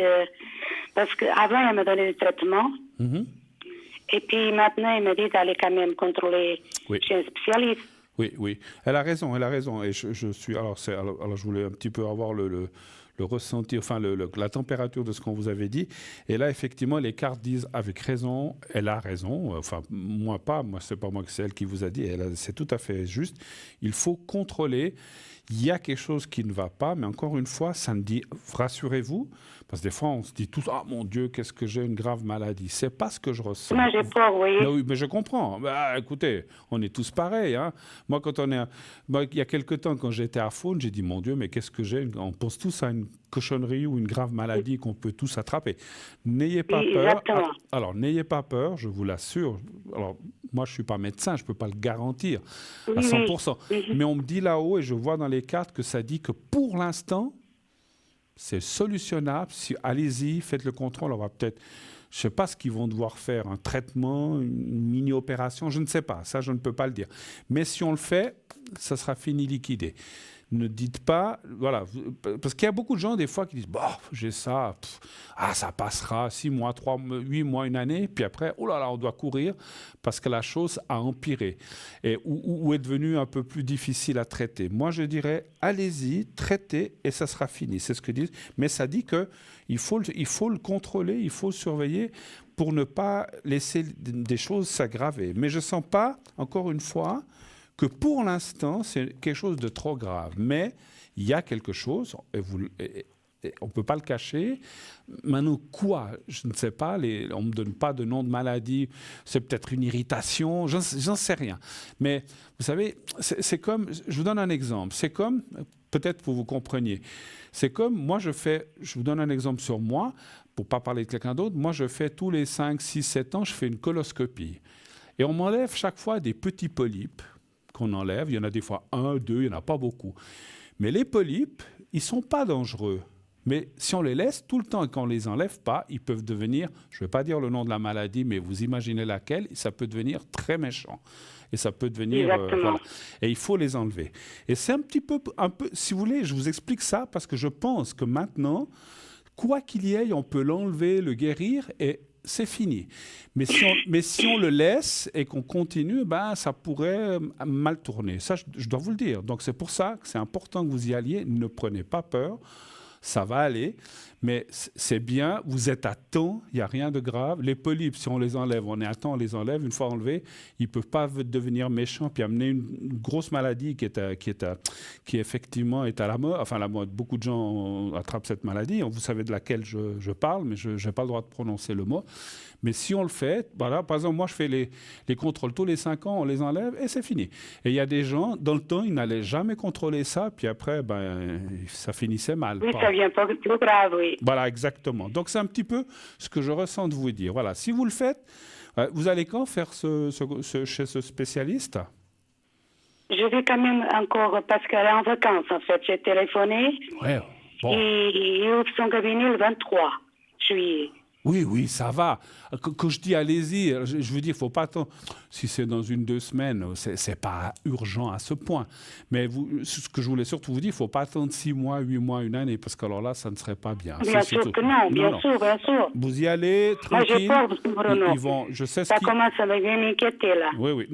parce qu'avant, elle m'a donné des traitements. Mm-hmm. Et puis maintenant, elle m'a dit d'aller quand même contrôler chez un spécialiste. Oui. Elle a raison. Et je suis... Alors, je voulais un petit peu avoir le ressenti, enfin, la température de ce qu'on vous avait dit. Et là, effectivement, les cartes disent avec raison, elle a raison. Enfin, moi, c'est pas moi, c'est elle qui vous a dit. C'est tout à fait juste. Il faut contrôler. Il y a quelque chose qui ne va pas, mais encore une fois, ça ne dit, rassurez-vous, parce que des fois, on se dit tous, ah mon Dieu, qu'est-ce que j'ai une grave maladie. C'est pas ce que je ressens. Moi, j'ai peur, oui. Oui, mais je comprends. Bah, écoutez, on est tous pareils. Hein. Moi, il y a quelque temps, quand j'étais à Faune, j'ai dit, mon Dieu, mais qu'est-ce que j'ai? On pense tous à une cochonnerie ou une grave maladie qu'on peut tous attraper. N'ayez pas peur. Alors, n'ayez pas peur, je vous l'assure. Alors, moi, je ne suis pas médecin, je ne peux pas le garantir à 100%. Mais on me dit là-haut, et je vois dans les cartes que ça dit que pour l'instant, c'est solutionnable. Allez-y, faites le contrôle. On va peut-être, je ne sais pas ce qu'ils vont devoir faire, un traitement, une mini-opération, je ne sais pas. Ça, je ne peux pas le dire. Mais si on le fait, ça sera fini liquidé. Ne dites pas, voilà, parce qu'il y a beaucoup de gens des fois qui disent, j'ai ça, ça passera 6 mois, 3, 8 mois, une année, puis après, oh là là, on doit courir parce que la chose a empiré ou est devenue un peu plus difficile à traiter. Moi, je dirais, allez-y, traitez et ça sera fini. C'est ce que disent, mais ça dit qu'il faut le contrôler, il faut le surveiller pour ne pas laisser des choses s'aggraver. Mais je ne sens pas, encore une fois, que pour l'instant, c'est quelque chose de trop grave. Mais il y a quelque chose, et on ne peut pas le cacher. Maintenant, quoi? Je ne sais pas, on ne me donne pas de nom de maladie, c'est peut-être une irritation, j'en sais rien. Mais vous savez, c'est comme, je vous donne un exemple, c'est comme, peut-être pour vous compreniez, c'est comme, moi je vous donne un exemple sur moi, pour ne pas parler de quelqu'un d'autre, moi je fais tous les 5, 6, 7 ans, je fais une coloscopie. Et on m'enlève chaque fois des petits polypes qu'on enlève. Il y en a des fois 1, 2, il n'y en a pas beaucoup. Mais les polypes, ils ne sont pas dangereux. Mais si on les laisse tout le temps et qu'on ne les enlève pas, ils peuvent devenir, je ne vais pas dire le nom de la maladie, mais vous imaginez laquelle, ça peut devenir très méchant. Et ça peut devenir... voilà. Et il faut les enlever. Et c'est un peu, si vous voulez, je vous explique ça parce que je pense que maintenant, quoi qu'il y ait, on peut l'enlever, le guérir et c'est fini. Mais si on le laisse et qu'on continue, ça pourrait mal tourner. Ça, je dois vous le dire. Donc, c'est pour ça que c'est important que vous y alliez. Ne prenez pas peur. Ça va aller. Mais c'est bien. Vous êtes à temps. Il n'y a rien de grave. Les polypes, si on les enlève, on est à temps, on les enlève. Une fois enlevés, ils ne peuvent pas devenir méchants puis amener une grosse maladie qui effectivement est à la mode. Enfin, la mode. Beaucoup de gens attrapent cette maladie. Vous savez de laquelle je parle, mais je n'ai pas le droit de prononcer le mot. Mais si on le fait, voilà, par exemple, moi, je fais les contrôles tous les 5 ans, on les enlève et c'est fini. Et il y a des gens, dans le temps, ils n'allaient jamais contrôler ça, puis après, ça finissait mal. Oui, ça devient pas plus grave, oui. Voilà, exactement. Donc, c'est un petit peu ce que je ressens de vous dire. Voilà, si vous le faites, vous allez quand faire chez ce spécialiste? Je vais quand même encore, parce qu'elle est en vacances, en fait. J'ai téléphoné. Ouais, bon. Et il ouvre son cabinet le 23 juillet. Oui, ça va. Quand je dis allez-y, je veux dire, il ne faut pas attendre. Si c'est dans 1-2 semaines, ce n'est pas urgent à ce point. Mais ce que je voulais surtout vous dire, il ne faut pas attendre 6 mois, 8 mois, une année, parce qu'alors là, ça ne serait pas bien. Bien sûr que non, bien sûr. Vous y allez, tranquille. Moi, j'ai peur, Bruno. Ça commence à bien m'inquiéter, là. Oui.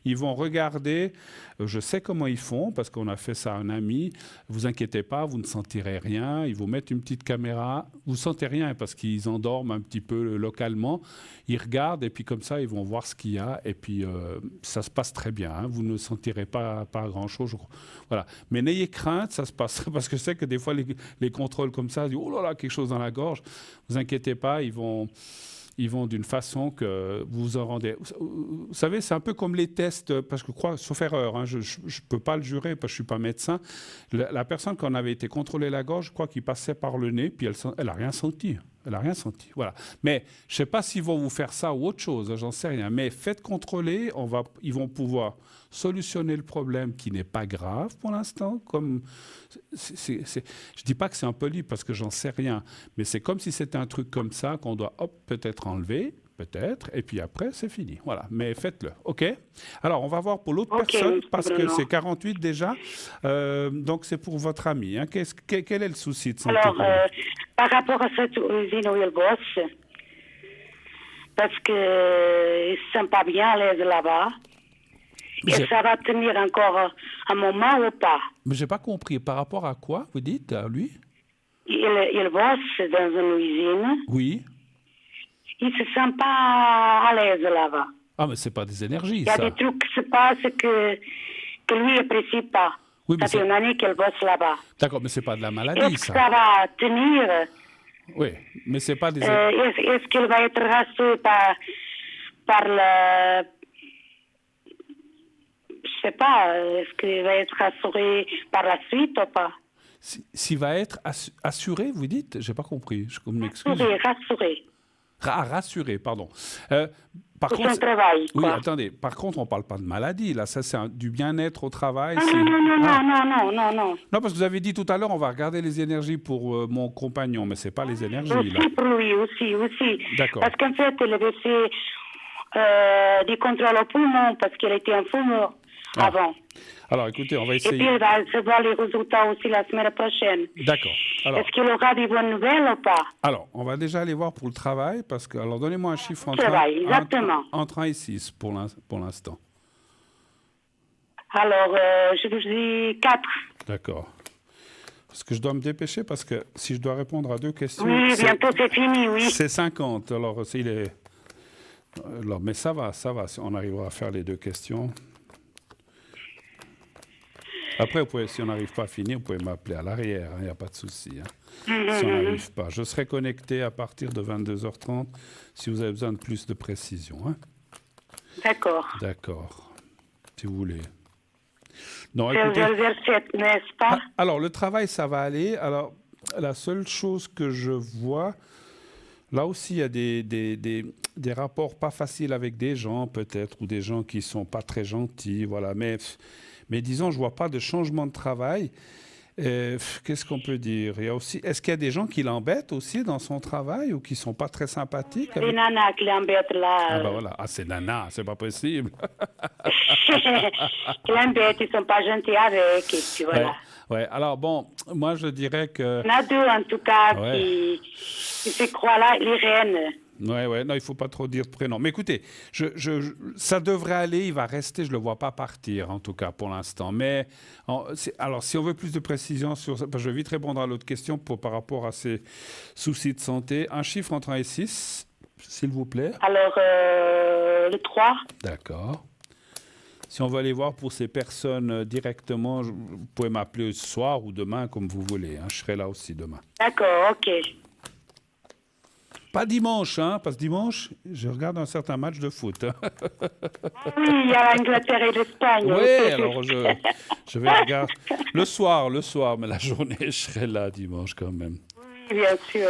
Ils vont regarder. Je sais comment ils font, parce qu'on a fait ça à un ami. Vous inquiétez pas, vous ne sentirez rien. Ils vous mettent une petite caméra. Vous ne sentez rien, parce qu'ils endorment un petit peu localement. Ils regardent, et puis comme ça, ils vont voir ce qu'il y a. Et puis, ça se passe très bien. Vous ne sentirez pas grand-chose. Voilà. Mais n'ayez crainte, ça se passe. Parce que je sais que des fois, les contrôles comme ça, ils disent « Oh là là, quelque chose dans la gorge ». Vous inquiétez pas, ils vont d'une façon que vous vous en rendez... Vous savez, c'est un peu comme les tests, parce que, sauf erreur, je ne peux pas le jurer parce que je ne suis pas médecin, la personne, quand on avait été contrôlée la gorge, je crois qu'il passait par le nez, puis elle n'a rien senti. Elle n'a rien senti, voilà. Mais je ne sais pas s'ils vont vous faire ça ou autre chose, j'en sais rien. Mais faites contrôler, ils vont pouvoir solutionner le problème qui n'est pas grave pour l'instant. Je ne dis pas que c'est un polype parce que j'en sais rien, mais c'est comme si c'était un truc comme ça qu'on doit peut-être enlever, peut-être, et puis après, c'est fini. Voilà, mais faites-le, OK? Alors, on va voir pour l'autre personne, parce que c'est 48 déjà. Donc, c'est pour votre ami. Hein. Quel est le souci de santé? Alors, par rapport à cette usine où il bosse, parce qu'il ne se sent pas bien à l'aise là-bas, et ça va tenir encore un moment ou pas? Mais je n'ai pas compris. Par rapport à quoi, vous dites, à lui? Il bosse dans une usine. Oui. Il ne se sent pas à l'aise là-bas. Ah, mais ce n'est pas des énergies, ça. Il y a des trucs qui se passent que lui n'apprécie pas. Oui, ça fait une année qu'elle bosse là-bas. D'accord, mais ce n'est pas de la maladie, Est-ce que ça va tenir? Oui, mais ce n'est pas des... Est-ce qu'il va être rassuré par le... Je ne sais pas, est-ce qu'il va être rassuré par la suite ou pas? S'il va être assuré, vous dites? Je n'ai pas compris, je m'excuse. Rassuré. Rassuré, pardon. Par contre, son travail. Oui, attendez. Par contre, on ne parle pas de maladie. Là, ça, c'est du bien-être au travail. Non. Non, parce que vous avez dit tout à l'heure, on va regarder les énergies pour mon compagnon, mais ce n'est pas les énergies. Aussi là. Pour lui, aussi. D'accord. Parce qu'en fait, il avait fait des contrôles au poumon parce qu'il était un fumeur. avant. Alors, écoutez, on va essayer. Et puis, il va recevoir les résultats aussi la semaine prochaine. D'accord. Alors, est-ce qu'il aura des bonnes nouvelles ou pas? Alors, on va déjà aller voir pour le travail, parce que... Alors, donnez-moi un chiffre entre 1 et 6 pour l'instant. Alors, je vous dis 4. D'accord. Parce que je dois me dépêcher, parce que si je dois répondre à 2 questions... Oui, bientôt c'est fini, oui. C'est 50. Alors, mais ça va. On arrivera à faire les 2 questions. Après, si on n'arrive pas à finir, vous pouvez m'appeler à l'arrière, il n'y a pas de souci. Si on n'arrive pas. Je serai connecté à partir de 22h30 si vous avez besoin de plus de précision. D'accord. Si vous voulez. Non, c'est écoutez, verset, n'est-ce pas? Alors, le travail, ça va aller. Alors, la seule chose que je vois, là aussi, il y a des rapports pas faciles avec des gens, peut-être, ou des gens qui ne sont pas très gentils, voilà. Mais disons, je ne vois pas de changement de travail. Qu'est-ce qu'on peut dire? Il y a aussi, est-ce qu'il y a des gens qui l'embêtent aussi dans son travail ou qui ne sont pas très sympathiques? Des nanas qui l'embêtent là. Ah ben voilà, c'est nana, c'est pas possible. Qui l'embêtent, ils ne sont pas gentils avec, et puis voilà. Ouais. Alors bon, moi je dirais que... Il y en a 2 en tout cas qui se croient là, les reines. Ouais, non, il ne faut pas trop dire de prénom. Mais écoutez, ça devrait aller, il va rester, je ne le vois pas partir, en tout cas, pour l'instant. Mais, alors, si on veut plus de précision sur ça, je vais vite répondre à l'autre question par rapport à ces soucis de santé. Un chiffre entre 1 et 6, s'il vous plaît. Alors, le 3. D'accord. Si on veut aller voir pour ces personnes directement, vous pouvez m'appeler ce soir ou demain, comme vous voulez. Je serai là aussi demain. D'accord, ok. Pas dimanche, parce que dimanche, je regarde un certain match de foot. Oui, il y a l'Angleterre et l'Espagne. Oui, alors je vais regarder le soir, mais la journée, je serai là dimanche quand même. Oui, bien sûr.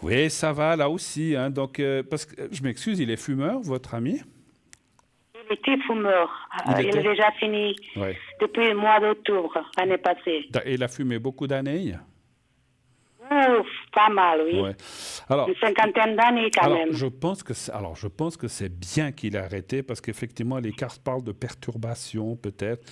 Oui, ça va, là aussi. Donc, parce que, je m'excuse, il est fumeur, votre ami? Il était fumeur. Il a déjà fini depuis le mois d'octobre, l'année passée. Et il a fumé beaucoup d'années? Ouf, pas mal, oui. Ouais. Alors, une cinquantaine d'années quand même. Je pense que c'est bien qu'il ait arrêté parce qu'effectivement, les cartes parlent de perturbation peut-être.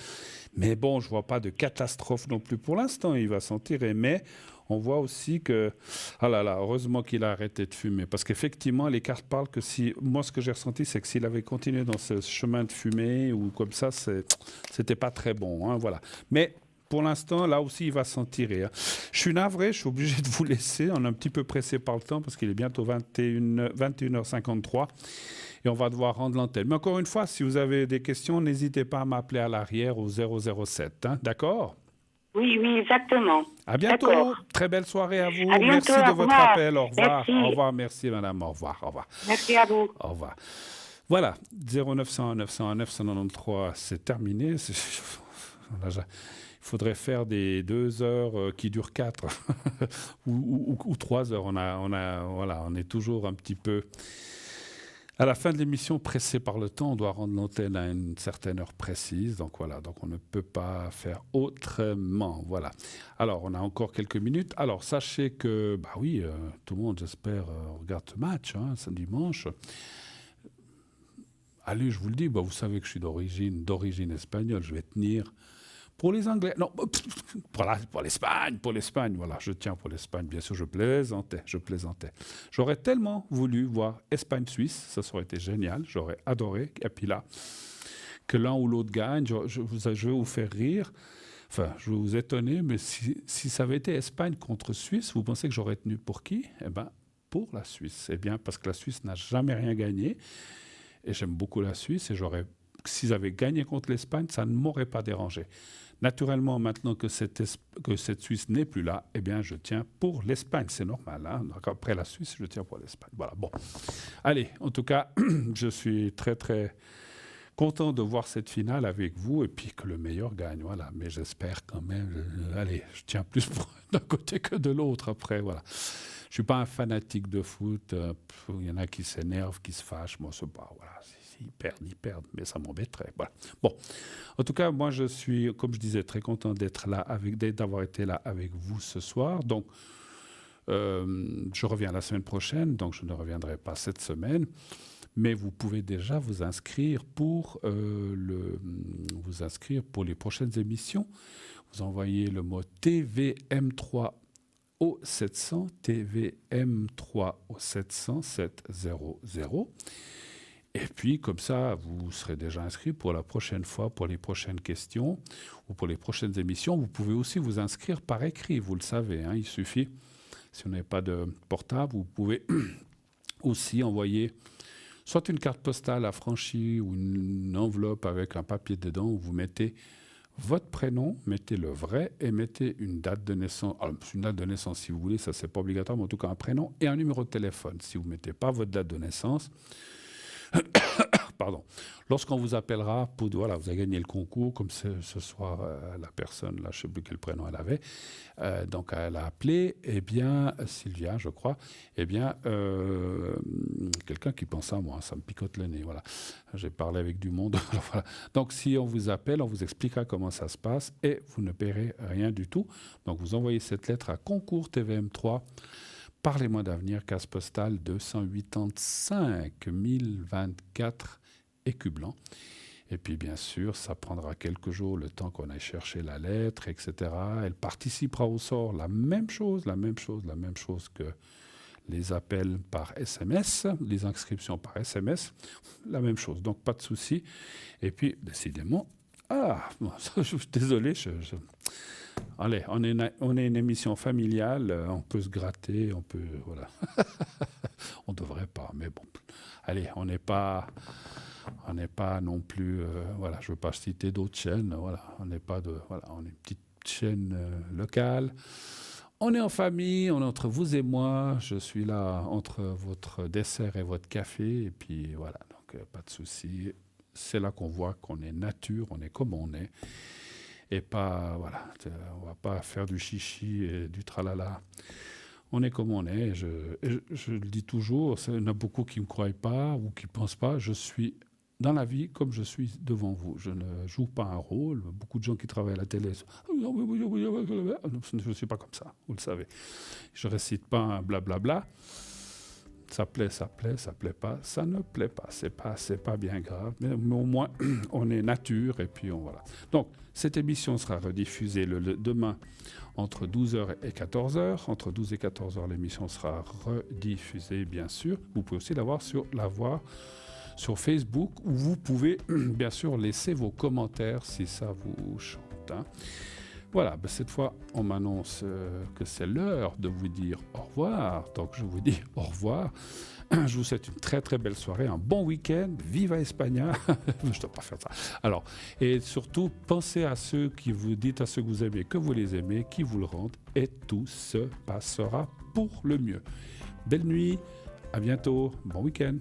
Mais bon, je ne vois pas de catastrophe non plus pour l'instant. Il va s'en tirer. Mais on voit aussi que... Ah là là, heureusement qu'il a arrêté de fumer. Parce qu'effectivement, les cartes parlent que si... Moi, ce que j'ai ressenti, c'est que s'il avait continué dans ce chemin de fumée ou comme ça, c'était pas très bon. Voilà. Mais... Pour l'instant, là aussi, il va s'en tirer. Je suis navré, je suis obligé de vous laisser. On est un petit peu pressé par le temps parce qu'il est bientôt 21h53 et on va devoir rendre l'antenne. Mais encore une fois, si vous avez des questions, n'hésitez pas à m'appeler à l'arrière au 007. D'accord? Oui, exactement. À bientôt. Très belle soirée à vous. À bientôt, merci de votre appel. Au revoir. Merci. Au revoir. Merci, madame. Au revoir. Merci à vous. Au revoir. Voilà. 0901 901 993, c'est terminé. Il faudrait faire des 2 heures qui durent 4 ou 3 heures. On est toujours un petit peu à la fin de l'émission pressé par le temps. On doit rendre l'antenne à une certaine heure précise. Donc voilà, on ne peut pas faire autrement. Voilà. Alors, on a encore quelques minutes. Alors, sachez que, tout le monde, j'espère, regarde ce match, ce dimanche. Allez, je vous le dis, vous savez que je suis d'origine espagnole. Je vais tenir... Pour les Anglais, non, pour l'Espagne, voilà, je tiens pour l'Espagne, bien sûr, je plaisantais. J'aurais tellement voulu voir Espagne-Suisse, ça aurait été génial, j'aurais adoré, et puis là, que l'un ou l'autre gagne, je vais vous faire rire, enfin, je vais vous étonner, mais si ça avait été Espagne contre Suisse, vous pensez que j'aurais tenu pour qui? Eh bien, pour la Suisse, parce que la Suisse n'a jamais rien gagné, et j'aime beaucoup la Suisse, et s'ils avaient gagné contre l'Espagne, ça ne m'aurait pas dérangé. Naturellement, maintenant que cette Suisse n'est plus là, je tiens pour l'Espagne. C'est normal. Donc après la Suisse, je tiens pour l'Espagne. Voilà, bon. Allez, en tout cas, je suis très, très content de voir cette finale avec vous et puis que le meilleur gagne. Voilà. Mais j'espère quand même... je tiens plus d'un côté que de l'autre après. Voilà. Je ne suis pas un fanatique de foot. Il y en a qui s'énervent, qui se fâchent. Moi, c'est pas... Voilà, ils perdent, mais ça m'embêterait. Voilà. Bon, en tout cas, moi, je suis, comme je disais, très content d'avoir été là avec vous ce soir. Donc, je reviens la semaine prochaine, donc je ne reviendrai pas cette semaine. Mais vous pouvez déjà vous inscrire pour les prochaines émissions. Vous envoyez le mot TVM3 au 700, TVM3 au 700, 700. Et puis, comme ça, vous serez déjà inscrit pour la prochaine fois, pour les prochaines questions ou pour les prochaines émissions. Vous pouvez aussi vous inscrire par écrit, vous le savez. Hein, il suffit, si vous n'avez pas de portable, vous pouvez aussi envoyer soit une carte postale affranchie ou une enveloppe avec un papier dedans où vous mettez votre prénom, mettez le vrai et mettez une date de naissance. Alors, une date de naissance, si vous voulez, ça c'est pas obligatoire, mais en tout cas un prénom et un numéro de téléphone. Si vous ne mettez pas votre date de naissance, pardon. Lorsqu'on vous appellera, voilà, vous avez gagné le concours, comme ce soir, la personne, là, je ne sais plus quel prénom elle avait, donc elle a appelé, eh bien, Sylvia, je crois, eh bien, quelqu'un qui pense à moi, ça me picote le nez, voilà. J'ai parlé avec du monde, voilà. Donc, si on vous appelle, on vous expliquera comment ça se passe et vous ne paierez rien du tout. Donc, vous envoyez cette lettre à Concours TVM3, par les mois d'avenir, case postale 285 024 Écublens. Et puis, bien sûr, ça prendra quelques jours, le temps qu'on aille chercher la lettre, etc. Elle participera au sort, la même chose que les appels par SMS, les inscriptions par SMS, la même chose. Donc, pas de souci. Et puis, décidément, je suis désolé, allez, on est une émission familiale, on peut se gratter, voilà. On devrait pas, mais bon. Allez, on n'est pas non plus, voilà, je veux pas citer d'autres chaînes, voilà. On est une petite chaîne locale. On est en famille, on est entre vous et moi. Je suis là entre votre dessert et votre café, et puis voilà, donc pas de souci. C'est là qu'on voit qu'on est nature, on est comme on est. Et pas, voilà, on va pas faire du chichi et du tralala. On est comme on est. Je le dis toujours, il y en a beaucoup qui ne me croient pas ou qui ne pensent pas. Je suis dans la vie comme je suis devant vous. Je ne joue pas un rôle. Beaucoup de gens qui travaillent à la télé, je ne suis pas comme ça, vous le savez. Je ne récite pas un blablabla. Ça plaît, ça plaît pas, ça ne plaît pas. C'est pas bien grave, mais au moins on est nature et puis voilà. Donc cette émission sera rediffusée demain entre 12h et 14h. Entre 12 et 14h, l'émission sera rediffusée, bien sûr. Vous pouvez aussi la voir sur Facebook, où vous pouvez bien sûr laisser vos commentaires si ça vous chante. Hein. Voilà, cette fois, on m'annonce que c'est l'heure de vous dire au revoir. Donc, je vous dis au revoir. Je vous souhaite une très, très belle soirée, un bon week-end. Viva España. Je ne dois pas faire ça. Alors, et surtout, pensez à ceux qui vous dites, à ceux que vous aimez, que vous les aimez, qui vous le rendent. Et tout se passera pour le mieux. Belle nuit. À bientôt. Bon week-end.